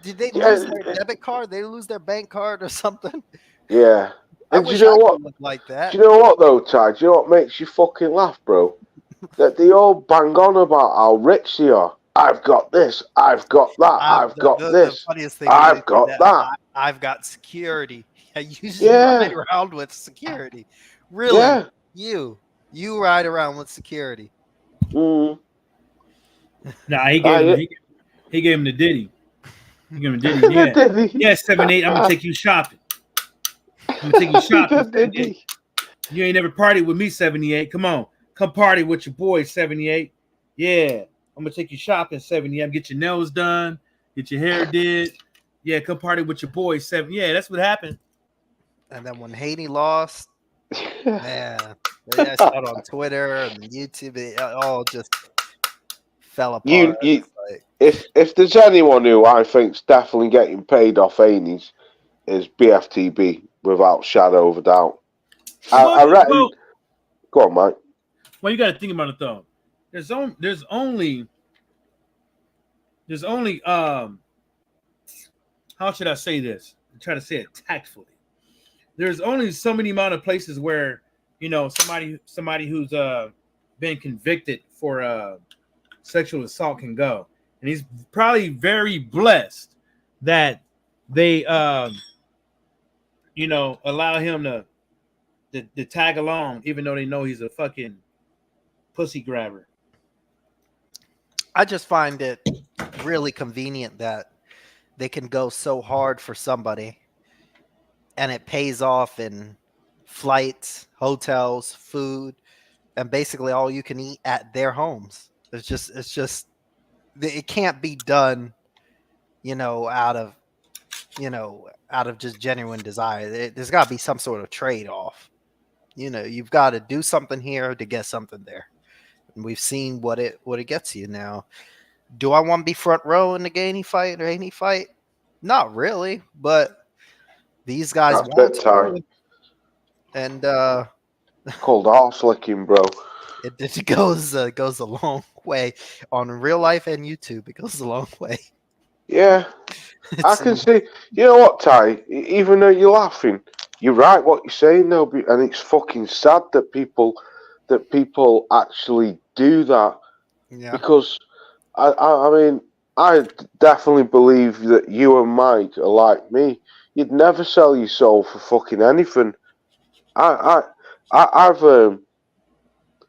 Did they lose their debit card? They lose their bank card or something? Yeah. And do you know what? Like that. Do you know what though, Ty? Do you know what makes you fucking laugh, bro? That they all bang on about how rich they are. I've got this. I've got that. I've got this. The funniest thing I've got that. I've got security. I usually ride around with security. Really? Yeah. You ride around with security. Nah, he gave him the Diddy. He gave him the Diddy. Yeah, 78. I'm gonna take you shopping. I'm gonna take you shopping. You ain't never partied with me, 78. Come on, come party with your boy, 78. Yeah, I'm gonna take you shopping, 78. Get your nails done, get your hair did. Yeah, come party with your boy, 7. Yeah, that's what happened. And then when Haney lost, man, I saw it on Twitter and YouTube. It all just fell apart. If there's anyone who I think's definitely getting paid off Haney's, is BFTB without shadow of a doubt. I reckon. Go on, Mike. Well, you got to think about it though. There's only how should I say this? I'm trying to say it tactfully. There's only so many amount of places where somebody who's been convicted for sexual assault can go, and he's probably very blessed that they allow him to tag along, even though they know he's a fucking pussy grabber. I just find it really convenient that they can go so hard for somebody and it pays off in flights, hotels, food, and basically all you can eat at their homes. It's just it can't be done, out of just genuine desire. There's got to be some sort of trade-off. You've got to do something here to get something there. We've seen what it gets you now. Do I want to be front row in the Gainey fight or Haney fight? Not really, but these guys That's want it, Ty. to, and Called arse licking, bro. it goes a long way on real life and YouTube. It goes a long way. Yeah, I It's can see. You know what, Ty? Even though you're laughing, you're right. What you're saying, though, and it's fucking sad that people actually do that. yeah, Because I mean, I definitely believe that you and Mike are like me. You'd never sell your soul for fucking anything. I,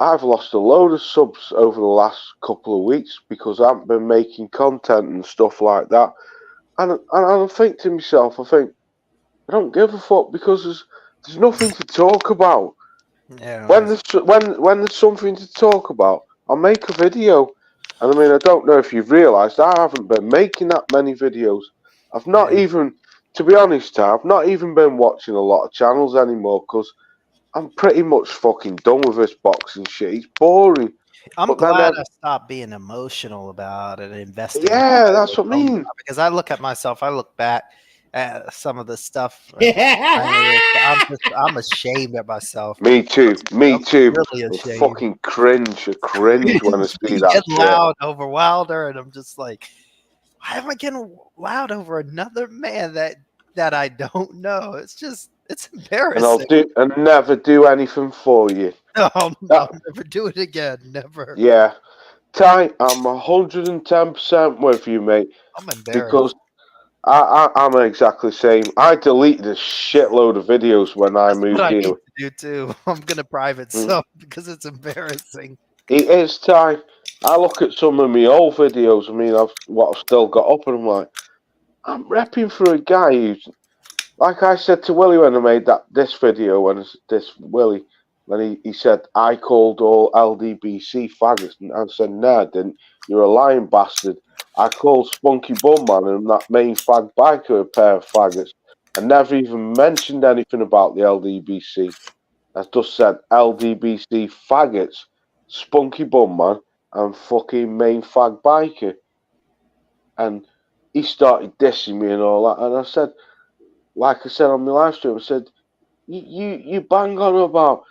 I've lost a load of subs over the last couple of weeks because I haven't been making content and stuff like that. And I think to myself, I don't give a fuck because there's nothing to talk about. yeah. When there's something to talk about, I'll make a video. And I mean, I don't know if you've realised, I haven't been making that many videos. I've not Yeah. even, to be honest, I've not even been watching a lot of channels anymore because I'm pretty much fucking done with this boxing shit. It's boring. I'm But then, glad I stopped being emotional about it and investing. yeah, that's what I mean. Because I look at myself, I look back at some of the stuff. I'm ashamed at myself. Me too. Me I'm too. really I ashamed. fucking cringe. I cringe when I see You that get shit. loud over Wilder, and I'm just like, why am I getting loud over another man that I don't know? It's And I'll embarrassing. never do anything for you. I'll never do it again. Never. Yeah. Ty, I'm 110% with you, mate. I'm embarrassed. Because I'm exactly the same. I deleted a shitload of videos when I That's moved what I need here. to do too. I'm gonna private some because it's embarrassing. It is, Ty. I look at some of my old videos. I mean, I've still got up, and I'm like, I'm repping for a guy who's like I said to Willie when I made this video when he said I called all LDBC faggots, and I said no, I didn't. You're a lying bastard. I called Spunky Bumman and that main fag biker a pair of faggots. I never even mentioned anything about the LDBC. I just said LDBC faggots, Spunky Bumman, and fucking main fag biker. And he started dissing me and all that, and I said, like I said on my live stream, I said, you bang on about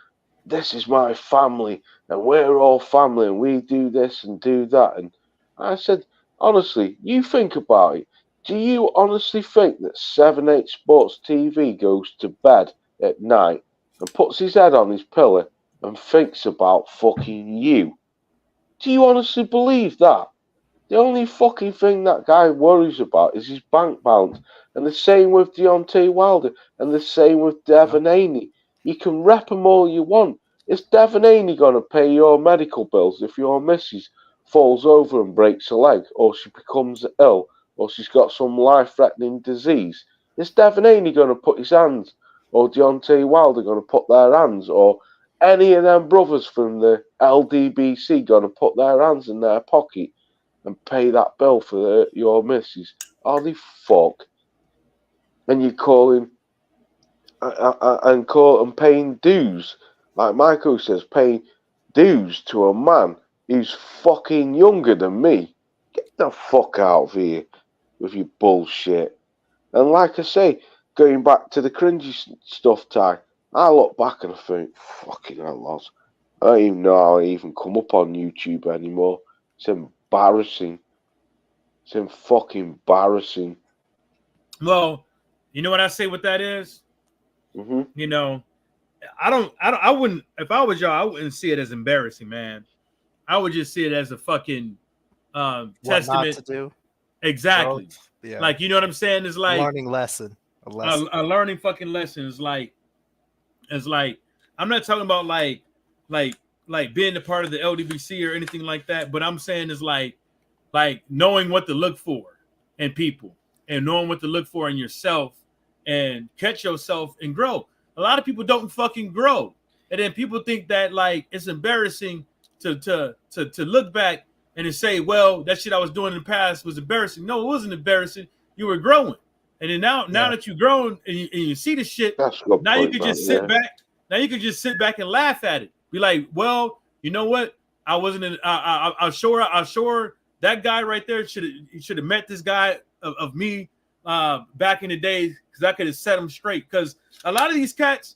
this is my family and we're all family and we do this and do that. And I said, honestly, you think about it. Do you honestly think that 7-8 Sports TV goes to bed at night and puts his head on his pillow and thinks about fucking you? Do you honestly believe that? The only fucking thing that guy worries about is his bank balance. And the same with Deontay Wilder. And the same with Devon Haney. You can rep them all you want. Is Devon Haney going to pay your medical bills if your missus falls over and breaks a leg, or she becomes ill, or she's got some life-threatening disease? Is Devon Haney going to put his hands, or Deontay Wilder going to put their hands, or any of them brothers from the LDBC going to put their hands in their pocket and pay that bill for your missus? Holy fuck! And you're calling and paying dues, like Michael says, paying dues to a man who's fucking younger than me. Get the fuck out of here with your bullshit. And like I say, going back to the cringy stuff, Ty, I look back and I think, fucking hell, lads. I don't even know how I even come up on YouTube anymore. It's embarrassing. It's fucking embarrassing. Well, you know what I say what that is? Mm-hmm. You know, I wouldn't, if I was y'all, I wouldn't see it as embarrassing, man. I would just see it as a fucking What testament. not to do? Exactly. Yeah. Like, you know what I'm saying? It's like learning lesson. a learning fucking lesson. It's like I'm not talking about like being a part of the LDBC or anything like that, but I'm saying it's like knowing what to look for in people and knowing what to look for in yourself and catch yourself and grow. A lot of people don't fucking grow. And then people think that like it's embarrassing to look back and to say, well, that shit I was doing in the past was embarrassing. No, it wasn't embarrassing. You were growing. And then now that you've grown and you see the shit, now you can just sit back. Now you can just sit back and laugh at it. Be like, well, you know what? I wasn't in. I'm sure that guy right there should have met this guy of me back in the days, because I could have set him straight. Because a lot of these cats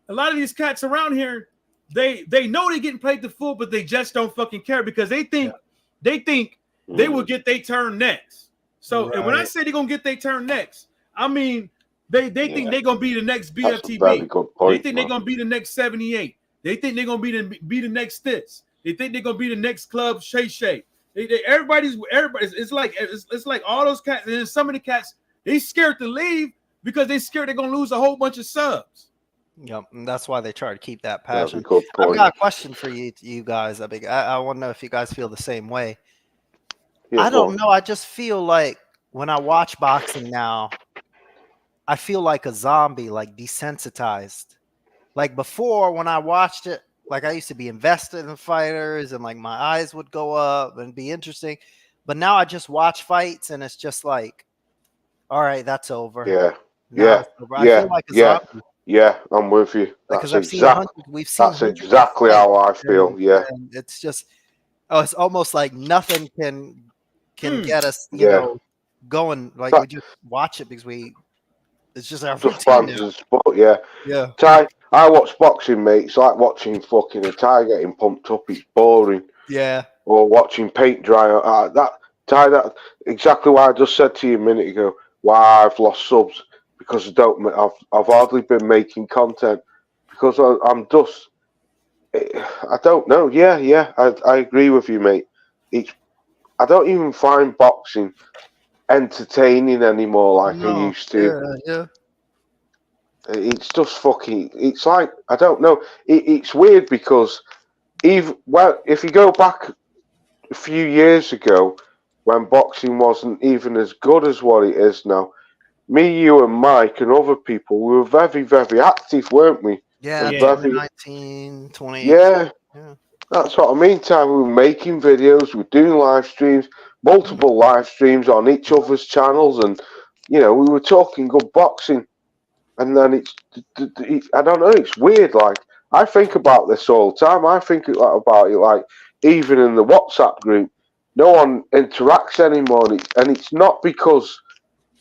around here, they know they're getting played the fool, but they just don't fucking care, because they think they will get their turn next. So and when I say they're gonna get their turn next, I mean they think they're gonna be the next BFTB. They think they're gonna be the next 78. They think they're gonna be the next Stitz. They think they're gonna be the next Club Shay Shay. Everybody's. It's like all those cats. And then some of the cats, they scared to leave because they scared they're gonna lose a whole bunch of subs. Yep, and that's why they try to keep that passion. I've got a question for you guys. I want to know if you guys feel the same way. Yeah, I don't know. I just feel like when I watch boxing now, I feel like a zombie, like desensitized. Like before, when I watched it, like I used to be invested in fighters and like my eyes would go up and be interesting. But now I just watch fights and it's just like, all right, that's over. Yeah. I feel like a zombie. Yeah, I'm with you. That's exactly how I feel. And it's just, it's almost like nothing can get us, you know, going. Like we just watch it because it's just our routine. Sport, yeah. Ty, I watch boxing, mate. It's like watching fucking a Ty getting pumped up. It's boring. Yeah. Or watching paint dry. That exactly what I just said to you a minute ago. Why I've lost subs. Because I've hardly been making content, because I'm just, I don't know. Yeah, I agree with you, mate. I don't even find boxing entertaining anymore like I used to. Yeah. It's just fucking. It's like, I don't know. It's weird because if you go back a few years ago, when boxing wasn't even as good as what it is now. Me, you, and Mike, and other people, we were very, very active, weren't we? Yeah, 19, 20. Yeah, that's what I mean. Time we were making videos, we were doing live streams, multiple live streams on each other's channels, and we were talking good boxing. And then I don't know, it's weird. Like, I think about this all the time. I think about it, like, even in the WhatsApp group, no one interacts anymore, and it's not because.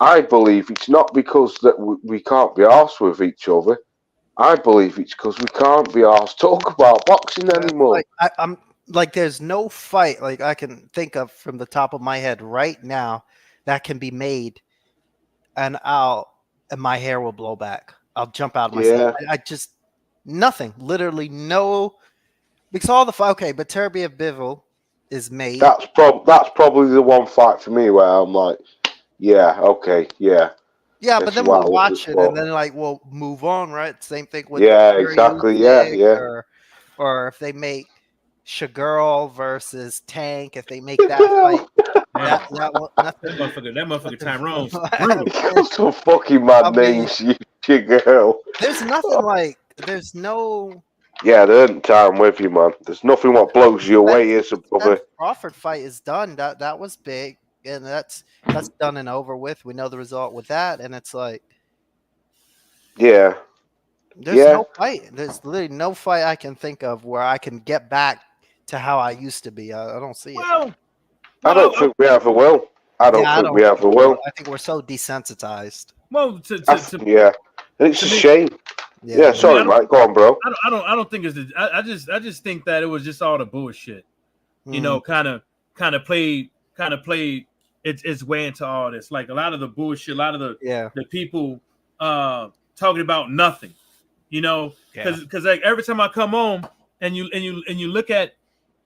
I believe it's not because that we can't be arsed with each other. I believe it's because we can't be arsed talk about boxing anymore. I'm like, there's no fight like I can think of from the top of my head right now that can be made, and my hair will blow back. I'll jump out of my seat. I just nothing, literally no. Because all the but Terbiev Bivol is made. That's probably the one fight for me where I'm like. Yeah. Okay. Yeah. Yeah, but then we'll watch it and then we'll move on, right? Same thing with exactly. Yeah. Or if they make Shagirl versus Tank, if they make that fight, that motherfucker Tyrone. Some fucking mad names, Shagirl. There's nothing like. There's no. Yeah, there isn't time with you, man. There's nothing what blows you away is above it. Crawford fight is done. That was big. And that's done and over with. We know the result with that, and it's like, there's no fight. There's literally no fight I can think of where I can get back to how I used to be. I don't see it. I don't think we ever will. I don't think we ever will. I think we're so desensitized. Well, and it's a shame. Yeah, sorry, Mike. Go on, bro. I don't think it's. I just think that it was just all the bullshit. Kind of played its way into all this. Like a lot of the bullshit, a lot of the people talking about nothing, because like every time I come home and you look at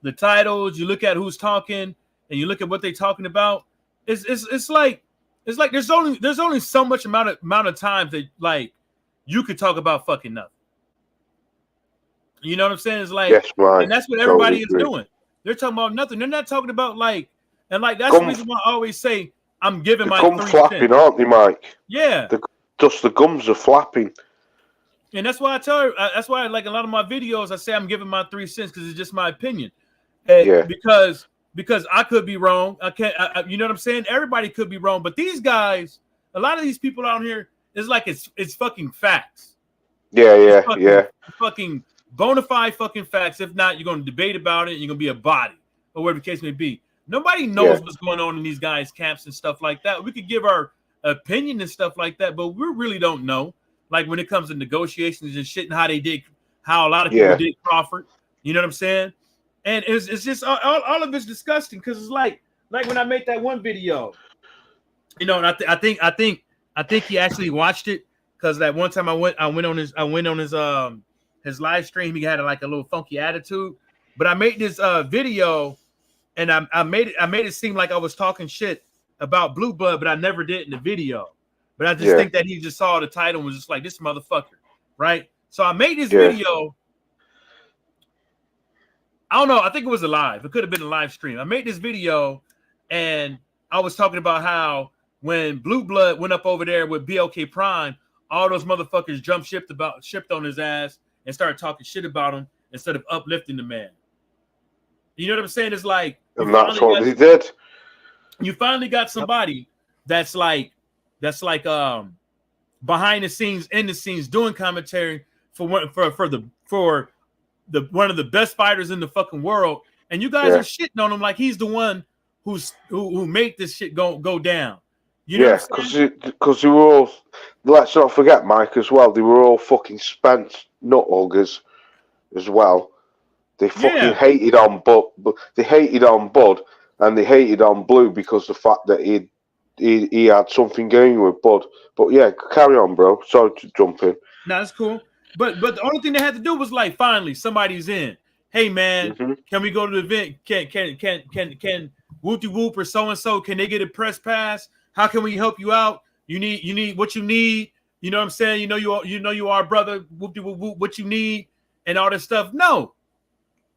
the titles, you look at who's talking, and you look at what they're talking about, it's like there's only so much amount of times that like you could talk about fucking nothing. You know what I'm saying? It's like, and that's what everybody is doing. They're talking about nothing. They're not talking about like. And like that's the reason why I always say I'm giving my 3 cents. Flapping, aren't they, Mike? Yeah. The gums are flapping. And that's why I tell her. That's why, like a lot of my videos, I say I'm giving my 3 cents because it's just my opinion. Because I could be wrong. I can't. You know what I'm saying? Everybody could be wrong, but these guys, a lot of these people out here, it's like it's fucking facts. Yeah. Fucking bona fide fucking facts. If not, you're going to debate about it. And you're going to be a body or whatever the case may be. Nobody knows what's going on in these guys' camps and stuff like that. We could give our opinion and stuff like that, but we really don't know. Like when it comes to negotiations and shit and how a lot of people did Crawford. You know what I'm saying? And it's just all of it's disgusting because it's like when I made that one video, you know, and I think he actually watched it because that one time I went on his live stream. He had like a little funky attitude, but I made this video and I made it seem like I was talking shit about Blue Blood, but I never did in the video. But I just think that he just saw the title and was just like, this motherfucker, right? So I made this video. I don't know. I think it was a live. It could have been a live stream. I made this video and I was talking about how when Blue Blood went up over there with BLK Prime, all those motherfuckers shipped on his ass and started talking shit about him instead of uplifting the man. You know what I'm saying? It's like, and that's what he did. You finally got somebody that's like behind the scenes, in the scenes, doing commentary for one of the best fighters in the fucking world, and you guys are shitting on him like he's the one who made this shit go down. You know because they were all. Let's not forget, Mike, as well. They were all fucking spent nuthuggers as well. They fucking hated on Bud. They hated on Bud, and they hated on Blue because the fact that he had something going with Bud. But yeah, carry on, bro. Sorry to jump in. No, that's cool. But the only thing they had to do was like, finally, somebody's in. Hey man, can we go to the event? Can Whoopty Whoop or so and so? Can they get a press pass? How can we help you out? You need what you need. You know what I'm saying? You know you are brother. Whoopty Whoop Whoop. What you need and all this stuff. No,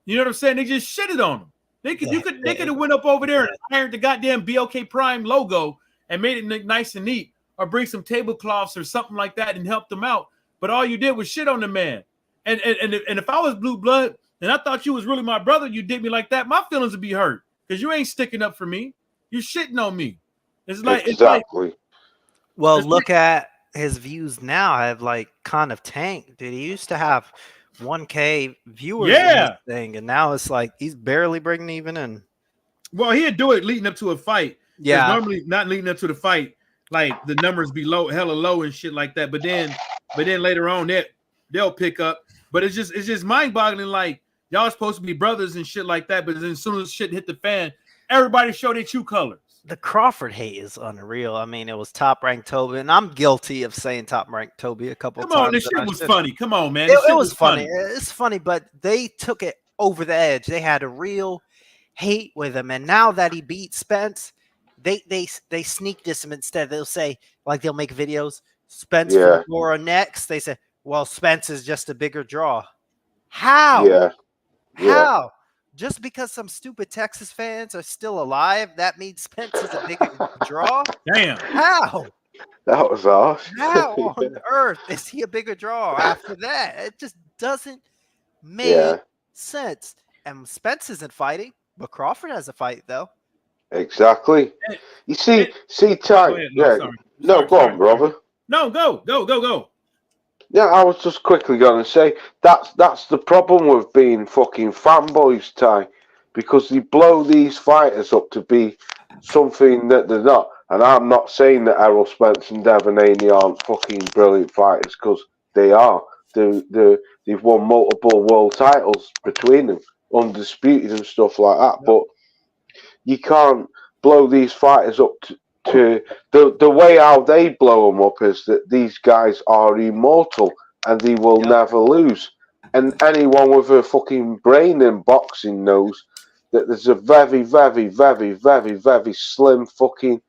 you know what I'm saying? They just shitted on them. They could have went up over there and ironed the goddamn BLK Prime logo and made it look nice and neat, or bring some tablecloths or something like that and help them out. But all you did was shit on the man. And if I was Blue Blood and I thought you was really my brother, you did me like that, my feelings would be hurt because you ain't sticking up for me. You shitting on me. It's like exactly. Well, look at his views now have like kind of tanked. Dude, he used to have 1K viewers in this thing, and now it's like he's barely breaking even in. Well, he'd do it leading up to a fight. Yeah. Normally not leading up to the fight, like the numbers be hella low and shit like that. But then later on they'll pick up. But it's just mind-boggling, like y'all supposed to be brothers and shit like that. But then as soon as shit hit the fan, everybody showed their true colors. The Crawford hate is unreal. I mean, it was Top Rank Toby, and I'm guilty of saying Top Rank Toby a couple times. Come on, this shit was funny. Come on, man. It was funny. It's funny, but they took it over the edge. They had a real hate with him, and now that he beat Spence, they sneak diss him instead. They'll say, like, they'll make videos. Spence for Dora next. They say, well, Spence is just a bigger draw. How? How? Just because some stupid Texas fans are still alive, that means Spence is a bigger draw? Damn. How? That was harsh. How on earth is he a bigger draw after that? It just doesn't make sense. And Spence isn't fighting, but Crawford has a fight, though. Exactly. You see, Ty. Go on, brother. No, go. Yeah, I was just quickly going to say that's the problem with being fucking fanboys, Ty, because they blow these fighters up to be something that they're not. And I'm not saying that Errol Spence and Devin Haney aren't fucking brilliant fighters, because they are. They've won multiple world titles between them, undisputed and stuff like that. But you can't blow these fighters up to the way how they blow them up is that these guys are immortal and they will never lose. And anyone with a fucking brain in boxing knows that there's a very, very, very, very, very slim fucking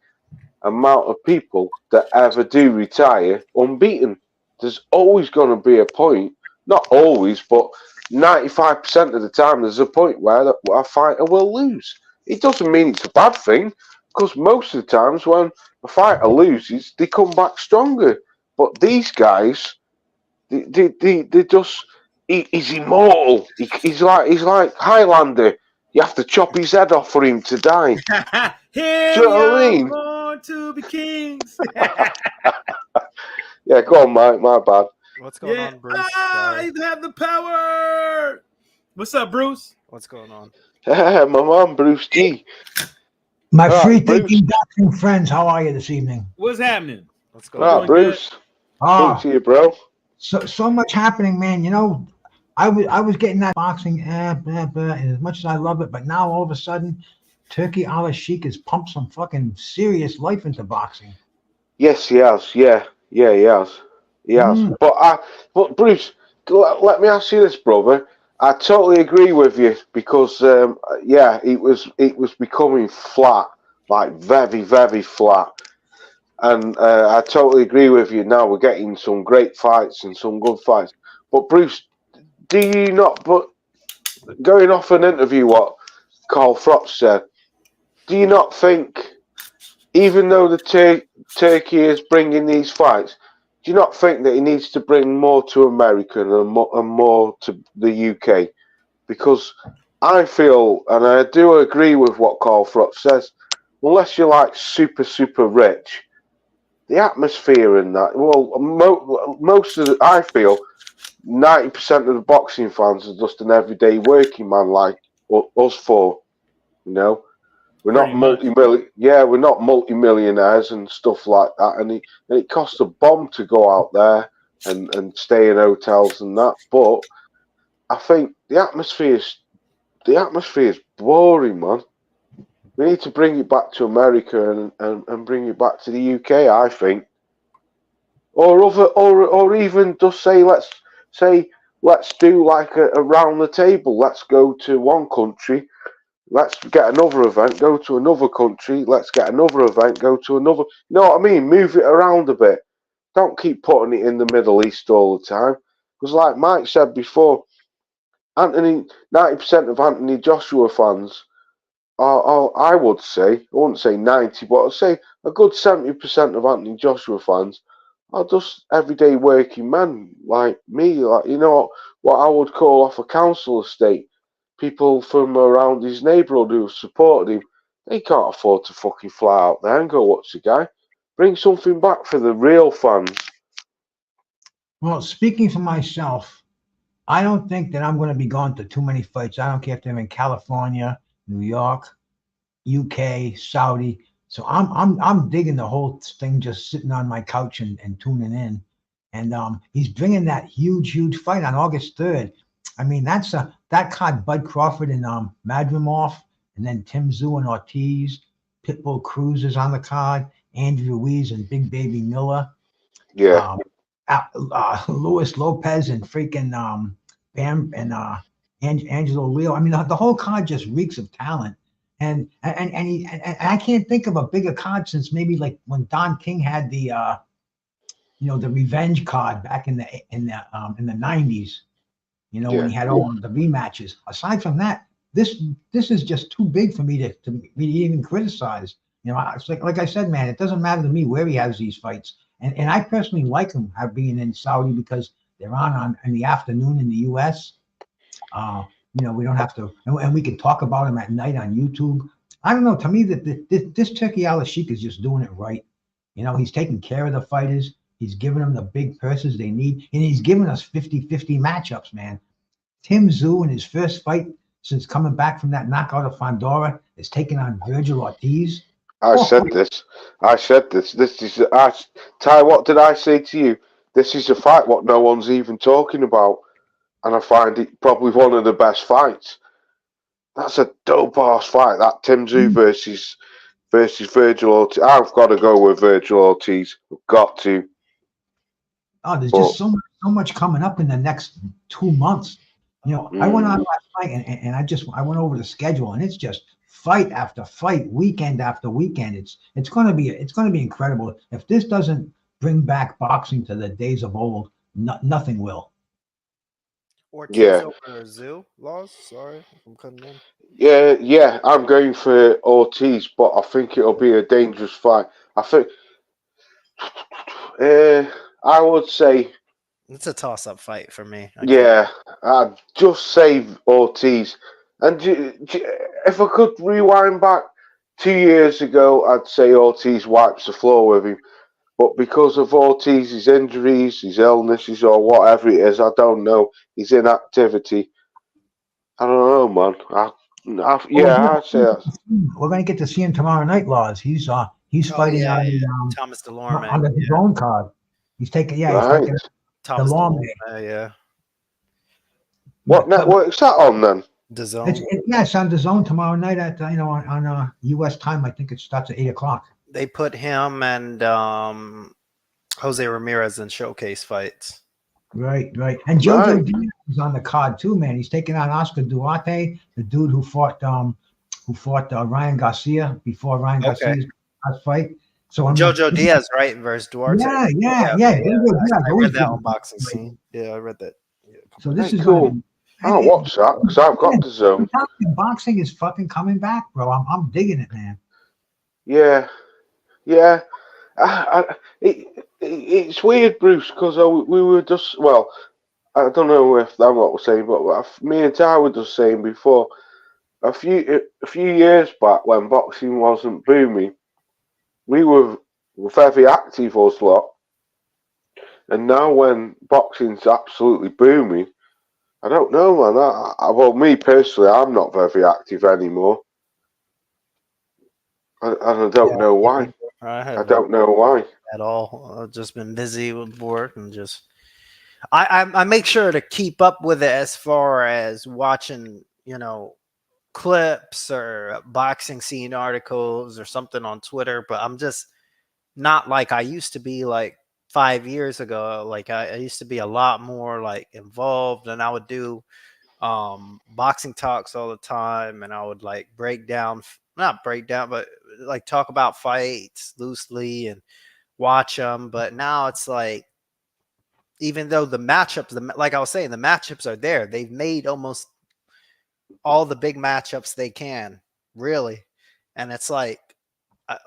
amount of people that ever do retire unbeaten. There's always going to be a point, not always, but 95% of the time there's a point where a fighter will lose. It doesn't mean it's a bad thing, because most of the times when a fighter loses, they come back stronger. But these guys, they just, he's immortal. He's like Highlander. You have to chop his head off for him to die. Here do you know what I mean? Born to be kings. Yeah, go on, Mike. My bad. What's going Yeah. on, Bruce? Sorry. I have the power. What's up, Bruce? What's going on? My mom, Bruce G. My Right, free-thinking boxing friends, how are you this evening? What's happening? What's going Right, on? doing Bruce. Talk Ah, to you, bro. so much happening, man. You know, I was getting that boxing, and as much as I love it, but now all of a sudden, Turkey Al Sheikh has pumped some fucking serious life into boxing. Yes, he has. Yeah, he has. He has. Mm. But Bruce, let me ask you this, brother. I totally agree with you because, it was becoming flat, like very, very flat. And I totally agree with you. Now we're getting some great fights and some good fights. But Bruce, do you not? But going off an interview, what Carl Frost said, do you not think, even though Turkey is bringing these fights, do you not think that he needs to bring more to America and more to the UK? Because I feel, and I do agree with what Carl Frost says, unless you're like super, super rich, the atmosphere in that, well, most of the, I feel 90% of the boxing fans are just an everyday working man like us four, you know. We're Pretty not much. we're not multi-millionaires and stuff like that. And it costs a bomb to go out there and stay in hotels and that. But I think the atmosphere is boring, man. We need to bring it back to America and bring it back to the UK, I think. Or even just let's do like a around the table. Let's go to one country. Let's get another event, go to another country. Let's get another event, go to another. You know what I mean? Move it around a bit. Don't keep putting it in the Middle East all the time. Because, like Mike said before, 90% of Anthony Joshua fans are, I would say, I wouldn't say 90, but I'd say a good 70% of Anthony Joshua fans are just everyday working men like me. Like, you know, what I would call off a council estate. People from around his neighbourhood who have supported him, they can't afford to fucking fly out there and go watch the guy. Bring something back for the real fans. Well, speaking for myself, I don't think that I'm going to be going to too many fights. I don't care if they're in California, New York, UK, Saudi. So I'm digging the whole thing, just sitting on my couch and tuning in. And he's bringing that huge fight on August 3rd. I mean, that card, Bud Crawford and Madrimov, and then Tim Tszyu and Ortiz, Pitbull Cruz is on the card, Andrew Ruiz and Big Baby Miller, Yeah, um, Luis Lopez and freaking Bam and Angelo Leo. I mean, the whole card just reeks of talent. And I can't think of a bigger card since maybe like when Don King had the the revenge card back in the 90s, when yeah. he had all of the rematches. Aside from that, this is just too big for me to even criticize. It's like I said, man, it doesn't matter to me where he has these fights. And I personally like him being in Saudi because they're on in the afternoon in the US. We don't have to, and we can talk about him at night on YouTube. I don't know. To me, that this Turkey Al Sheikh is just doing it right. He's taking care of the fighters. He's giving them the big purses they need, and he's giving us 50-50 matchups, man. Tim Tszyu in his first fight since coming back from that knockout of Fondora is taking on Virgil Ortiz. I said this. This is. Ty, what did I say to you? This is a fight what no one's even talking about. And I find it probably one of the best fights. That's a dope ass fight. That Tim Tszyu versus Virgil Ortiz. I've got to go with Virgil Ortiz. I've got to. Oh, there's just so much coming up in the next 2 months. I went on last night and I went over the schedule, and it's just fight after fight, weekend after weekend. It's going to be incredible. If this doesn't bring back boxing to the days of old, nothing will. Ortiz over Tszyu, Laws. Sorry if I'm cutting in. Yeah, I'm going for Ortiz, but I think it'll be a dangerous fight. I think I would say It's a toss-up fight for me. I'd just say Ortiz. And if I could rewind back 2 years ago, I'd say Ortiz wipes the floor with him. But because of Ortiz's injuries, his illnesses, or whatever it is, I don't know, his inactivity. I don't know, man. I'd say that's We're gonna get to see him tomorrow night, Laws. He's Oh fighting yeah, on yeah. the Thomas Delorme. on the Yeah. DAZN card. He's taking right. Thomas Delorme. Delorme. Yeah. What network's that on then? DAZN. It's on the zone tomorrow night at on U.S. time. I think it starts at 8:00. They put him and Jose Ramirez in showcase fights. Right. And Jojo Right. Diaz is on the card too, man. He's taking on Oscar Duarte, the dude who fought Ryan Garcia before Ryan Garcia's last fight. So Jojo Diaz, right, versus Duarte. Yeah. I read that on Boxing Scene. Yeah, I read that. Yeah. So this Hey, is cool. gonna be- I'll watch that because I've got the zone. Boxing is fucking coming back, bro. I'm digging it, man. Yeah. It's weird, Bruce, because we were just, well, I don't know if that's what we're saying, but me and Ty were just saying before, a few years back when boxing wasn't booming, we were very active, us lot. And now when boxing's absolutely booming, I don't know, man. Well, me personally, I'm not very active anymore. And I don't know why. I don't know why. At all. I've just been busy with work and just I make sure to keep up with it as far as watching, clips or boxing scene articles or something on Twitter, but I'm just not like I used to be like 5 years ago. Like I used to be a lot more like involved, and I would do boxing talks all the time, and I would like not break down, but like talk about fights loosely and watch them. But now it's like, even though the matchups, like I was saying, the matchups are there. They've made almost all the big matchups they can, really. And it's like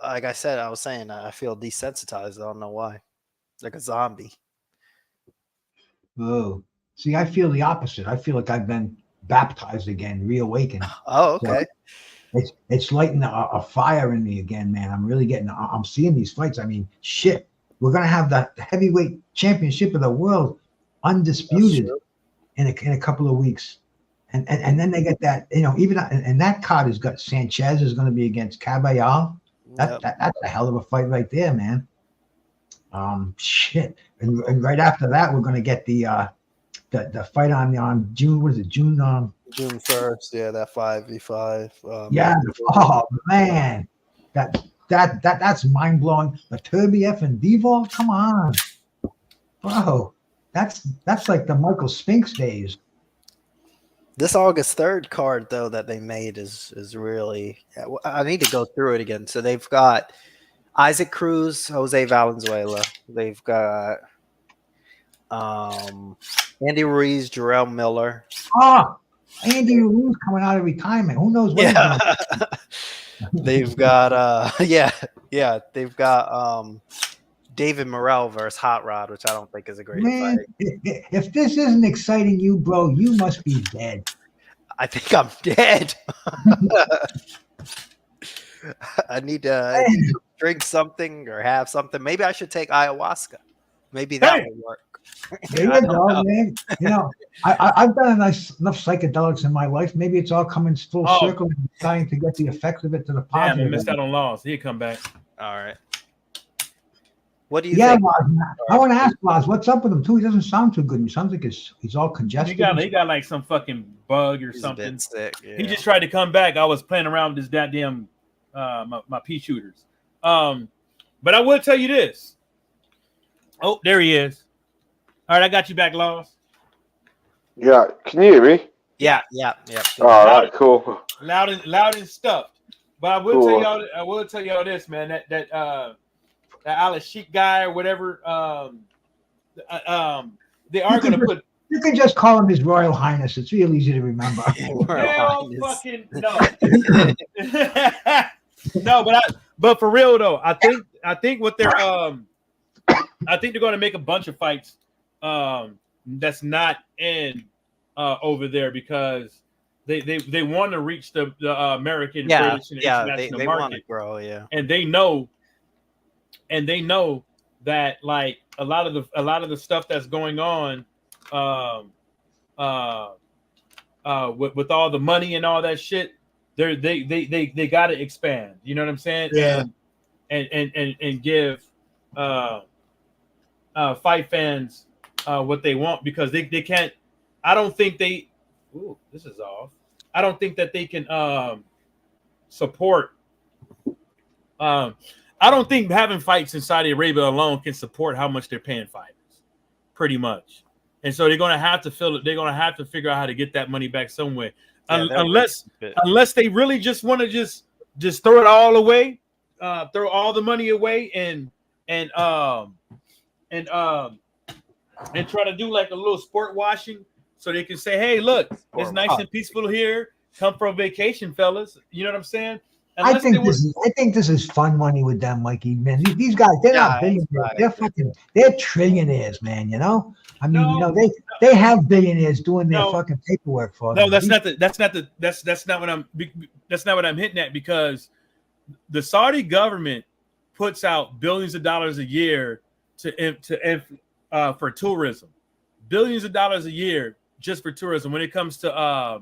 I said, I was saying, I feel desensitized. I don't know why. Like a zombie. Oh, see, I feel the opposite. I feel like I've been baptized again, reawakened. Oh, okay. So it's lighting a fire in me again, man. I'm really I'm seeing these fights. I mean, shit, we're gonna have the heavyweight championship of the world undisputed in a couple of weeks, and then they get that, even and that card has got Sanchez is going to be against Caballal. That's a hell of a fight right there, man. Shit, and right after that, we're going to get the fight on June. What is it? June 1st. Yeah, that 5v5. Oh man, that's mind blowing. But Turbiev and Bivol, come on, bro. That's like the Michael Spinks days. This August 3rd card, though, that they made is really. I need to go through it again. So they've got Isaac Cruz, Jose Valenzuela. They've got Andy Ruiz, Jarrell Miller. Oh, Andy Ruiz coming out of retirement. Who knows what he's going to do? They've got they've got David Morrell versus Hot Rod, which I don't think is a great fight. If this isn't exciting you, bro, you must be dead. I think I'm dead. I need to drink something or have something. Maybe I should take ayahuasca. Maybe that will work. There you go, man. I've done enough psychedelics in my life. Maybe it's all coming full circle and trying to get the effects of it to the positive. Damn, I missed out on Laws. He'll come back. All right. What do you think? I want to ask Laz, what's up with him too? He doesn't sound too good. He sounds like he's all congested. He got like some fucking bug or something. A bit sick, yeah. He just tried to come back. I was playing around with his goddamn my pea shooters. But I will tell you this. Oh, there he is. All right, I got you back, Laws. Yeah, can you hear me? Yeah. All right, cool. Loud and stuffed. But I will tell y'all this, man. That Alex Sheik guy or whatever. They are going to put. You can just call him His Royal Highness. It's real easy to remember. Hell fucking no. No, but for real though, I think what they're I think they're going to make a bunch of fights that's not in over there because they want to reach the American, British, and international they market. want to grow, and they know that like a lot of the stuff that's going on with all the money and all that shit, they got to expand. You know what I'm saying? Yeah. And give fight fans what they want, because they can't. I don't think they. Ooh, this is off. I don't think that they can support. I don't think having fights in Saudi Arabia alone can support how much they're paying fighters, pretty much. And so they're gonna have to fill it. They're gonna have to figure out how to get that money back some way, unless they really just want to just throw it all away, throw all the money away, and try to do like a little sport washing, so they can say, "Hey, look, it's nice and peaceful here. Come for a vacation, fellas." You know what I'm saying? I think this is fun money with them, Mikey. Man, these guys, they're not billionaires. Right. They're trillionaires, man. You know, I mean, they have billionaires doing their fucking paperwork for them. No, that's not what I'm hitting at, because the Saudi government puts out billions of dollars a year for tourism, billions of dollars a year just for tourism. When it comes to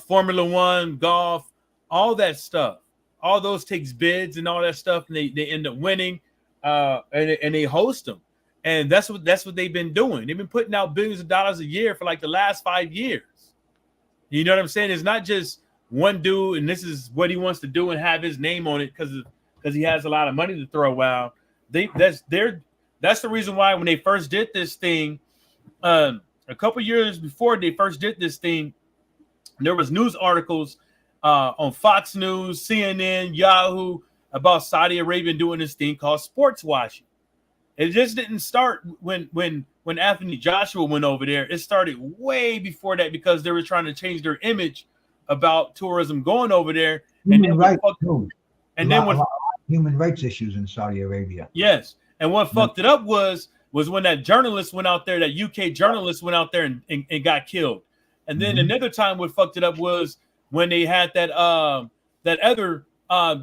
Formula One, golf, all that stuff, all those takes bids and all that stuff, and they end up winning, and they host them, and that's what they've been doing. They've been putting out billions of dollars a year for like the last 5 years. You know what I'm saying? It's not just one dude, and this is what he wants to do and have his name on it because he has a lot of money to throw around. That's the reason why when they first did this thing, a couple years before they first did this thing, there was news articles on Fox News, CNN, Yahoo about Saudi Arabia doing this thing called sports washing. It just didn't start when Anthony Joshua went over there. It started way before that, because they were trying to change their image about tourism going over there. Human rights issues in Saudi Arabia. Yes, and what fucked it up was when that journalist went out there, that UK journalist went out there and got killed. And then another time what fucked it up was when they had that other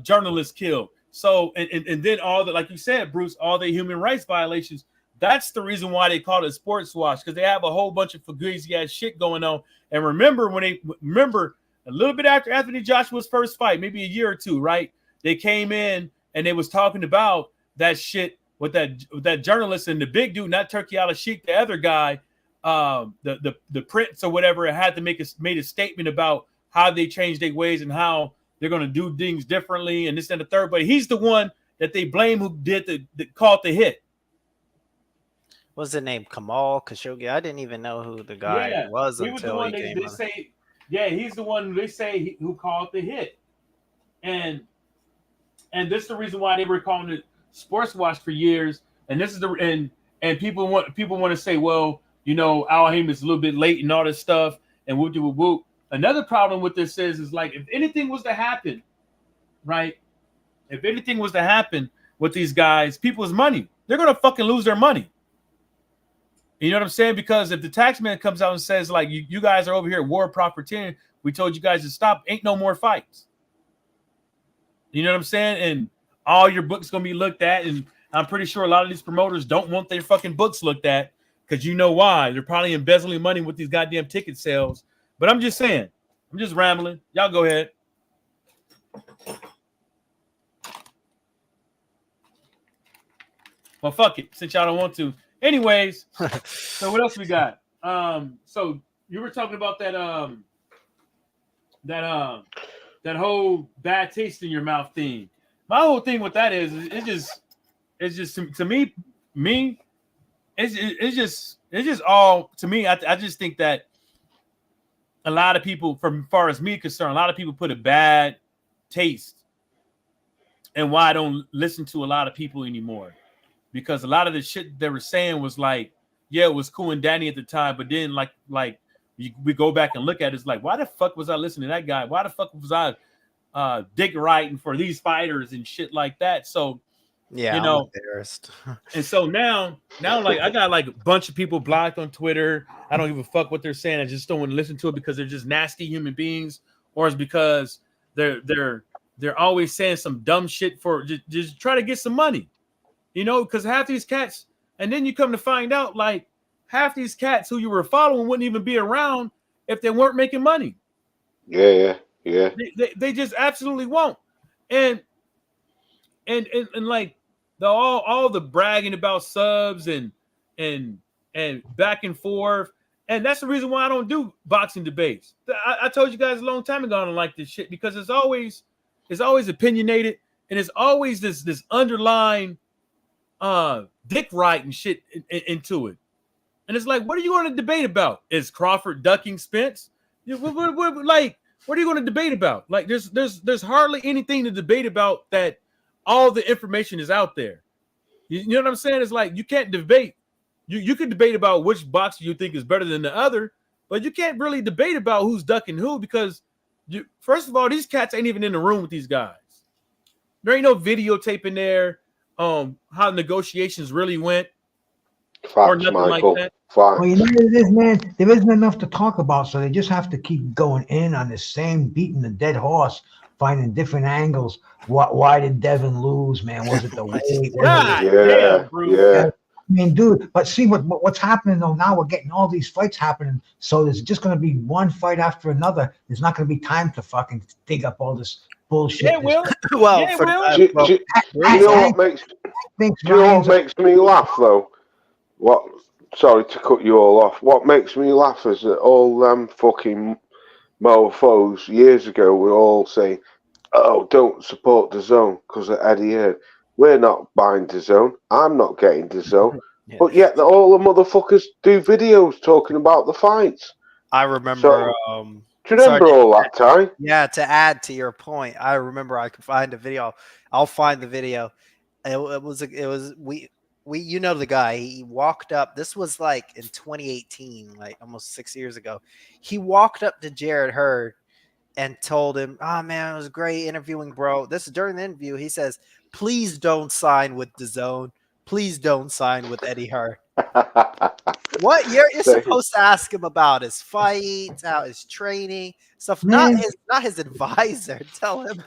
journalist killed. So and then all the, like you said, Bruce, all the human rights violations. That's the reason why they call it sports wash, because they have a whole bunch of fugazi ass shit going on. And remember a little bit after Anthony Joshua's first fight, maybe a year or two, right? They came in and they was talking about that shit with that journalist and the big dude, not Turki Al-Sheikh, the other guy, the prince or whatever, had to made a statement about how they changed their ways and how they're going to do things differently and this and the third. But he's the one that they blame who did called the hit. What's the name? Kamal Khashoggi? I didn't even know who the guy was until he came on. He's the one they say who called the hit. And this is the reason why they were calling it sports wash for years. And this is and people want to say, well, you know, Al Haim is a little bit late and all this stuff and whoop de whoop whoop. Another problem with this is like, if anything was to happen, right? If anything was to happen with these guys, people's money, they're gonna fucking lose their money. You know what I'm saying? Because if the tax man comes out and says, like, you guys are over here at war profiteering, we told you guys to stop, ain't no more fights. You know what I'm saying? And all your books gonna be looked at, and I'm pretty sure a lot of these promoters don't want their fucking books looked at, because you know why? They're probably embezzling money with these goddamn ticket sales. But I'm just saying, I'm just rambling. Y'all go ahead. Well, fuck it, since y'all don't want to. Anyways, so what else we got? So you were talking about that whole bad taste in your mouth thing. My whole thing with that is it's just to me it's just all to me. I just think that a lot of people, from far as me concerned, a lot of people put a bad taste in why I don't listen to a lot of people anymore. Because a lot of the shit they were saying was like, yeah, it was cool and Danny at the time, but then like we go back and look at it, it's like, why the fuck was I listening to that guy? Why the fuck was I dick writing for these fighters and shit like that? So yeah, you know, I'm embarrassed. And so now like I got like a bunch of people blocked on Twitter. I don't give a fuck what they're saying. I just don't want to listen to it because they're just nasty human beings, or it's because they're always saying some dumb shit for just try to get some money. You know, because half these cats, and then you come to find out, like, half these cats who you were following wouldn't even be around if they weren't making money. Yeah. They just absolutely won't. And like all the bragging about subs and back and forth. And that's the reason why I don't do boxing debates. I told you guys a long time ago I don't like this shit because it's always opinionated and it's always this underlying dick riding shit into it. And it's like, what are you going to debate about? Is Crawford ducking Spence? Like, what are you going to debate about? Like, there's hardly anything to debate about that. All the information is out there. You know what I'm saying? It's like you can't debate. You could debate about which boxer you think is better than the other, but you can't really debate about who's ducking who because first of all, these cats ain't even in the room with these guys. There ain't no videotaping there. How negotiations really went. Facts, or nothing Michael. like that. Well, you know what it is, man? There isn't enough to talk about, so they just have to keep going in on the same beating the dead horse, finding different angles. Why did Devin lose, man? Was it the weight? God Yeah, damn, Bruce. yeah. I mean, dude, but see what's happening though now, we're getting all these fights happening, so there's just going to be one fight after another. There's not going to be time to fucking dig up all this bullshit. Yeah, Will. Well, Yeah, for Will. Do you know what makes me laugh though? Sorry to cut you all off. What makes me laugh is that all them fucking mofos years ago were all saying, "Oh, don't support the zone because of Eddie Hearn." We're not buying the zone. I'm not getting the zone. Yeah. But yet all the motherfuckers do videos talking about the fights. I remember. So, do you sorry, remember all that time? Yeah, to add to your point, I remember I could find a video. I'll find the video. It was we you know the guy. He walked up. This was like in 2018, like almost 6 years ago. He walked up to Jared Hurd and told him, "Oh man, it was great interviewing, bro." This is during the interview. He says, "Please don't sign with DAZN. Please don't sign with Eddie Hearn." What you're supposed to ask him about his fights, how his training stuff, not his advisor. Tell him,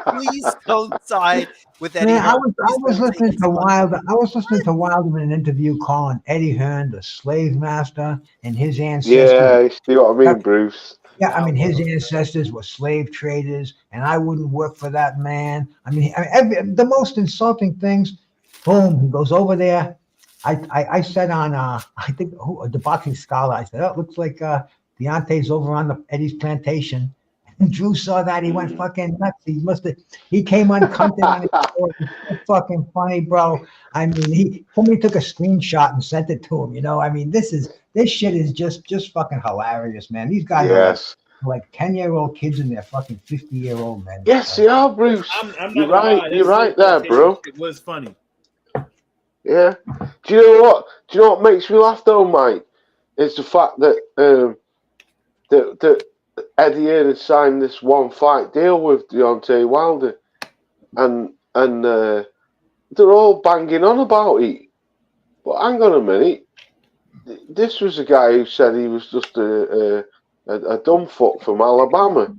please don't sign with Eddie Hearn. I was listening to Wilder. I was listening to Wilder in an interview calling Eddie Hearn the slave master and his ancestors. Yeah, you see what I mean, Bruce? Yeah, I mean his ancestors were slave traders, and I wouldn't work for that man. I mean the most insulting things. Boom, he goes over there. I said on I think the Boxing Scholar, I said, "Oh, it looks like Deontay's over on Eddie's plantation." And Drew saw that, he went fucking nuts. He came uncomfortable on his show. It's fucking funny, bro. I mean, somebody took a screenshot and sent it to him. You know, I mean, this shit is just fucking hilarious, man. These guys are like 10-year-old kids and they're fucking 50-year-old men. Yes, they are, Bruce. You're right. You're right there, bro. It was funny. Yeah. Do you know what makes me laugh though, Mike? It's the fact that that Eddie Hearn had signed this one fight deal with Deontay Wilder, and they're all banging on about it. But hang on a minute, this was a guy who said he was just a dumb fuck from Alabama,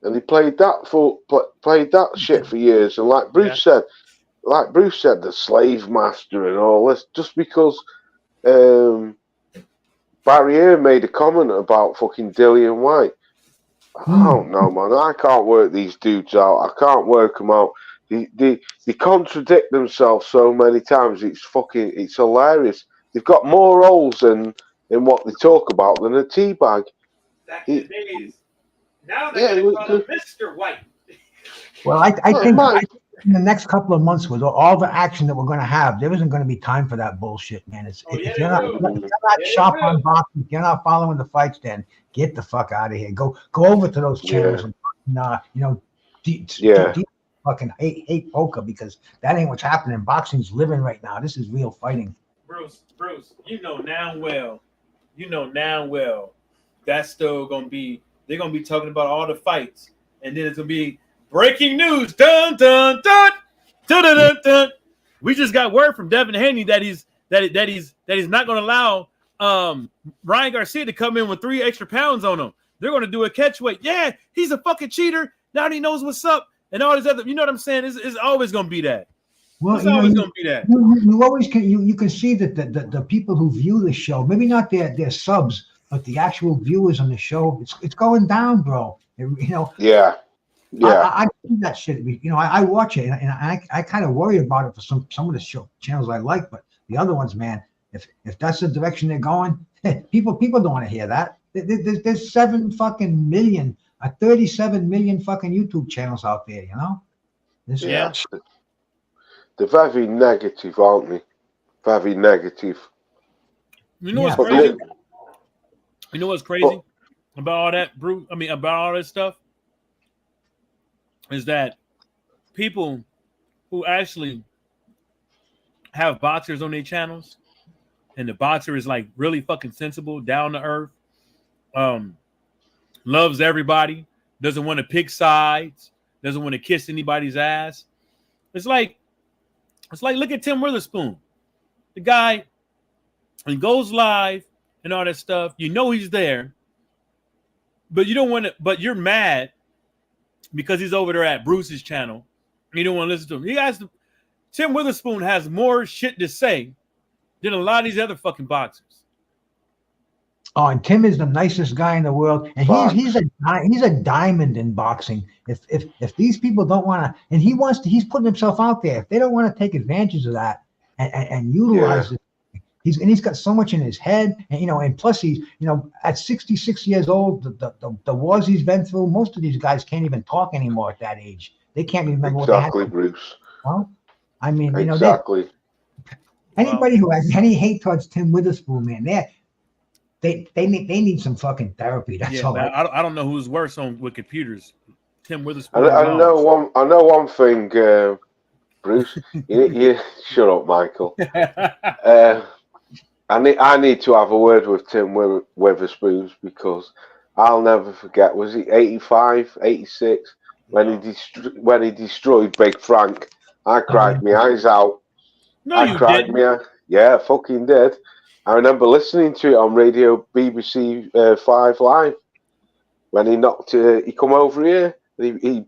and he played that shit for years. And like Bruce said, the slave master and all this, just because Barry Hearn made a comment about fucking Dillian White. I don't know, man. I can't work these dudes out. I can't work them out. They contradict themselves so many times. It's hilarious. They've got more holes in what they talk about than a tea bag. Back in the days. Now they're going to call him Mr. White. Well, I think in the next couple of months, with all the action that we're going to have, there isn't going to be time for that bullshit, man. If you're not sharp on boxing, if you're not following the fights, then get the fuck out of here. Go over to those channels and fucking hate poker, because that ain't what's happening. Boxing's living right now. This is real fighting. Bruce, you know now well, that's still gonna be. They're gonna be talking about all the fights, and then it's gonna be breaking news. Dun dun dun dun dun dun. dun. We just got word from Devin Haney that he's not gonna allow Ryan Garcia to come in with 3 extra pounds on him. They're gonna do a catch weight. Yeah, he's a fucking cheater. Now he knows what's up, and all these other. You know what I'm saying? It's always gonna be that. Well, It's always gonna be that. you always can you can see that the people who view the show, maybe not their subs, but the actual viewers on the show, it's going down, bro. Yeah. I see that shit. I watch it, and I kind of worry about it for some of the channels I like, but the other ones, man, if that's the direction they're going, people don't want to hear that. There's 37 million fucking YouTube channels out there. Yeah. They're very negative, aren't they? Very negative. You know what's Yeah. crazy? You know what's crazy about all that, Bruce? I mean, about all this stuff is that people who actually have boxers on their channels, and the boxer is like really fucking sensible, down to earth, loves everybody, doesn't want to pick sides, doesn't want to kiss anybody's ass. It's like look at Tim Witherspoon, the guy, and goes live and all that stuff. You know he's there, but you don't want to. But you're mad because he's over there at Bruce's channel. And you don't want to listen to him. Tim Witherspoon has more shit to say than a lot of these other fucking boxers. Oh, and Tim is the nicest guy in the world, and he's a diamond in boxing. If these people don't want to, and he's putting himself out there. If they don't want to take advantage of that and utilize it, he's got so much in his head, and plus he's at 66 years old, the wars he's been through. Most of these guys can't even talk anymore at that age. They can't remember what they had. Exactly, Bruce. Well, I mean, exactly. Anybody who has any hate towards Tim Witherspoon, man, they need some fucking therapy. That's all. I don't know who's worse with computers, Tim Witherspoon. I know one thing, Bruce. you shut up, Michael. I need to have a word with Tim Witherspoon because I'll never forget. Was he 85, 86 when he destroyed Big Frank? I cried my eyes out. No, you didn't. Yeah, fucking did. I remember listening to it on radio BBC 5 Live when he come over here. He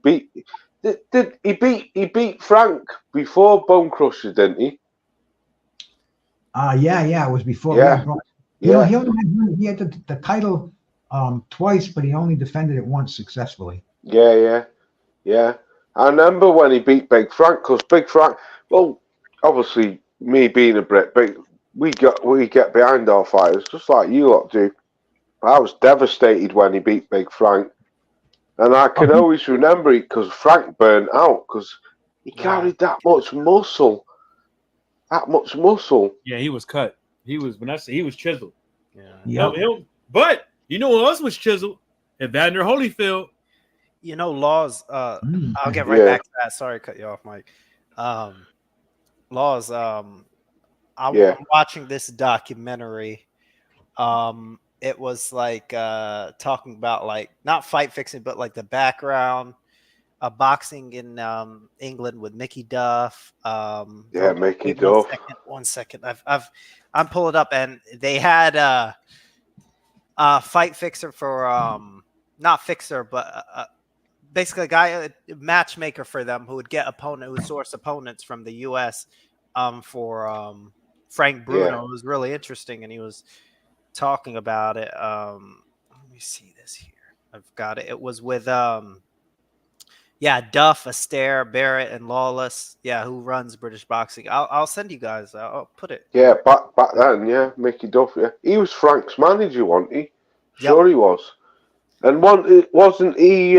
beat Frank before Bone Crusher, didn't he? Yeah, it was before. Yeah. He had the title twice, but he only defended it once successfully. Yeah. I remember when he beat Big Frank, because Big Frank, well, obviously me being a Brit, we get behind our fighters just like you lot do. I was devastated when he beat Big Frank, and I can always remember it because Frank burnt out because he carried that much muscle. Yeah, he was cut. He was he was chiseled. Yeah. But you know who else was chiseled? Evander Holyfield. Laws. I'll get right back to that. Sorry, to cut you off, Mike. Laws. I'm watching this documentary. It was like talking about like not fight fixing, but like the background of boxing in England with Mickey Duff. Mickey Duff. One second. I'm pulling up, and they had a fight fixer for not fixer, but basically a guy, a matchmaker for them who would source opponents from the U.S. For Frank Bruno. It was really interesting, and he was talking about it. Let me see this here. I've got it. It was with Duff, Astaire, Barrett, and Lawless. Who runs British boxing? I'll send you guys. I'll put it. Yeah, back then, Mickey Duff. Yeah, he was Frank's manager, wasn't he? Sure, he was. And wasn't he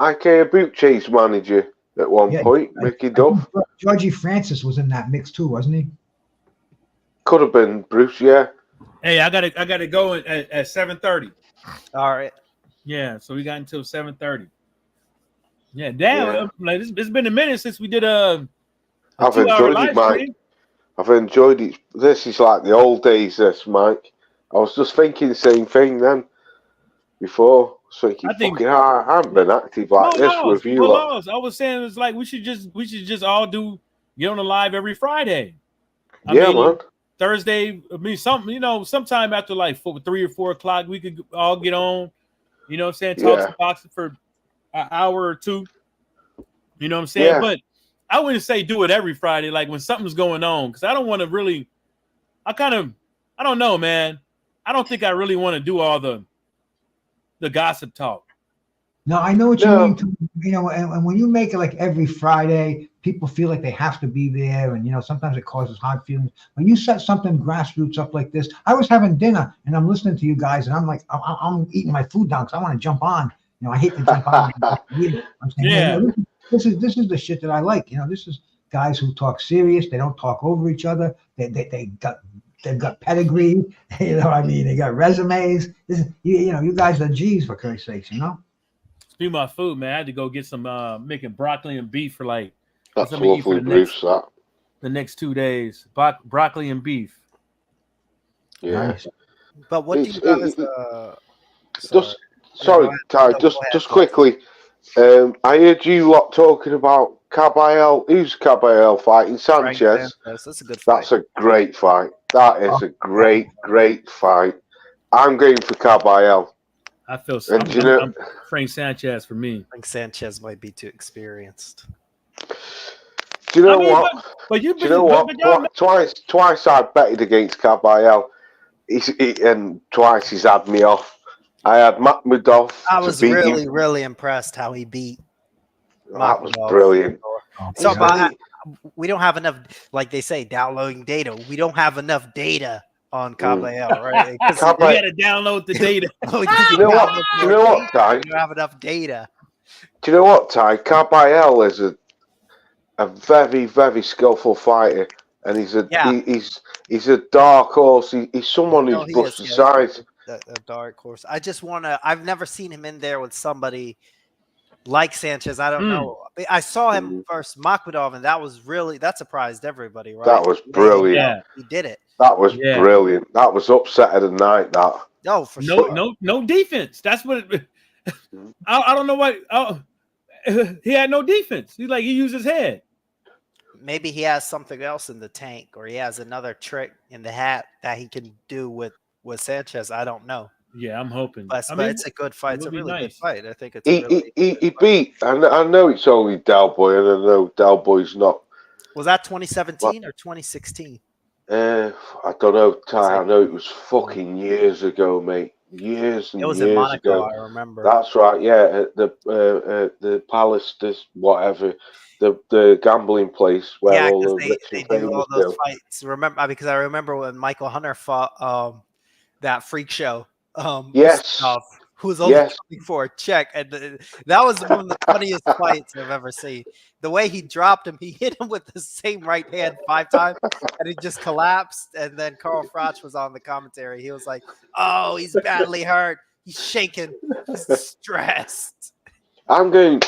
Ike Abuche's manager at one point? Mickey Duff. Georgie Francis was in that mix too, wasn't he? Could have been Bruce. Yeah. Hey, I gotta go at 7:30. All right. Yeah, so we got until 7:30. Yeah, damn. Like it's been a minute since we did a I've enjoyed it, Mike. I've enjoyed it. This is like the old days, this, Mike. I was just thinking the same thing then. Before, I haven't been active like this with you. I was saying it's like we should just all get on the live every Friday. I mean, man. Thursday, sometime after like 3 or 4 o'clock, we could all get on. You know what I'm saying? Talk some boxing for an hour or two. You know what I'm saying? Yeah. But I wouldn't say do it every Friday, like when something's going on, because I don't want to really. I don't know, man. I don't think I really want to do all the gossip talk. No, I know what you No. mean. And when you make it like every Friday, people feel like they have to be there, and sometimes it causes hard feelings. When you set something grassroots up like this, I was having dinner and I'm listening to you guys, and I'm like, I'm eating my food down because I want to jump on. I hate to jump on. I'm saying, Yeah. this is the shit that I like. This is guys who talk serious. They don't talk over each other. They've got pedigree. They got resumes. You guys are G's, for Christ's sakes. Speaking of food, man, I had to go get some making broccoli and beef for like That's something to eat for lovely, Bruce. That. the next 2 days. Broccoli and beef. Yeah. Nice. But what do you guys? Sorry, Ty. Just quickly. I heard you lot talking about Caballero. Who's Caballero fighting Sanchez? That's a good fight. That's a great fight. That is a great fight. I'm going for Caballero. I feel so. And I'm Frank Sanchez for me. I think Sanchez might be too experienced. Do you know what? But you Do you know what? Twice I've betted against Caballero, and twice he's had me off. I had Makhmudov. I was really impressed how he beat. That was brilliant. So, we don't have enough, like they say, downloading data. We don't have enough data on Caballero, right? We got to download the data. You know what, Ty? We don't have enough data. Do you know what, Ty? Caballero is a very, very skillful fighter, and he's a dark horse. He's someone who's busted size. A dark horse. I've never seen him in there with somebody like Sanchez. I don't know. I saw him versus Makhmudov, and that surprised everybody, right? That was brilliant. Yeah. He did it. That was brilliant. That was upset of the night. That. No, for sure. No defense. That's what. I don't know what. He had no defense. He used his head. Maybe he has something else in the tank, or he has another trick in the hat that he can do with Sanchez. I don't know. Yeah, I'm hoping. But it's a good fight. It's a really good fight. I think it's he beat. I know it's only Del Boy, and I know Del Boy's not. Was that 2017 or 2016? I don't know, Ty. I know it was fucking years ago, mate. Years and years ago. It was in Monaco, I remember. That's right. Yeah, at the Palace, whatever. The gambling place where all the they do all those fights. Remember, because I remember when Michael Hunter fought that freak show. Yes. Who was only coming for a check, and that was one of the funniest fights I've ever seen. The way he dropped him, he hit him with the same right hand 5 times, and he just collapsed. And then Carl Froch was on the commentary. He was like, "Oh, he's badly hurt. He's shaking. He's stressed." I'm going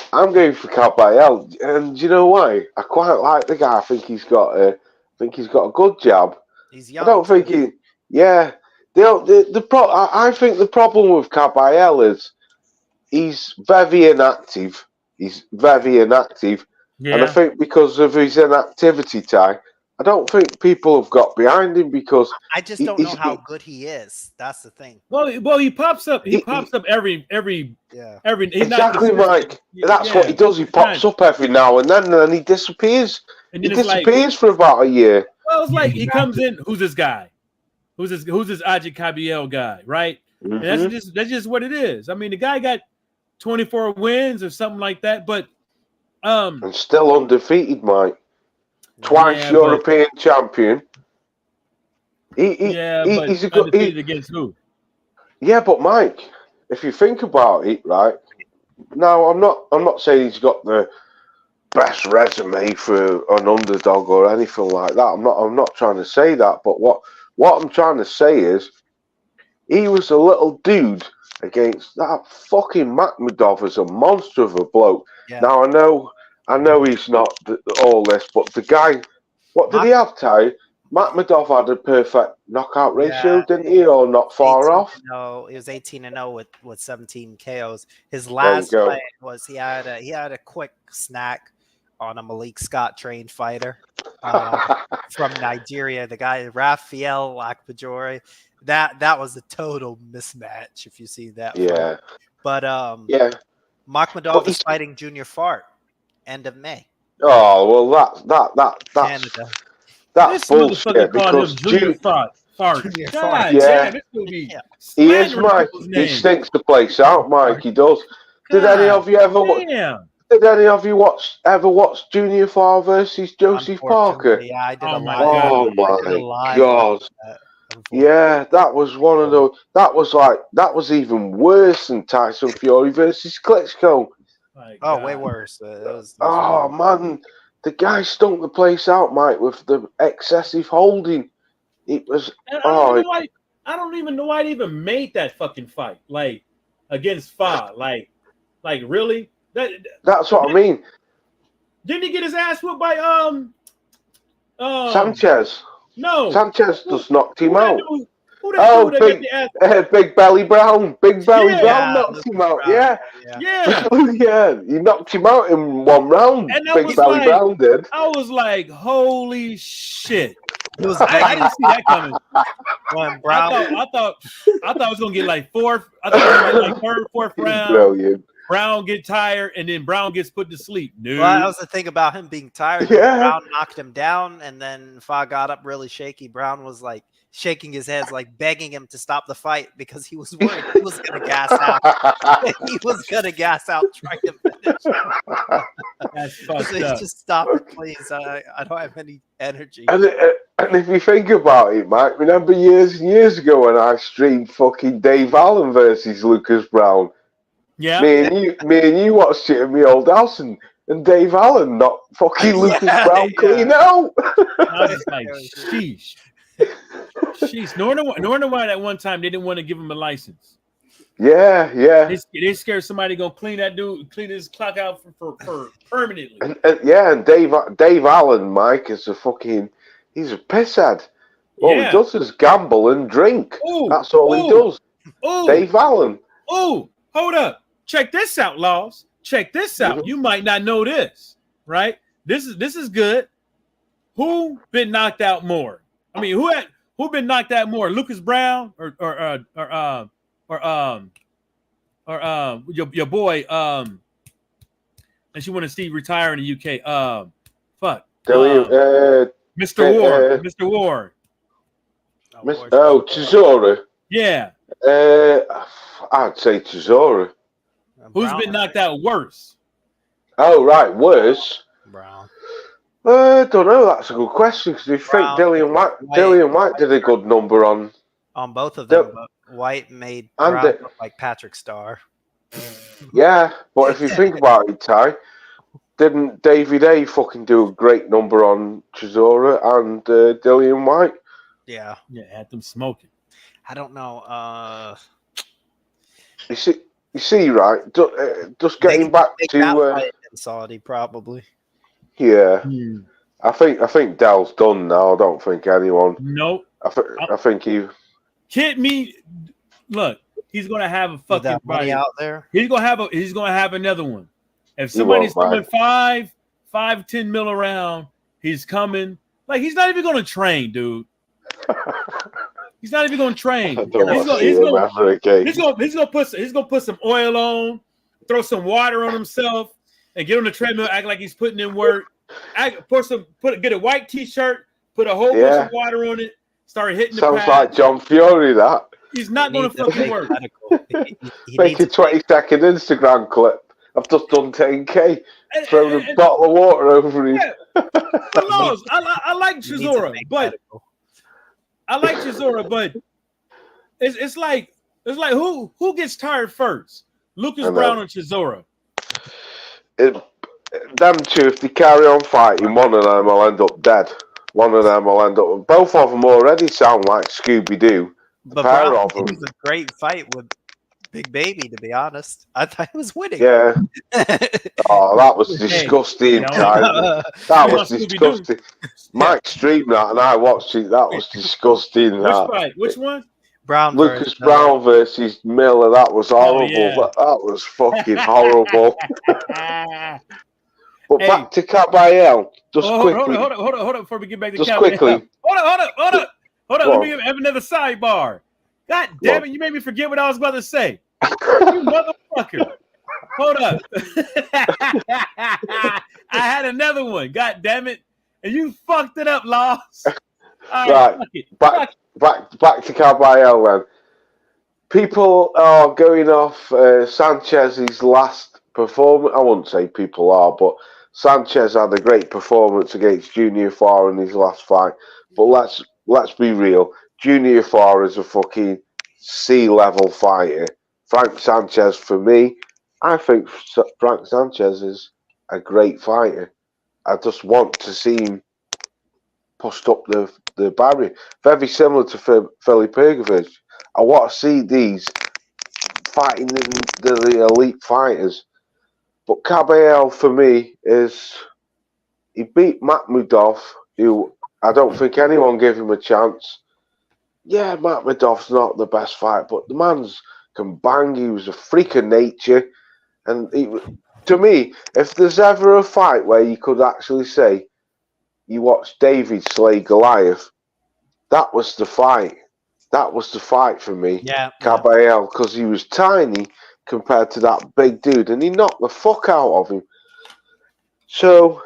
for Caballero, and you know why? I quite like the guy. I think he's got a good jab. He's young. I don't think he. Yeah. I think the problem with Caballero is he's very inactive. Yeah. And I think because of his inactivity, Ty, I don't think people have got behind him because I just don't know how good he is. That's the thing. Well, he pops up. He pops up every. Exactly, Mike. That's what he does. He pops up every now and then he disappears. He disappears for about a year. Well, it's like he comes in. Who's this guy? Who's this Ajit Caballero guy? Right. Mm-hmm. And that's just what it is. I mean, the guy got 24 wins or something like that, but and still undefeated, Mike. Twice European champion. He's a good. Undefeated against who? Yeah, but Mike, if you think about it, right now, I'm not saying he's got the best resume for an underdog or anything like that. I'm not trying to say that, but what I'm trying to say is he was a little dude against that fucking Makhmudov as a monster of a bloke. Yeah. Now I know he's not all this, but the guy, what did he have, Ty? Makhmudov had a perfect knockout ratio, didn't he? Or not far off? No, he was 18-0 with 17 KOs. His last fight was he had a quick snack on a Malik Scott trained fighter from Nigeria. The guy Rafael Akpajori. That was a total mismatch if you see that. Yeah. Fight. But Makhmudov is fighting Junior Fart end of May. Oh well, that's Canada. that's This motherfucker bullshit called him because Junior Fart. Junior God Fart. Yeah. damn, this gonna be Yeah. he is, slandering Mike. people's He names. stinks the place out, Mike. He does. Did any God of you damn. Did any of you ever watch Junior Far versus Joseph Parker? Unfortunately, yeah, I did Oh a my live. God. Oh I did a my live god! on that, unfortunately. Yeah, that was one of the. That was even worse than Tyson Fury versus Klitschko. My Oh, God. way worse. It was Oh man, the guy stunk the place out, Mike, with the excessive holding. It was. And Oh, I don't even know why they even made that fucking fight. Like against Fa. Like really? that's what I mean. Didn't he get his ass whooped by Sanchez. no. Sanchez Who, just knocked him who that out. dude? Who that Oh, dude that got the ass? Big Belly Brown. Big Belly Yeah. Brown Yeah, knocked Lucas him out. Brown, Yeah. Yeah. Yeah, he knocked him out in one round. And I Big was Belly like, Brown did. I was like, holy shit. He was I begging didn't see that coming. when I Brown. thought it was gonna get like fourth. I thought it was gonna get like third, fourth He's round. brilliant. Brown get tired, and then Brown gets put to sleep. No. Well, that was the thing about him being tired. Yeah. Brown knocked him down, and then Fa got up really shaky. Brown was like shaking his head, like begging him to stop the fight because he was worried he was going to gas out. He was going to gas out trying to finish. That's So fucked he up. just stop it, please. I don't have any energy. And if you think about it, Mike, remember years and years ago when I streamed fucking Dave Allen versus Lucas Brown? Yeah. Me and you watched it in my old house, and Dave Allen knocked fucking Lucas Brown clean out. I was just like, sheesh. Sheesh. No wonder why that one time they didn't want to give him a license. Yeah. They scared somebody gonna clean his clock out for permanently. And Dave Allen, Mike, he's a pisshead. All he does is gamble and drink. Ooh, That's all he does. Ooh, Dave Allen. Ooh, hold up. Check this out, Laws. Check this out. Mhm. You might not know this, right? This is good. Who been knocked out more? I mean, who been knocked out more? Lucas Brown or your boy and she want to see retire in the UK. Mr. Ward. Mr. Ward. Chisora. Yeah. I'd say Chisora. Who's been knocked out worse? Oh, right, worse. Brown. I don't know. That's a good question because you think Dillian White did a good number on both of them. But White made Brown look like Patrick Starr. Yeah, but if you think about it, Ty, didn't David A fucking do a great number on Chisora and Dillian White? Yeah, had them smoking. I don't know. You see, right? Just getting back to Saudi probably. Yeah, I think Dell's done now. I don't think anyone. Nope. I think he. Kid me. Look, he's gonna have a fucking money out there. He's gonna have another one. If somebody's throwing 5-10 mil around, he's coming. Like he's not even gonna train, dude. He's not even gonna train. He's gonna put some oil on, throw some water on himself, and get on the treadmill, act like he's putting in work. Get a white t-shirt, put a whole bunch of water on it, start hitting the pad. Sounds like John Fury, that. He's not going to fucking work. Make a 20-second Instagram clip. I've just done 10K. Thrown a bottle of water over him. Yeah. I like Chisora, but it's like who gets tired first? Lucas Brown or Chisora? Them two, if they carry on fighting, one of them will end up dead. One of them will end up. Both of them already sound like Scooby Doo. But Brown was a great fight with Big Baby, to be honest. I thought he was winning. Yeah. Oh, that was disgusting. That was disgusting. Mike streamed that and I watched it. That was disgusting. Which fight? Which one? Lucas Brown versus Miller. That was horrible. That was fucking horrible. But back to Caballero. Quickly. Hold on. Before we get back to just Caballero. Quickly. Hold on. Let me have another sidebar. God damn it! You made me forget what I was about to say. You motherfucker. Hold up. I had another one. God damn it. And you fucked it up, Loss. All Right. fuck it. Back to Caballero then. People are going off Sanchez's last performance. I wouldn't say people are, but Sanchez had a great performance against Junior Farr in his last fight. But let's be real. Junior Farr is a fucking C-level fighter. Frank Sanchez, for me, I think Frank Sanchez is a great fighter. I just want to see him pushed up the barrier. Very similar to Felipe Pegovic. I want to see these fighting the elite fighters. But Caballero, for me, he beat Makhmudov, who I don't think anyone gave him a chance. Yeah, Makhmudov's not the best fighter, but the man's can bang. He was a freak of nature. And to me, if there's ever a fight where you could actually say you watched David slay Goliath, that was the fight. That was the fight for me. Yeah. Caballero, because he was tiny compared to that big dude, and he knocked the fuck out of him. So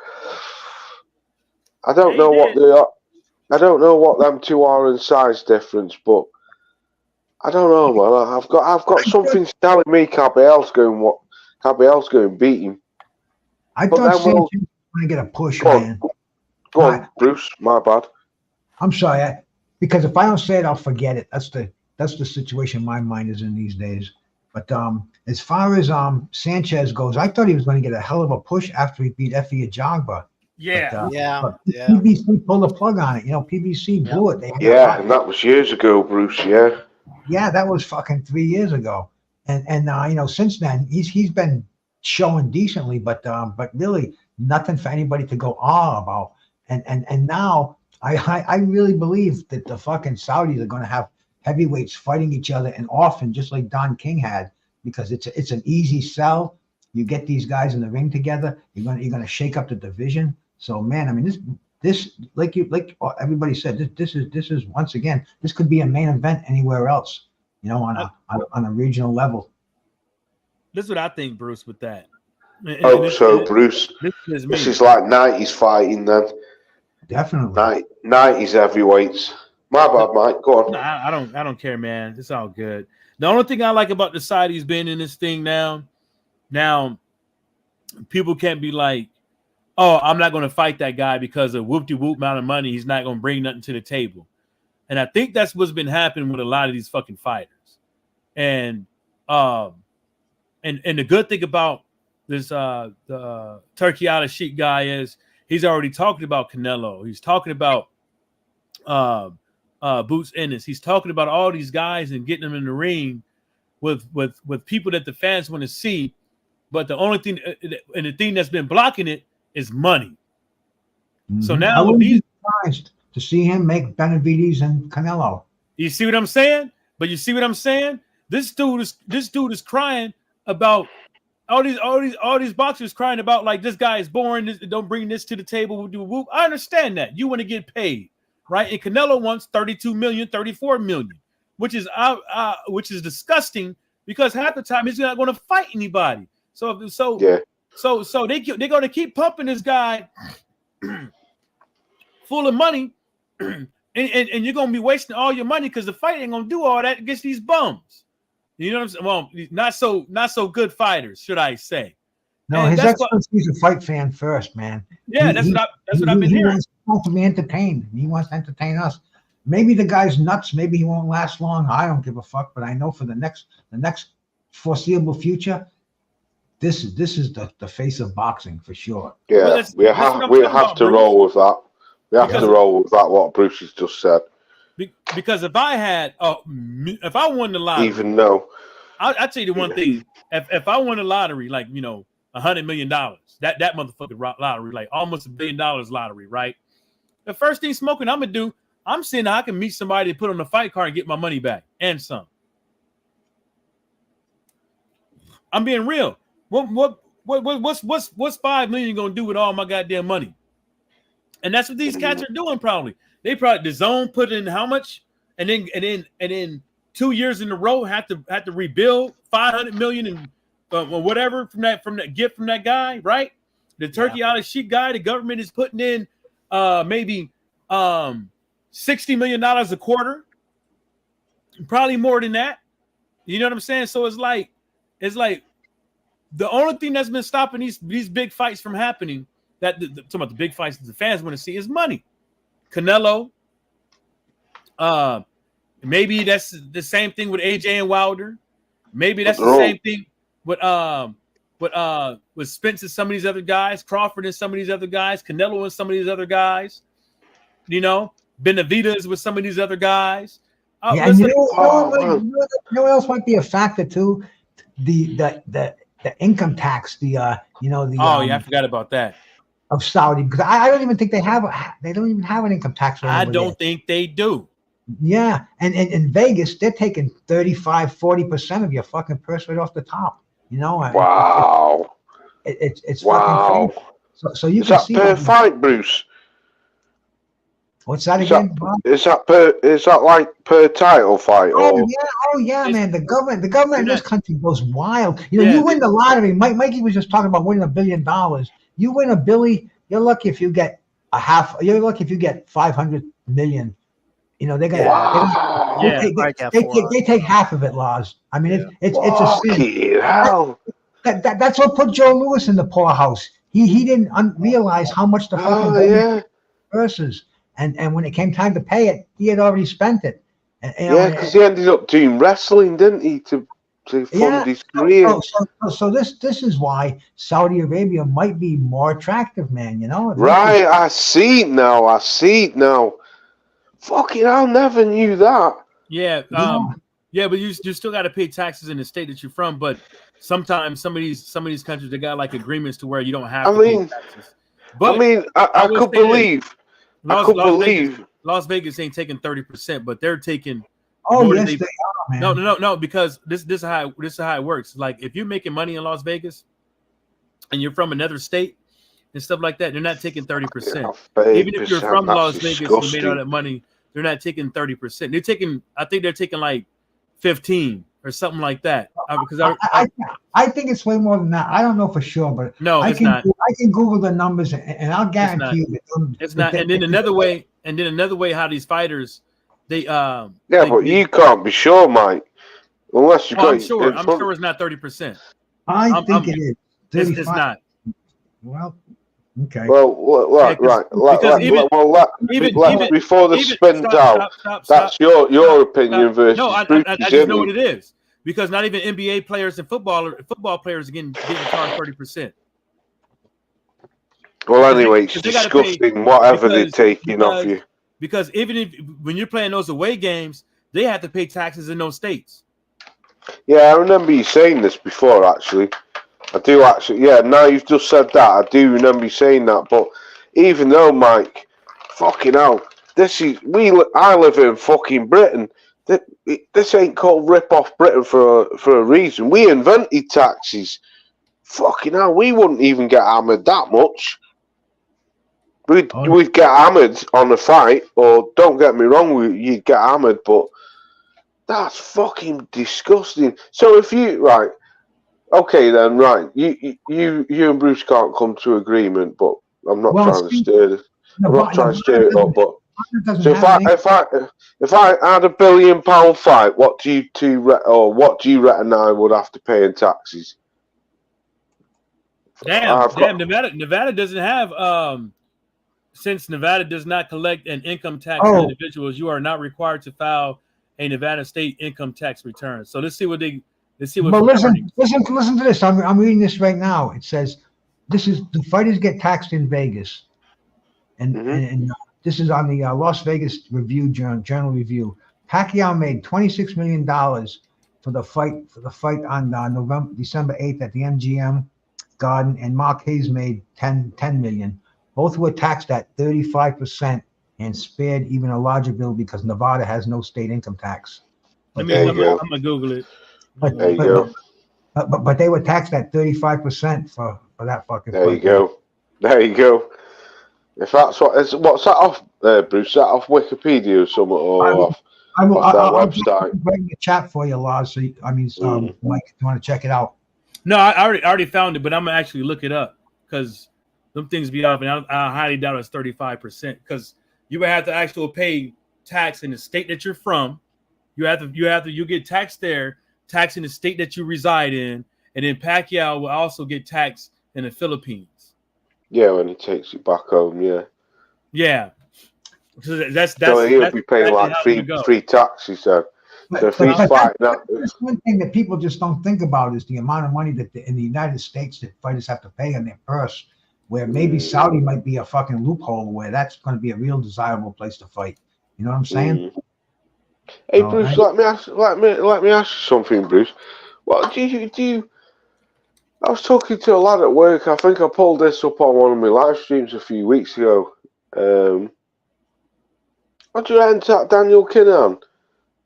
I don't know what they are. I don't know what them two are in size difference, but I don't know, man. I've got something telling me Caballera's going beat him. I thought Sanchez was going to get a push, man. Go on, Bruce. My bad. I'm sorry, because if I don't say it, I'll forget it. That's the situation my mind is in these days. But as far as Sanchez goes, I thought he was going to get a hell of a push after he beat Efe Ajagba. Yeah. But PBC pulled the plug on it. PBC blew it. And that was years ago, Bruce. Yeah. Yeah, that was fucking 3 years ago. And since then he's been showing decently, but really nothing for anybody to go about. And now I really believe that the fucking Saudis are going to have heavyweights fighting each other and often, just like Don King had, because it's an easy sell. You get these guys in the ring together, you're going to shake up the division. So man, I mean this like everybody said, this is once again, this could be a main event anywhere else, on a regional level. This is what I think, Bruce, with that. Bruce. This is like 90s fighting then. Definitely. 90s heavyweights. My bad, Mike. Go on. No, I don't care, man. It's all good. The only thing I like about the Saudis being in this thing now, people can't be like, oh, I'm not going to fight that guy because of whoop-de-whoop amount of money. He's not going to bring nothing to the table. And I think that's what's been happening with a lot of these fucking fighters. And the good thing about this the Turkey Al Sheikh guy is he's already talking about Canelo. He's talking about Boots Ennis. He's talking about all these guys and getting them in the ring with people that the fans want to see. But the only thing and the thing that's been blocking it is money. Mm-hmm. So now I wouldn't be surprised to see him make Benavides and Canelo. You see what I'm saying? But you see what I'm saying? This dude is crying about all these boxers crying about like this guy is boring. Don't bring this to the table. Whoop. I understand that you want to get paid, right? And Canelo wants 32 million, 34 million, which is disgusting because half the time he's not going to fight anybody. So they're going to keep pumping this guy full of money, and you're going to be wasting all your money because the fight ain't going to do all that against these bums. You know what I'm saying? Well, not so good fighters, should I say? No, and His Excellency's a fight fan first, man. Yeah, that's what I've been hearing. He wants to be entertained. He wants to entertain us. Maybe the guy's nuts. Maybe he won't last long. I don't give a fuck. But I know for the next foreseeable future, this is the face of boxing for sure. Yeah, we have to roll with that. We have to roll with that. What Bruce has just said. Because if I won the lottery, even though I'll tell you the one thing: if I won the lottery, like $100 million, that motherfucking lottery, like almost $1 billion lottery, right? The first thing smoking I'm gonna do, I'm seeing how I can meet somebody to put on the fight card and get my money back and some. I'm being real. What's 5 million gonna do with all my goddamn money? And that's what these cats are doing. Probably the zone put in how much, and then 2 years in a row had to rebuild 500 million and whatever from that gift from that guy, right? The turkey out of sheep guy, the government is putting in maybe $60 million a quarter, probably more than that. You know what I'm saying? So it's like the only thing that's been stopping these big fights from happening, talking about the big fights that the fans want to see, is money. Canelo, maybe that's the same thing with AJ and Wilder. Maybe that's the same thing with Spence and some of these other guys, Crawford and some of these other guys, Canelo and some of these other guys. You know, Benavidez with some of these other guys. Yeah, and you know what else might be a factor too? The income tax. I forgot about that. Of Saudi, because I don't even think they don't even have an income tax rate. I don't think they do. Yeah, and in Vegas, they're taking 35-40% of your fucking purse right off the top. You know? Wow. It's fucking crazy. So you is can that see per fight, Bruce? What's that again, Bob? Is that like per title fight? Oh yeah, man. The government in this country goes wild. You know, you win the lottery. Mikey was just talking about winning $1 billion. You win a billy, you're lucky if you get you're lucky if you get 500 million. You know, they're gonna they take half of it, Laws. I mean, it's a sin. That's what put Joe Louis in the poorhouse. He didn't realize how much the fucking versus. And when it came time to pay it, he had already spent it. Because he ended up doing wrestling, didn't he, to fund his career? So this is why Saudi Arabia might be more attractive, man. You know? Right, I see it now. Fucking hell, never knew that. Yeah, but you still got to pay taxes in the state that you're from. But sometimes some of these countries, they got like agreements to where you don't have to pay taxes. But I could believe. Las Vegas ain't taking 30%, but they're taking. Oh yes, they are, man. No, because this is how it works. Like if you're making money in Las Vegas, and you're from another state and stuff like that, they're not taking 30%. Even if you're from Las Vegas, you made all that money, they're not taking 30%. They're taking, I think they're taking like 15 or something like that. Because I think it's way more than that. I don't know for sure, but no, I can Google the numbers and I'll guarantee you it's not. And then another way, how these fighters, but you can't be sure, Mike, unless you. I'm sure it's not 30%. I think it is. It's not. Well, okay. Well, right. Before the spins out, that's your opinion versus. No, I just know what it is, because not even NBA players and football players are getting charged 30%. Well, anyway, it's disgusting. Whatever they're taking off you. Because even when you're playing those away games, they have to pay taxes in those states. Yeah, I remember you saying this before, actually. I do actually. Yeah, now you've just said that, I do remember you saying that. But even though, Mike, fucking hell, I live in fucking Britain. This ain't called rip off Britain for a reason. We invented taxes. Fucking hell, we wouldn't even get hammered that much. We'd get hammered on a fight, or don't get me wrong, you'd get hammered, but that's fucking disgusting. So if you okay then, right, you and Bruce can't come to agreement, but I'm not trying to stir it. I'm not trying to stir it up, but so if I had £1 billion fight, what do you reckon I would have to pay in taxes? Damn, Nevada doesn't have since Nevada does not collect an income tax on individuals, you are not required to file a Nevada state income tax return. So let's see what. But listen to this. I'm reading this right now. It says the fighters get taxed in Vegas, and this is on the Las Vegas Review Journal Review. Pacquiao made $26 million for the fight on December 8th at the MGM Garden, and Mark Hayes made $10 million. Both were taxed at 35% and spared even a larger bill because Nevada has no state income tax. I'm gonna Google it. But they were taxed at 35% for that fucking. There you go. If that's what's that off, Bruce? Is that off Wikipedia or something, or off that website? I'm writing the chat for you, Lars. So Mike, if you want to check it out. No, I already found it, but I'm gonna actually look it up because them things be off, and I highly doubt it's 35% because you would have to actually pay tax in the state that you're from. You get taxed there, tax in the state that you reside in, and then Pacquiao will also get taxed in the Philippines. Yeah, when he takes it back home, yeah. Yeah. So so he'll be paying like free taxes then. So if he's fighting that, that's one thing that people just don't think about is the amount of money that in the United States that fighters have to pay on their purse. Where maybe Saudi might be a fucking loophole where that's going to be a real desirable place to fight. You know what I'm saying? Hey Bruce, let me ask you something, Bruce. What do you? I was talking to a lad at work. I think I pulled this up on one of my live streams a few weeks ago. What do you reckon to Daniel Kinnan?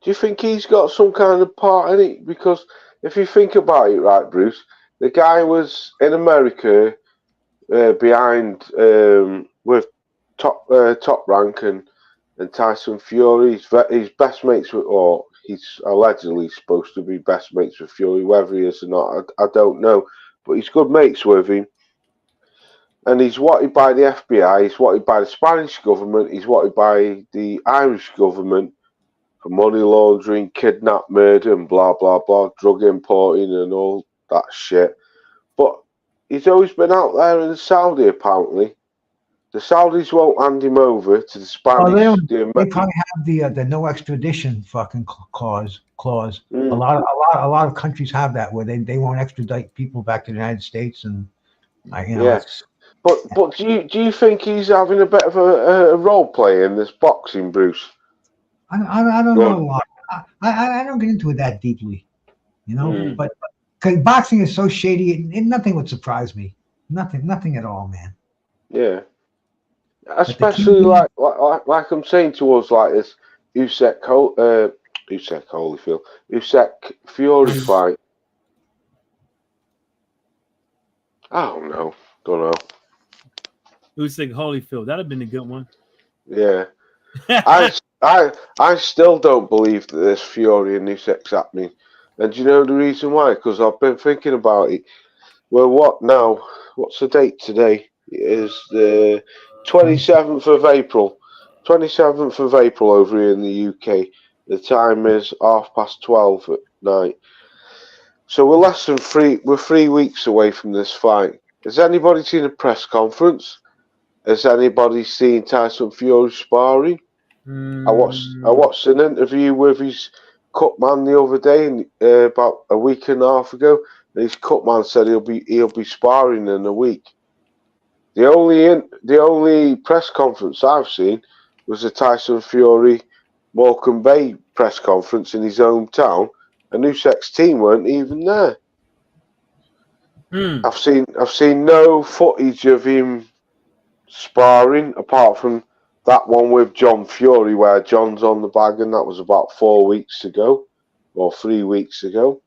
Do you think he's got some kind of part in it? Because if you think about it, right, Bruce, the guy was in America behind with top rank and Tyson Fury. He's best mates with, or he's allegedly supposed to be best mates with Fury. Whether he is or not, I don't know. But he's good mates with him. And he's wanted by the FBI, he's wanted by the Spanish government, he's wanted by the Irish government for money laundering, kidnap, murder, and blah, blah, blah, drug importing and all that shit. But he's always been out there in Saudi, apparently. The Saudis won't hand him over to the Spanish. They probably have the no extradition fucking clause. A lot of countries have that where they won't extradite people back to the United States, and yes. But do you think he's having a bit of a role play in this boxing, Bruce? I don't know a lot. I don't get into it that deeply, But because boxing is so shady, nothing would surprise me. Nothing at all, man. Yeah. Especially like I'm saying towards like this Usyk Fury fight. I don't know. Usyk Holyfield, that'd have been a good one. Yeah. I still don't believe that this Fury and Usyk's happening. And do you know the reason why? Because I've been thinking about it. Well, what now? What's the date today? It is the 27th of April. 27th of April over here in the UK. The time is 12:30 at night. So we're 3 weeks away from this fight. Has anybody seen a press conference? Has anybody seen Tyson Fury sparring? I watched an interview with his cut man the other day, about a week and a half ago. And his cut man said he'll be sparring in a week. The only press conference I've seen was the Tyson Fury Morecambe Bay press conference in his hometown, and Usyk's team weren't even there. I've seen no footage of him sparring apart from that one with John Fury where John's on the bag, and that was about 4 weeks ago or 3 weeks ago.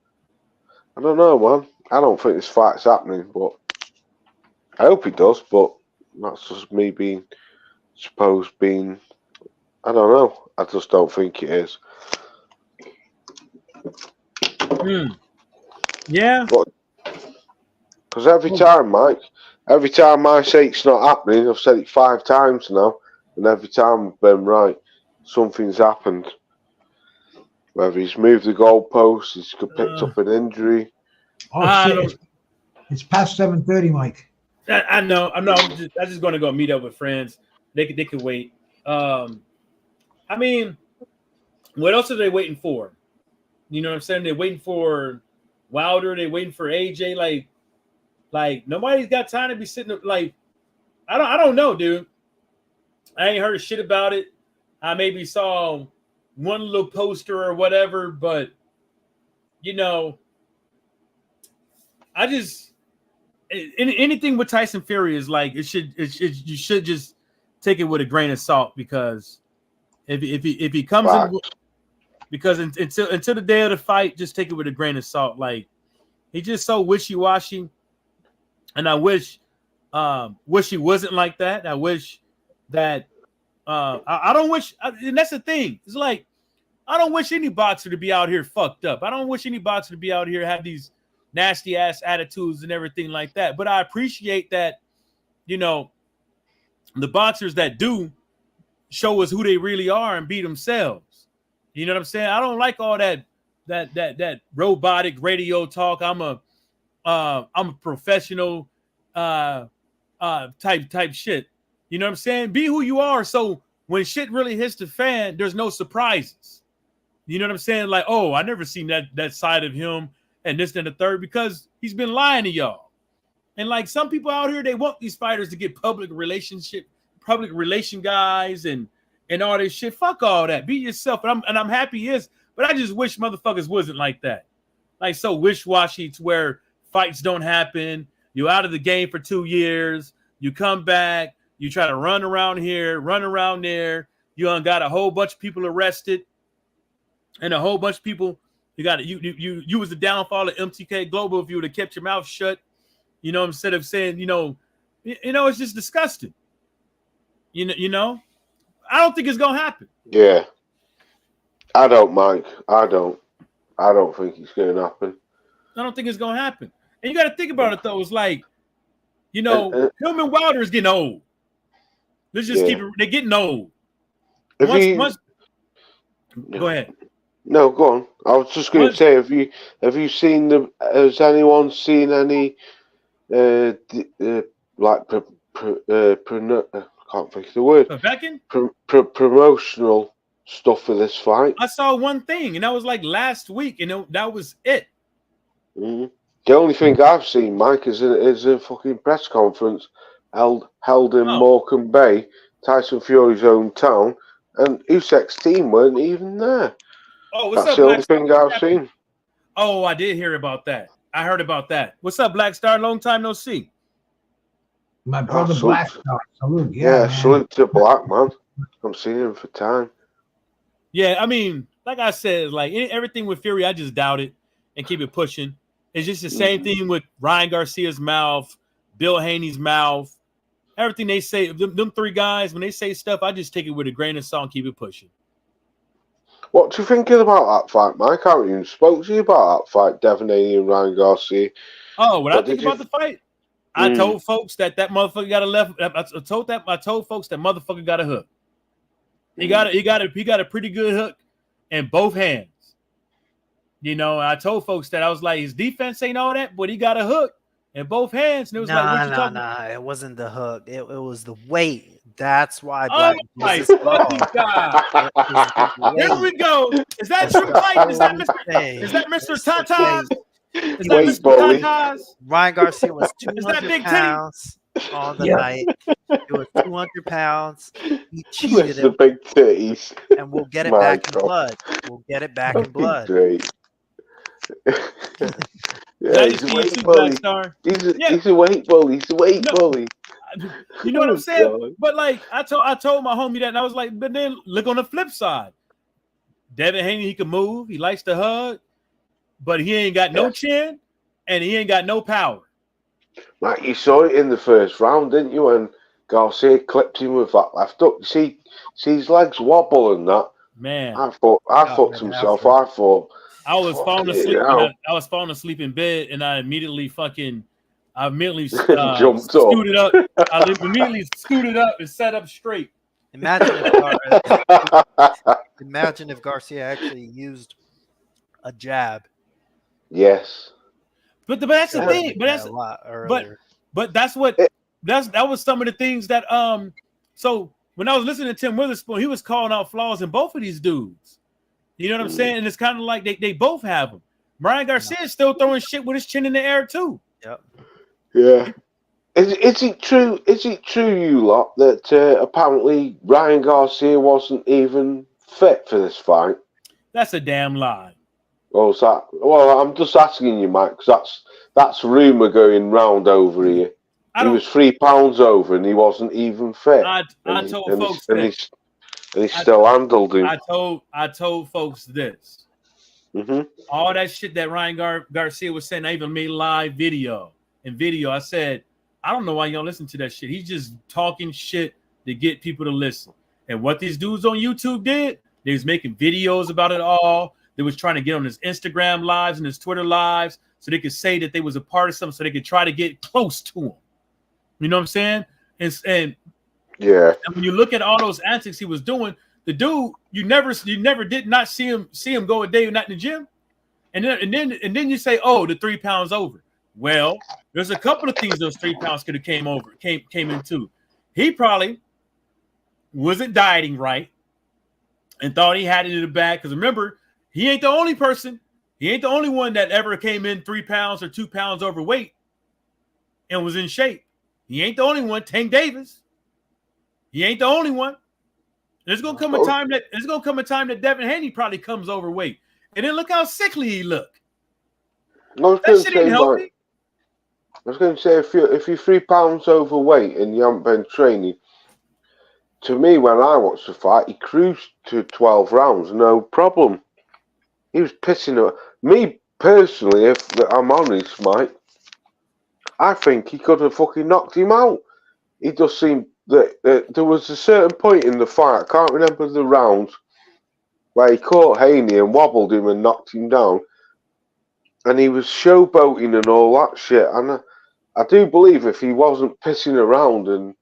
I don't know, man. I don't think this fight's happening, but I hope it does. But that's just me being I don't know. I just don't think it is. Yeah. Because every time I say it's not happening, I've said it 5 times now, and every time I've been right. Something's happened. Whether he's moved the goalpost, he's picked up an injury. Oh shit! It's past 7:30, Mike. I know. I'm just going to go meet up with friends. They could wait. I mean, what else are they waiting for? You know what I'm saying? They're waiting for Wilder. They're waiting for AJ. Like nobody's got time to be sitting like. I don't know, dude. I ain't heard shit about it. I maybe saw one little poster or whatever, but I just anything with Tyson Fury is like you should just take it with a grain of salt, because if he comes in, because until the day of the fight, just take it with a grain of salt. Like, he's just so wishy-washy, and I wish he wasn't like that. I wish that I don't wish, and that's the thing. It's like I don't wish any boxer to be out here fucked up. I don't wish any boxer to be out here have these nasty ass attitudes and everything like that. But I appreciate that you know, the boxers that do show us who they really are and be themselves. You know what I'm saying? I don't like all that robotic radio talk. I'm a professional type shit. You know what I'm saying? Be who you are. So when shit really hits the fan, there's no surprises. You know what I'm saying? Like, oh, I never seen that side of him and this and the third, because he's been lying to y'all. And like some people out here, they want these fighters to get public relation guys and all this shit. Fuck all that. Be yourself. And I'm happy he is, but I just wish motherfuckers wasn't like that. Like so wish-washy to where fights don't happen. You're out of the game for 2 years. You come back. You try to run around here, run around there. You got a whole bunch of people arrested, and a whole bunch of people. You was the downfall of MTK Global if you would have kept your mouth shut. You know, instead of saying, it's just disgusting. You know, I don't think it's gonna happen. Yeah, I don't, Mike. I don't think it's gonna happen. I don't think it's gonna happen. And you got to think about it though. It's like, Hillman Wilder is getting old. Let's just keep it. They're getting old. Go ahead. No, go on. I was just going to say, have you seen them? Has anyone seen any I can't think of the word. Promotional stuff for this fight? I saw one thing, and that was like last week, and that was it. Mm-hmm. The only thing I've seen, Mike, is a fucking press conference held in Morecambe Bay, Tyson Fury's hometown, and Usyk's team weren't even there. Oh, what's That's up, the only thing I've seen. Oh, I did hear about that. I heard about that. What's up, Black Star? Long time no see. My brother Black Star. Salute. Yeah, salute to Black, man. I'm seeing him for time. Yeah, I mean, like I said, like everything with Fury, I just doubt it and keep it pushing. It's just the same thing with Ryan Garcia's mouth, Bill Haney's mouth. Everything they say, them three guys, when they say stuff, I just take it with a grain of salt and keep it pushing. What do you think about that fight, Mike? I haven't even spoke to you about that fight, Devin Haney and Ryan Garcia. Oh, what I think about the fight? I told folks that motherfucker got a left. I told folks that motherfucker got a hook. He got a pretty good hook in both hands. You know, I told folks that I was like, his defense ain't all that, but he got a hook in both hands. And it was it wasn't the hook. It was the weight. That's why. Oh my fucking God! Here we go. Is that true, Mike? Is that Mr. Tatas? Is that Mr. Tatas? Ryan Garcia was 200 pounds on the night. It was 200 pounds. He cheated him. The big titties. And we'll get it back in blood. We'll get it back in blood. Great. Yeah, he's a weight bully. He's a weight bully. He's a weight bully. You know what I'm saying? God. But like I told my homie that, and I was like, but then look on the flip side. Devin Haney, he can move. He likes to hug, but he ain't got no chin, and he ain't got no power. Like you saw it in the first round, didn't you? When Garcia clipped him with that left hook. You see his legs wobble and that. Man, I fucked himself. I thought I was falling asleep. I was falling asleep in bed, and I immediately jumped scooted up. I immediately scooted up and sat up straight. Imagine if Garcia actually used a jab. Yes. But that's the thing. But that's a lot earlier. But that was some of the things that So when I was listening to Tim Witherspoon, he was calling out flaws in both of these dudes. You know what I'm saying? And it's kind of like they both have them. Ryan Garcia is still throwing shit with his chin in the air too. Yep. Yeah. Is it true? Is it true, you lot, that apparently Ryan Garcia wasn't even fit for this fight? That's a damn lie. Well, I'm just asking you, Mike, because that's rumor going round over here. He was 3 pounds over, and he wasn't even fit. I told folks this. And he still handled him. I told folks this. Mm-hmm. All that shit that Ryan Garcia was saying, I even made live video. I said, I don't know why y'all listen to that shit. He's just talking shit to get people to listen. And what these dudes on YouTube did, they was making videos about it all. They was trying to get on his Instagram lives and his Twitter lives so they could say that they was a part of something, so they could try to get close to him. You know what I'm saying? And Yeah. and when you look at all those antics he was doing, the dude, you never did not see him go a day not in the gym. And then you say, oh, the 3 pounds over. Well, there's a couple of things those 3 pounds could have came into. He probably wasn't dieting right and thought he had it in the bag. Because remember, he ain't the only person. He ain't the only one that ever came in 3 pounds or 2 pounds overweight and was in shape. He ain't the only one. Tank Davis. He ain't the only one. There's gonna come a time that Devin Haney probably comes overweight. And then look how sickly he looked. That shit ain't healthy. I was going to say, if you're 3 pounds overweight and you haven't been training, to me, when I watched the fight, he cruised to 12 rounds, no problem. He was pissing at me personally. If I'm honest, Mike, I think he could have fucking knocked him out. It just seemed that there was a certain point in the fight, I can't remember the round, where he caught Haney and wobbled him and knocked him down. And he was showboating and all that shit. And I do believe if he wasn't pissing around and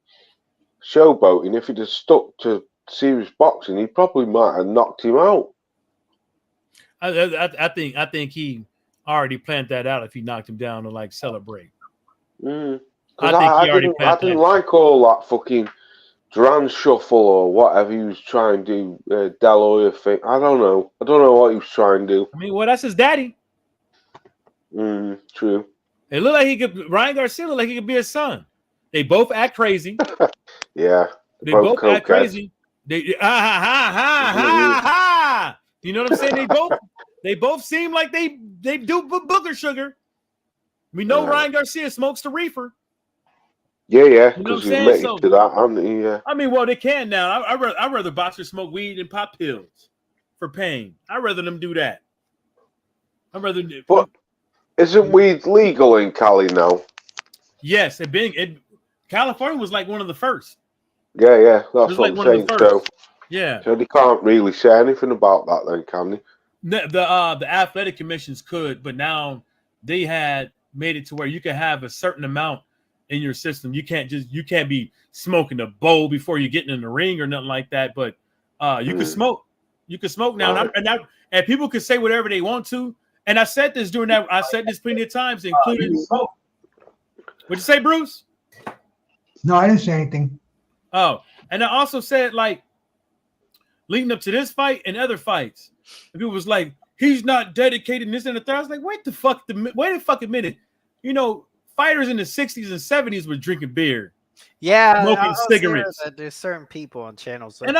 showboating, if he'd have stuck to serious boxing, he probably might have knocked him out. I think he already planned that out if he knocked him down to like celebrate. I didn't like all that fucking Duran shuffle or whatever he was trying to do, Del Hoya thing. I don't know what he was trying to do. I mean, well, that's his daddy. True. It looked like Ryan Garcia looked like he could be his son. They both act crazy. Yeah. They both act crazy. They You know what I'm saying? They both seem like they do booger sugar. We know Ryan Garcia smokes the reefer. Yeah, because he's admitted to that, haven't he? Yeah. I mean, well, they can now. I'd rather boxers smoke weed than pop pills for pain. I'd rather them do that. But isn't weed legal in Cali now? Yes, California was like one of the first. Yeah, that's what I'm saying. So, yeah. So they can't really say anything about that then, can they? The athletic commissions could, but now they had made it to where you can have a certain amount in your system. You can't be smoking a bowl before you're getting in the ring or nothing like that. But you can smoke. You can smoke now, right. and people can say whatever they want to. And I said this plenty of times, including. What'd you say, Bruce? No, I didn't say anything. Oh, and I also said, like, leading up to this fight and other fights, if it was like he's not dedicated and this and the third, I was like, wait a fucking minute. You know, fighters in the 60s and 70s were drinking beer. Yeah, smoking cigarettes. There's certain people on channels. And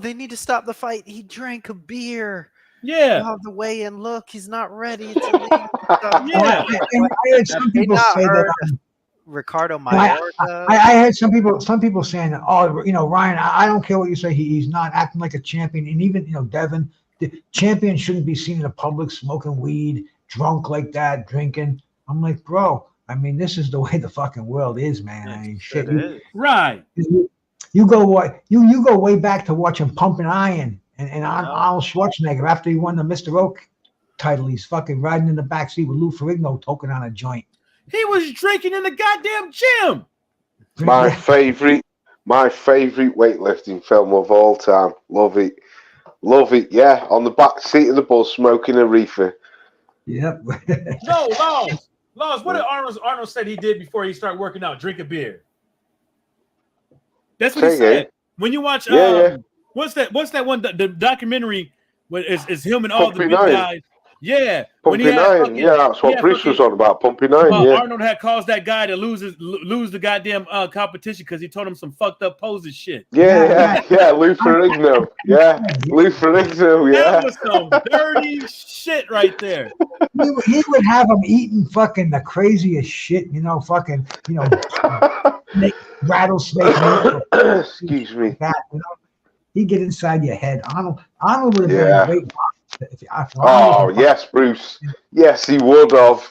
they need to stop the fight. He drank a beer. Yeah. How the way and look, he's not ready. It's yeah. I heard some people say that. Ricardo Mayorga. I heard some people saying that, Ryan, I don't care what you say, he's not acting like a champion. And even, Devin, the champion shouldn't be seen in the public smoking weed, drunk like that, drinking. I'm like, bro, I mean, this is the way the fucking world is, man. I mean, shit. Right. You go way back to watching Pumping Iron and Arnold Schwarzenegger after he won the Mr. Oak title. He's fucking riding in the backseat with Lou Ferrigno toking on a joint. He was drinking in the goddamn gym. My favorite weightlifting film of all time. Love it. Yeah, on the back seat of the bus, smoking a reefer. Yep. No, Laws. What did Arnold said he did before he started working out? Drink a beer. That's what he said. When you watch, what's that one? The documentary is him and all the big guys. Yeah, Pumping Iron. That's what Bruce was on about. Pumping Iron. Arnold had caused that guy to lose the goddamn competition because he told him some fucked up poses shit. Yeah. Lou Ferrigno. Yeah, Lou Ferrigno. Yeah, that was some dirty shit right there. He would have him eating fucking the craziest shit, rattlesnake. Excuse me. He'd get inside your head. Arnold would have been a great boxer. Yes, Bruce. Yes, he would have.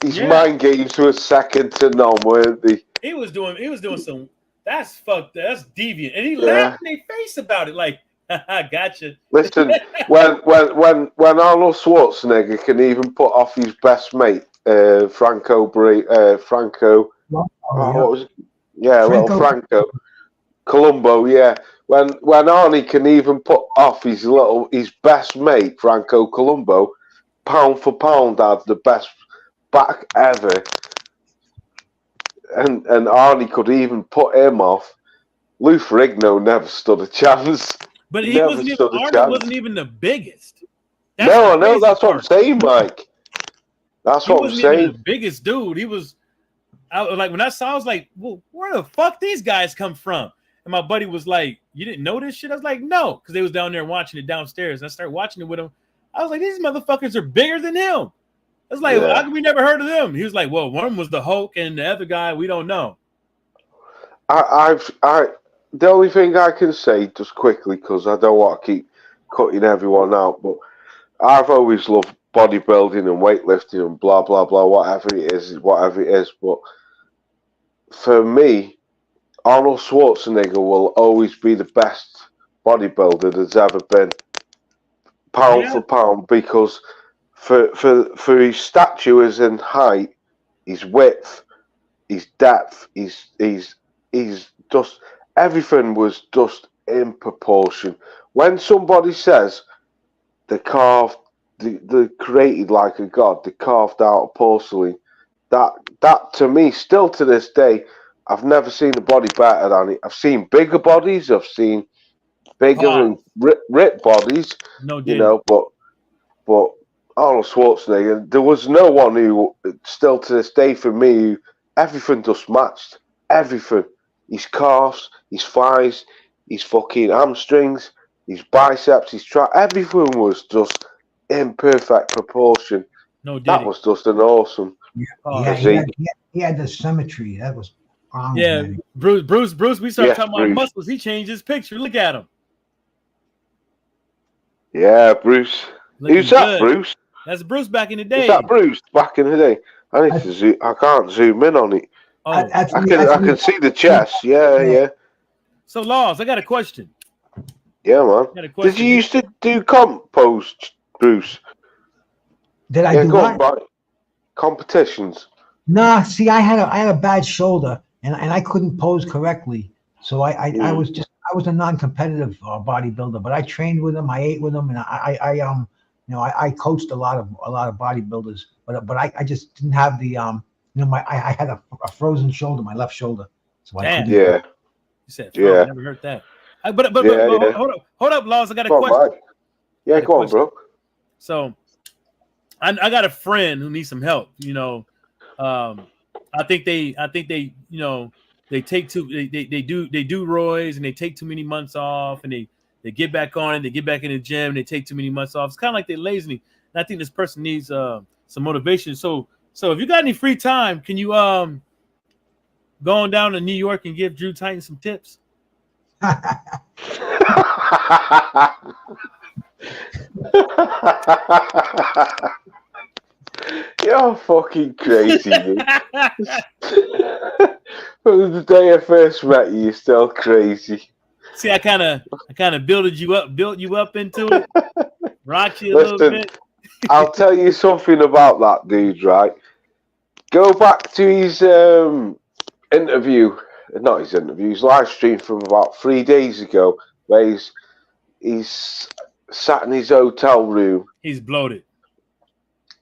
His mind games were second to none, weren't they? He was doing some. That's fucked. That's deviant, and he laughed in their face about it, like, "I gotcha." Listen, when Arnold Schwarzenegger can even put off his best mate, Franco. What was it? Yeah, little Franco Colombo. Yeah, when Arnie can even put off his best mate Franco Colombo, pound for pound, had the best back ever, and Arnie could even put him off. Lou Ferrigno never stood a chance. But he Never wasn't even, stood a Arnie chance. wasn't even the biggest. No, I know. crazy That's what I'm part. saying, Mike. That's He what I'm wasn't even the saying. biggest dude. He was, like when I saw, I was like, well, where the fuck these guys come from? And my buddy was like, you didn't know this shit? I was like, no, because they was down there watching it downstairs. I started watching it with him. I was like, these motherfuckers are bigger than him. I was like, how come we never heard of them? He was like, well, one was the Hulk and the other guy, we don't know. The only thing I can say just quickly, because I don't want to keep cutting everyone out, but I've always loved bodybuilding and weightlifting and blah blah blah, whatever it is. But for me, Arnold Schwarzenegger will always be the best bodybuilder there's ever been, pound for pound, because for his stature as in height, his width, his depth, his just everything was just in proportion. When somebody says they carved, they created like a god, they carved out of porcelain, that to me, still to this day, I've never seen a body better than it. I've seen bigger bodies, I've seen bigger and ripped bodies, no, you know, but Arnold Schwarzenegger, there was no one who, still to this day for me, who everything just matched. Everything. His calves, his thighs, his fucking hamstrings, his biceps, his everything was just in perfect proportion. No, that was just an awesome. He had the symmetry. That was Arnold, yeah. man. Bruce. We started talking about muscles. He changed his picture. Look at him. Yeah, Bruce. Looking Who's that, good. Bruce? That's Bruce back in the day. Is that Bruce back in the day? I need to zoom. I can't zoom in on it. Oh, I can see the chest. Yeah. So, Laws, I got a question. Yeah, man. Did you used to do compost, Bruce? Did I do what? what? Competitions. Nah, see, I had a bad shoulder, and I couldn't pose correctly. So I was a non-competitive bodybuilder, but I trained with him, I ate with him, and I coached a lot of bodybuilders, but I just didn't have the I had a frozen shoulder, my left shoulder, so I couldn't. You said, I never heard that. But hold up, Laws. I got a question. Yeah, go on, bro. So, I got a friend who needs some help. I think they they take they do roids and they take too many months off and they get back on it, they get back in the gym, and they take too many months off. It's kind of like they're lazy. And I think this person needs some motivation. So if you got any free time, can you go on down to New York and give Drew Titan some tips? You're fucking crazy, dude. From the day I first met you, you're still crazy. See, I kind of built you up into it, rocked you a little bit. I'll tell you something about that dude, right? Go back to his interview, not his interview, his live stream from about 3 days ago, where he's sat in his hotel room. He's bloated.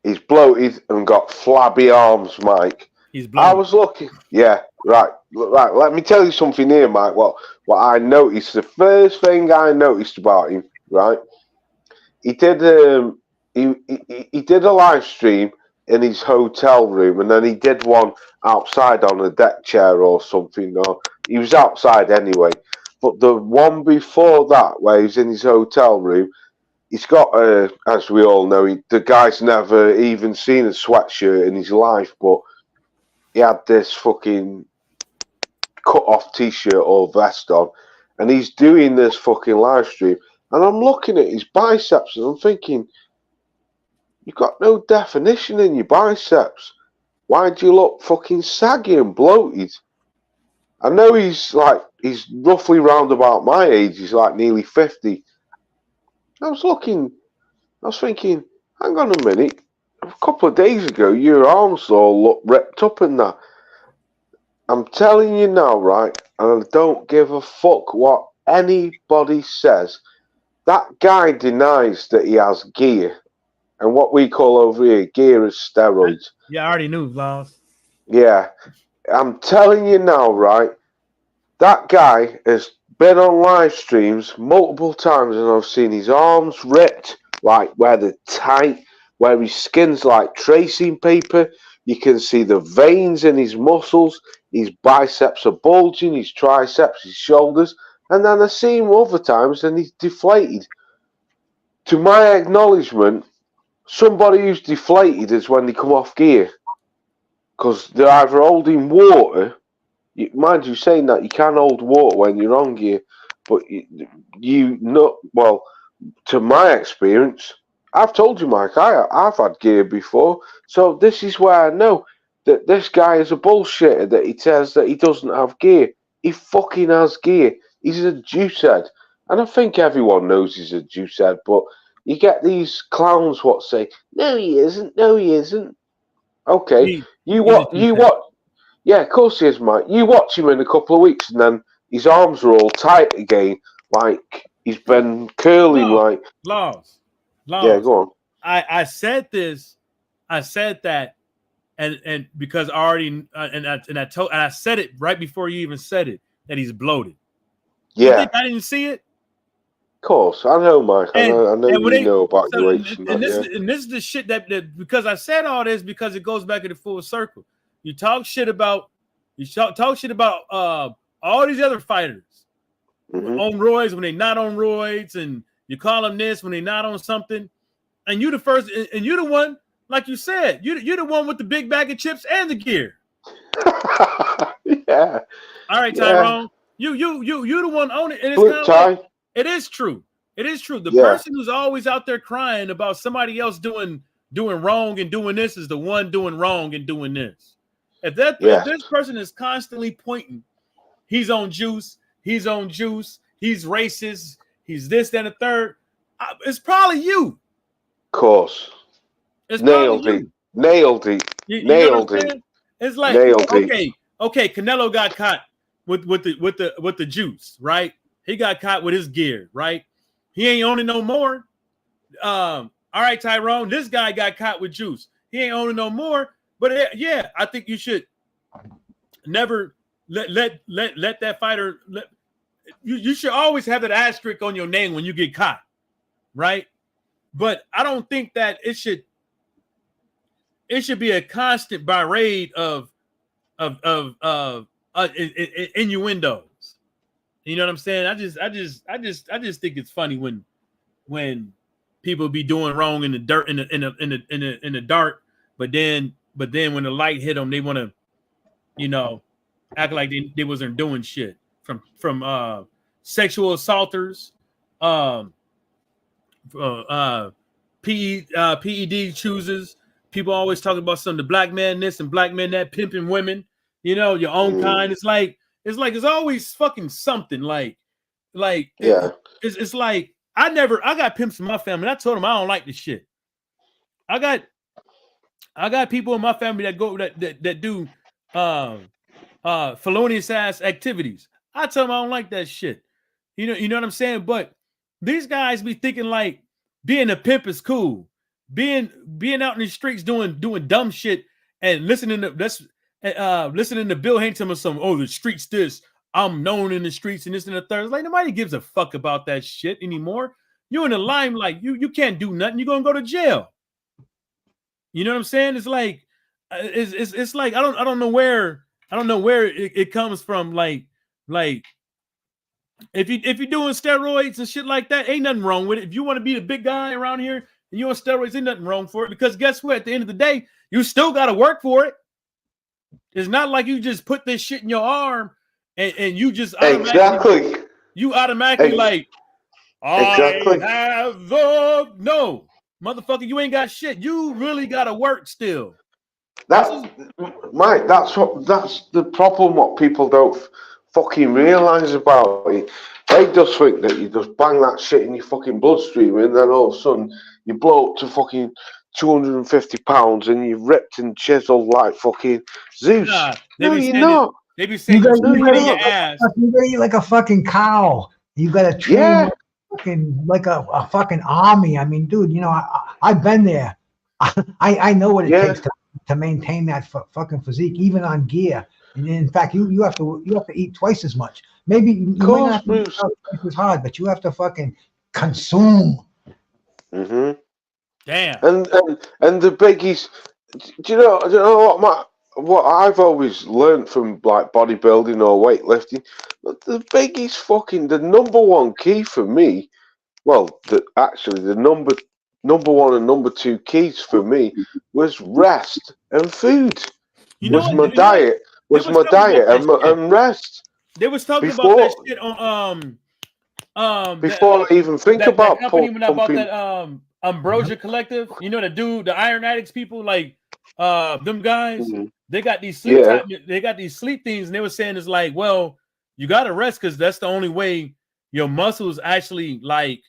He's bloated and got flabby arms, Mike. He's bloated. I was looking. Yeah, right. Let me tell you something here, Mike. What I noticed, the first thing I noticed about him, right? He did he did a live stream in his hotel room, and then he did one outside on a deck chair or something. Or he was outside anyway. But the one before that, where he's in his hotel room, he's got, as we all know, the guy's never even seen a sweatshirt in his life, but he had this fucking cut-off T-shirt or vest on, and he's doing this fucking live stream, and I'm looking at his biceps, and I'm thinking, you've got no definition in your biceps. Why do you look fucking saggy and bloated? I know he's roughly round about my age. He's like nearly 50. I was thinking, hang on a minute. A couple of days ago, your arms all looked ripped up and that. I'm telling you now, right? And I don't give a fuck what anybody says. That guy denies that he has gear, and what we call over here gear is steroids. Yeah, I already knew, Laws. Yeah, I'm telling you now, right? That guy has been on live streams multiple times, and I've seen his arms ripped, like where they're tight, where his skin's like tracing paper. You can see the veins in his muscles. His biceps are bulging, his triceps, his shoulders, and then I see him other times, and he's deflated. To my acknowledgement, somebody who's deflated is when they come off gear, because they're either holding water. Mind you, saying that you can hold water when you're on gear, but you know, well, to my experience, I've told you, Mike, I've had gear before, so this is where I know that this guy is a bullshitter that he says that he doesn't have gear. He fucking has gear. He's a juicehead, and I think everyone knows he's a juicehead, but you get these clowns what say, no, he isn't, no, he isn't. Okay, He's a you juicehead. what? Yeah, of course he is, Mike. You watch him in a couple of weeks, and then his arms are all tight again, like he's been curling. Like, Laws. yeah, go on. I said this. I said that, and because I already I said it right before you even said it that he's bloated. You Yeah, think I didn't see it? of course. I know, Mike. I know you know about so, your weights and that. And this is the shit that because I said all this because it goes back in the full circle. You talk shit about all these other fighters on roids when they're not on roids, and you call them this when they're not on something. And you the first, and you the one, like you said, you're the one with the big bag of chips and the gear. Yeah. All right, Tyrone. You the one owning it. And it's Flip kind of like, it is true. It is true. The Yeah. person who's always out there crying about somebody else doing wrong and doing this is the one doing wrong and doing this. If this person is constantly pointing, he's on juice, he's racist, he's this, that, and the third, it's probably you. Of course. It's Nailed probably it. Nailed it. you Nailed know what I'm it. saying? It's like, Nailed okay, Canelo got caught with the juice, right? He got caught with his gear, right? He ain't owning no more. All right, Tyrone, this guy got caught with juice. He ain't owning no more. But yeah, I think you should never let that fighter. You should always have that asterisk on your name when you get caught, right? But I don't think that it should be a constant barrage of innuendos. You know what I'm saying? I just think it's funny when people be doing wrong in the dirt in the dark, but then when the light hit them, they want to, act like they wasn't doing shit. From sexual assaulters, PED choosers. People always talking about some of the black man this and black man that, pimping women. Your own kind. It's like it's always fucking something. Yeah. It's like I got pimps in my family. And I told them I don't like this shit. I got people in my family that do felonious ass activities. I tell them I don't like that shit. You know what I'm saying? But these guys be thinking like being a pimp is cool. Being out in the streets doing dumb shit and listening to Bill Hinton or some, the streets this, I'm known in the streets and this and the third. It's like nobody gives a fuck about that shit anymore. You're in the limelight. You can't do nothing. You're gonna go to jail. You know what I'm saying? It's like it's like I don't know where it comes from. Like if you're doing steroids and shit like that, ain't nothing wrong with it. If you want to be the big guy around here and you're on steroids, ain't nothing wrong for it. Because guess what? At the end of the day, you still got to work for it. It's not like you just put this shit in your arm and you just automatically like, I have no, motherfucker, you ain't got shit. You really got to work still. Mike, that's the problem. What people don't fucking realize about it, they just think that you just bang that shit in your fucking bloodstream, and then all of a sudden you blow up to fucking 250 pounds, and you're ripped and chiseled like fucking Zeus. Nah, no, you're not. They be saying you still eating your ass. You gotta eat like a fucking cow. You gotta train Yeah. like a fucking army. I mean, dude, I've been there. I know what it Yeah. takes to maintain that fucking physique, even on gear. And in fact, you have to eat twice as much. Maybe you might course, not have to eat Bruce. twice as hard, but you have to fucking consume. Mm-hmm. Damn. And the biggies. Do you know what I've always learned from like bodybuilding or weightlifting? The biggies fucking the number one key for me. Well, the number one and number two keys for me was rest and food. You know what? My You know what? diet They was was my talking about diet that shit. and rest They was talking about that before shit on before I even think that about company when I bought pumping. that Ambrosia Collective. You know the dude, the Iron Addicts people, like them guys. Mhm. They got these Yeah. they got these sleep things, and they were saying it's like, well, you got to rest because that's the only way your muscles actually like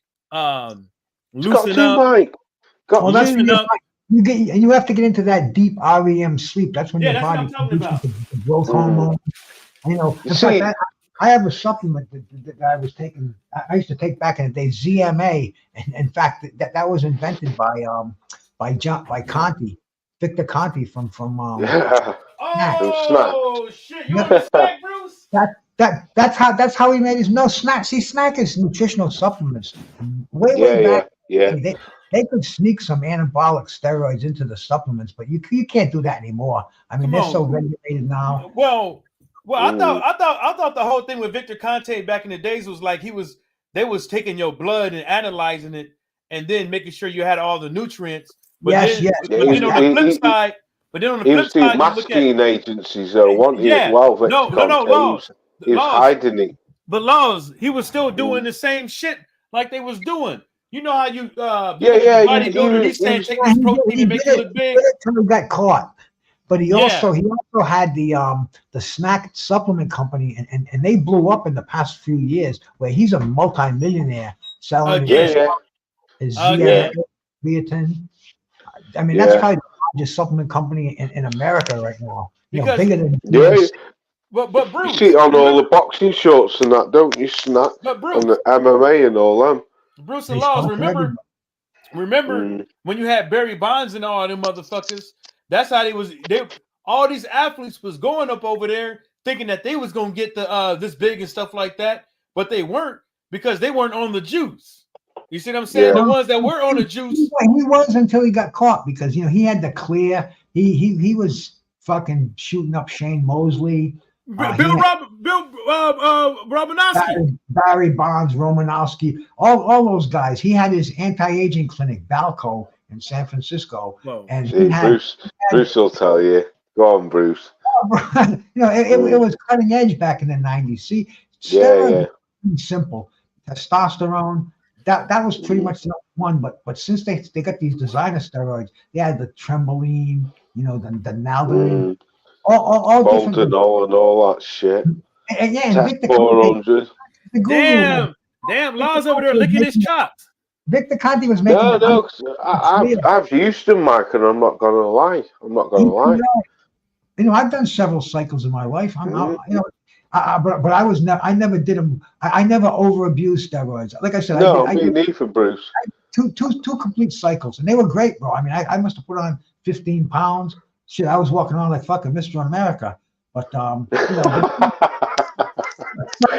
loosen up. Mike. Well, that's Loosen up. you have to get into that deep REM sleep. That's when Yeah, your that's what I'm body talking about. produces the growth hormone. You In see, fact, I have a supplement that I was taking. I used to take back in the day, ZMA, and in fact, that was invented by Conti, Victor Conti from yeah, Snack. snack. Oh shit! You on the snack, Bruce? That's how he made his no Snack. See, Snack is nutritional supplements. Way Yeah. back, they could sneak some anabolic steroids into the supplements, but you can't do that anymore. I mean, Come they're on. so regulated now. Well, I thought the whole thing with Victor Conte back in the days was like they was taking your blood and analyzing it and then making sure you had all the nutrients. But Yes, then, yes. but then on the flip side, He was doing you look at masking agencies, though, wasn't he, as yeah, well, Victor no, Conte? He was laws, hiding it. but laws. He was still doing the same shit like they was doing. You know how you look at the bodybuilder? He's saying take this protein and make you look big. Until he got caught. But he Yeah. also had the snack supplement company, and they blew up in the past few years. Where he's a multi-millionaire selling Again. his Again. Zeatin. I mean, that's probably the largest supplement company in America right now. Because- bigger than But You Bruce, see it on all the boxing shorts and that, don't you, Snack? but Bruce, And the MMA and all them. Bruce They and Laws, sponsor everybody. remember when you had Barry Bonds and all them motherfuckers? That's how all these athletes was going up over there thinking that they was gonna get the this big and stuff like that, but they weren't because they weren't on the juice. You see what I'm saying? Yeah. The ones that were on the juice. He was until he got caught because he had the clear. He was fucking shooting up Shane Mosley. Bill Romanowski. Barry Bonds, Romanowski, all those guys. He had his anti-aging clinic, Balco, in San Francisco. Whoa. And See, Bruce will tell you. Go on, Bruce. it was cutting edge back in the 90s. See, steroids were simple. Testosterone, that was pretty much the one. But since they got these designer steroids, they had the Trembolene, the Naldorin, all different. Boldenol and all that shit. And Test 400. Damn, Laws over there licking his chops. Victor Conti was making. No, I've used them, Mike, and I'm not gonna lie. I've done several cycles in my life. But I never did them. I never over abused steroids. Like I said, I did neither, Bruce. two complete cycles, and they were great, bro. I mean, I must have put on 15 pounds. Shit, I was walking around like fucking Mr. America. But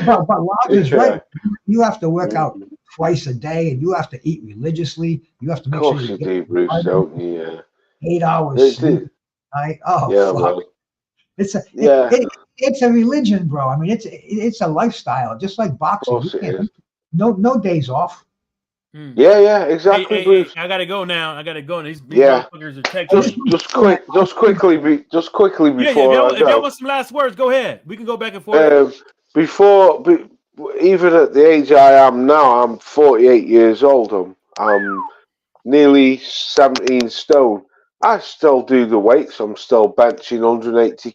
but Rob is right. You have to work out twice a day, and you have to eat religiously. You have to make sure you do, Bruce, don't you? Yeah. 8 hours sleep. Fuck. Well, it's a religion, bro. I mean, it's a lifestyle, just like boxing. Of course it is. No days off. Yeah, exactly, Bruce. I gotta go now. These motherfuckers are texting. Just quickly before if y'all want some last words, go ahead. We can go back and forth. Even at the age I am now, I'm 48 years old. I'm nearly 17 stone. I still do the weights. I'm still benching 180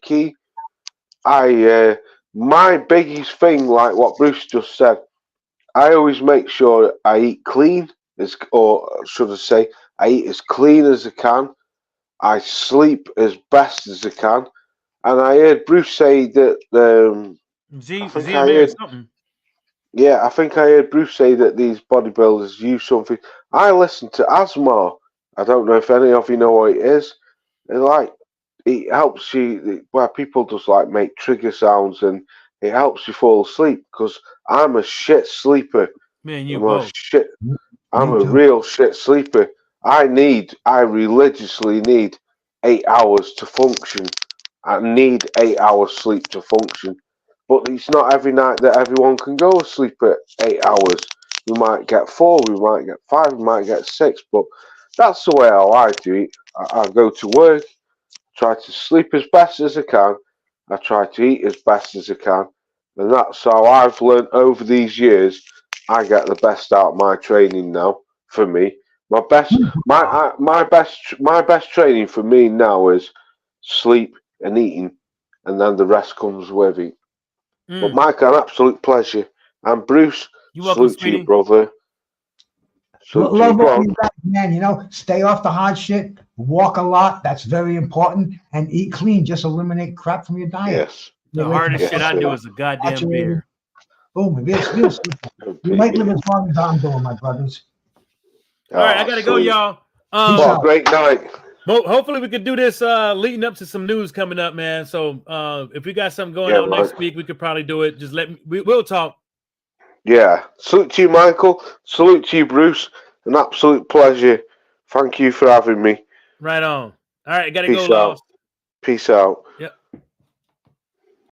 kg. My biggest thing, like what Bruce just said, I always make sure I eat clean, or should I say, I eat as clean as I can. I sleep as best as I can. And I heard Bruce say that I think I ZMA or heard. something. Yeah, I think I heard Bruce say that these bodybuilders use something. I listened to Asmar. I don't know if any of you know what it is. And like, it helps you where people just like make trigger sounds, and it helps you fall asleep. Because I'm a shit sleeper. Man, you I'm a both. shit. I'm Me a too. real shit sleeper. I religiously need 8 hours to function. I need 8 hours sleep to function. But it's not every night that everyone can go to sleep at 8 hours. We might get 4, we might get 5, we might get 6. But that's the way how I do it. I go to work, try to sleep as best as I can. I try to eat as best as I can. And that's how I've learned over these years. I get the best out of my training now. For me, my best, my best training for me now is sleep and eating, and then the rest comes with it. But Mike, an absolute pleasure. And Bruce, You welcome, salute to you, sweetie. brother. Salute to you. Love Go all on. you guys, man. You know, stay off the hard shit. Walk a lot. That's very important. And eat clean. Just eliminate crap from your diet. Yes. Stay The away from hardest Yes, shit I sir. do is a goddamn saturated. beer. Boom. Real simple. You might live as long as I'm doing, my brothers. All right, I gotta go, sweet. y'all. Peace What a out. great night. Well, hopefully we could do this leading up to some news coming up, man. So if we got something going Yeah, out man. next week, we could probably do it. Just let me. We'll talk. Yeah. Salute to you, Michael. Salute to you, Bruce. An absolute pleasure. Thank you for having me. Right on. All right, I gotta go, Peace out. Laws. Peace out. Yep.